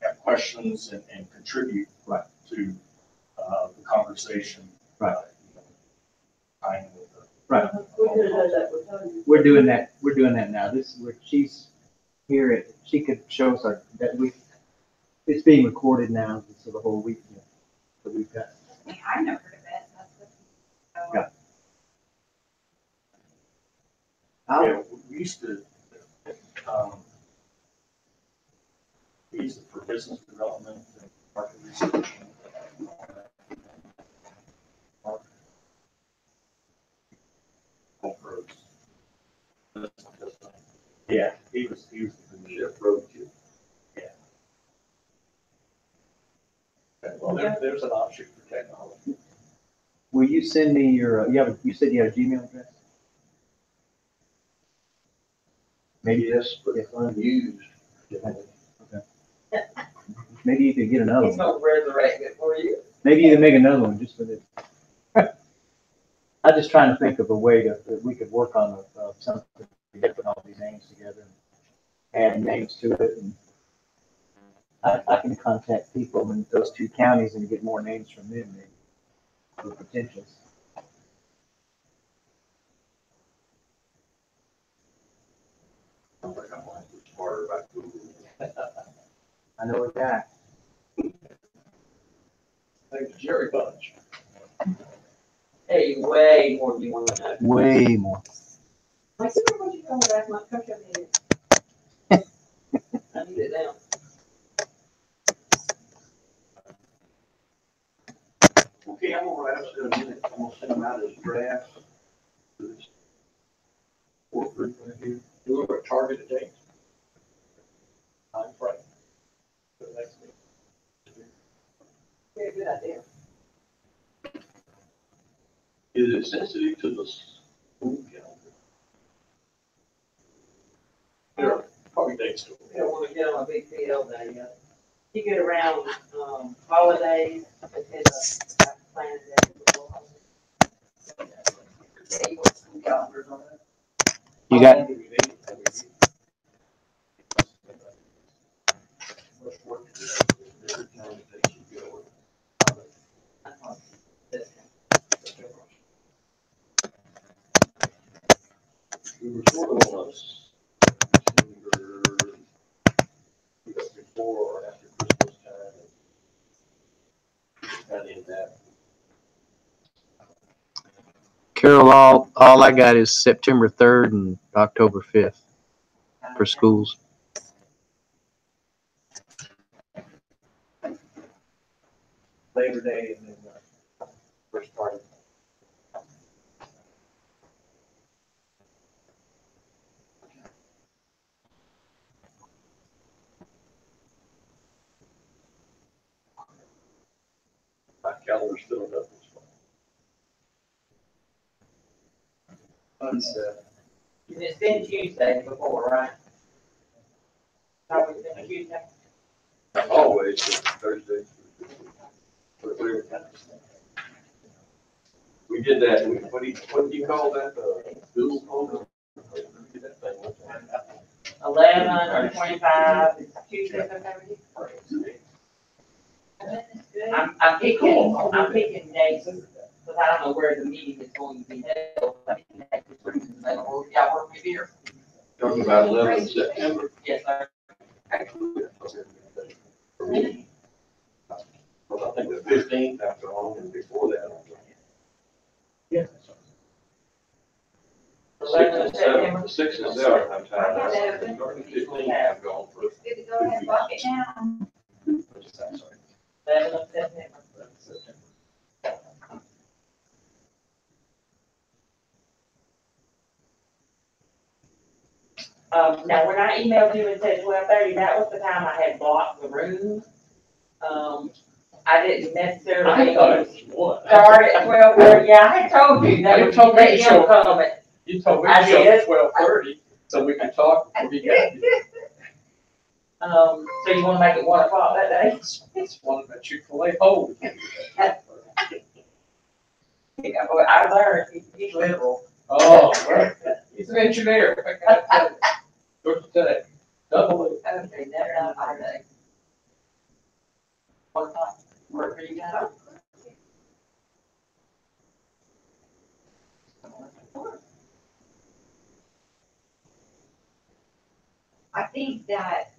have questions and contribute to the conversation. Right. Tying with the Right. We could have done that with Tony. We're doing that now. This is where she's here she could show us it's being recorded now, so the whole week, that we've got. I mean, I've never heard of it, that's what. Yeah. Yeah, we used to, for business development and market research. Yeah, he was the road to. Yeah. Well, there's an option for technology. Will you send me you said you had a Gmail address? Maybe Yes, but it's unused. Okay. Maybe you could get another He's one. gonna resurrect it for you. Maybe you can make another one just for this. I'm just trying to think of a way that we could work on something, put all these names together and add names to it. And I can contact people in those 2 counties and get more names from them, maybe, for potentials. Sounds like I'm like smarter about Google. I know a guy. Thanks, Jerry Bunch. Hey, way more than you want to know. Way more. I said, what you going last month, come show me it. I need it down. Okay, I'm gonna write up in a minute. I'm gonna send them out as drafts. Work group right here. Do a targeted date. Time frame. For the next meeting. Yeah, good idea. Is it sensitive to the school calendar? There are probably dates to You it. don't want to get on a big PL day yet. You get around, holidays, it's a plan day before holidays. Yeah, you want some calendars on that. You got, Much work to do. Every time it takes you go. We were sort of on before or after Christmas time. Kind of in that. Carol, all I got is September 3rd and October 5th for schools. Labor Day and then first part of My calendar's filling up. It's been Tuesday before, right? Always been Tuesday. Always Thursday. We did that, what do you call that, Google Home? We did that thing one time. 11 or 25, Tuesday, Thursday. I'm picking dates, because I don't know where the meeting is going to be held. Y'all work with here? Talking about 11th September. Yes, sir. Well, I think the 15th after all, and before that. Yeah. 11th of September. The 6th and 7th, I'm tired. Starting 15th, I'm going for it. Good to go ahead, block it now. 11th of September. Now, when I emailed you and said 12:30, that was the time I had blocked the room. I didn't necessarily. I thought it was one. Start at 12:30, yeah, I had told you that. You told me to show Come at. You told me I to show did. at 12:30, so we can talk before you got here. So you wanna make it 1 o'clock that day? It's one of the Chick-fil-A holes. Yeah, boy, I learned, he's liberal. Oh, right. He's an engineer. I gotta tell you. Good to say. Double it. Okay, that's not my day. 1 o'clock, work for you guys? I think that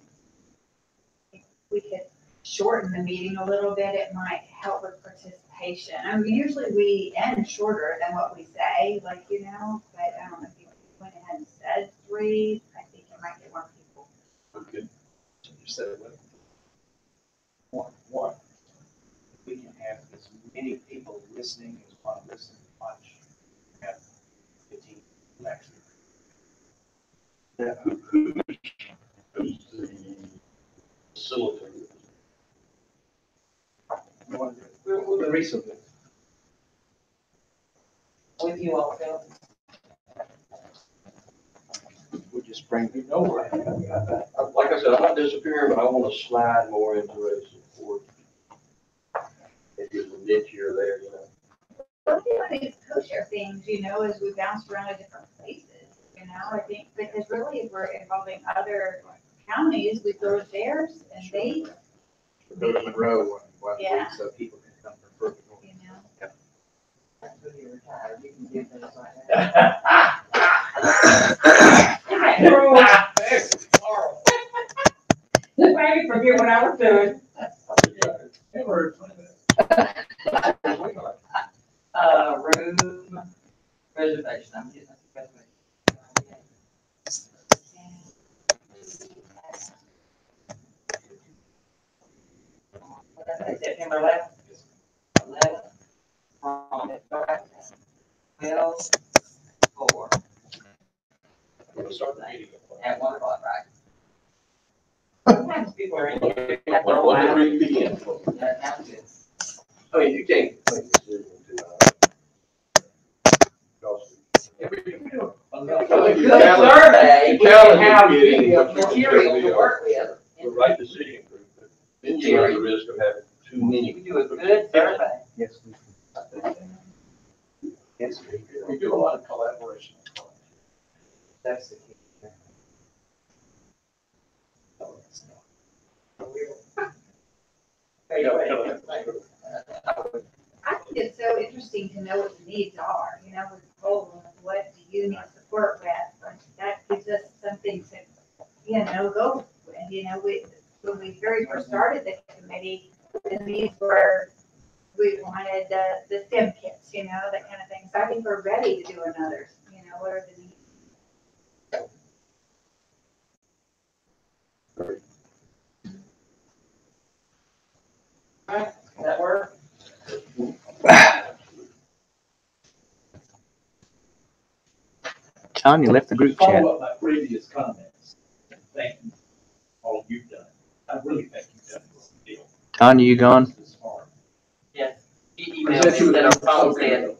if we could shorten the meeting a little bit, it might help with participation. I mean, usually we end shorter than what we say, like, but I don't know if you went ahead and said 3, I think it might get more people. Okay. You said one. We can have as many people listening as want to listen and watch. Have 15 actually. Yeah, who's the facilitator? We'll do recently. With you all, Phil. We'll just bring you nowhere. Like I said, I'm not disappearing, but I want to slide more into race support. Maybe it's a niche here or there, One thing on these co-share things, as we bounce around to different places, I think, because really if we're involving other counties, we go to theirs and they, Go to Monroe one Yeah. week so people can come from further north. When you're retired, you can do things like that. Just made me forget what I was doing. Room reservation, I'm getting a reservation. What did I say, September 11th? 11th. 12, 4. At 1 o'clock, right? Sometimes people are in here. That's all What right. did we begin? That sounds good. I mean, you can't make a decision to, Good survey, we can have material to work with. the right decision group, but then you run the risk of having too many. We do a good survey. Yes, we can. Yes, We do a lot of collaboration. that's the key. I think it's so interesting to know what the needs are, with goals, what do you need support with? That gives us something to, go with. When we very first started the committee, the needs were, we wanted the STEM kits, that kind of thing. So I think we're ready to do another, what are the needs? Does that work? John, you left the group chat. Follow up my previous comments. Thank you, all you've done. I really think you've done a good deal. Tanya, you gone? This far. Yes. email instead of phone saying,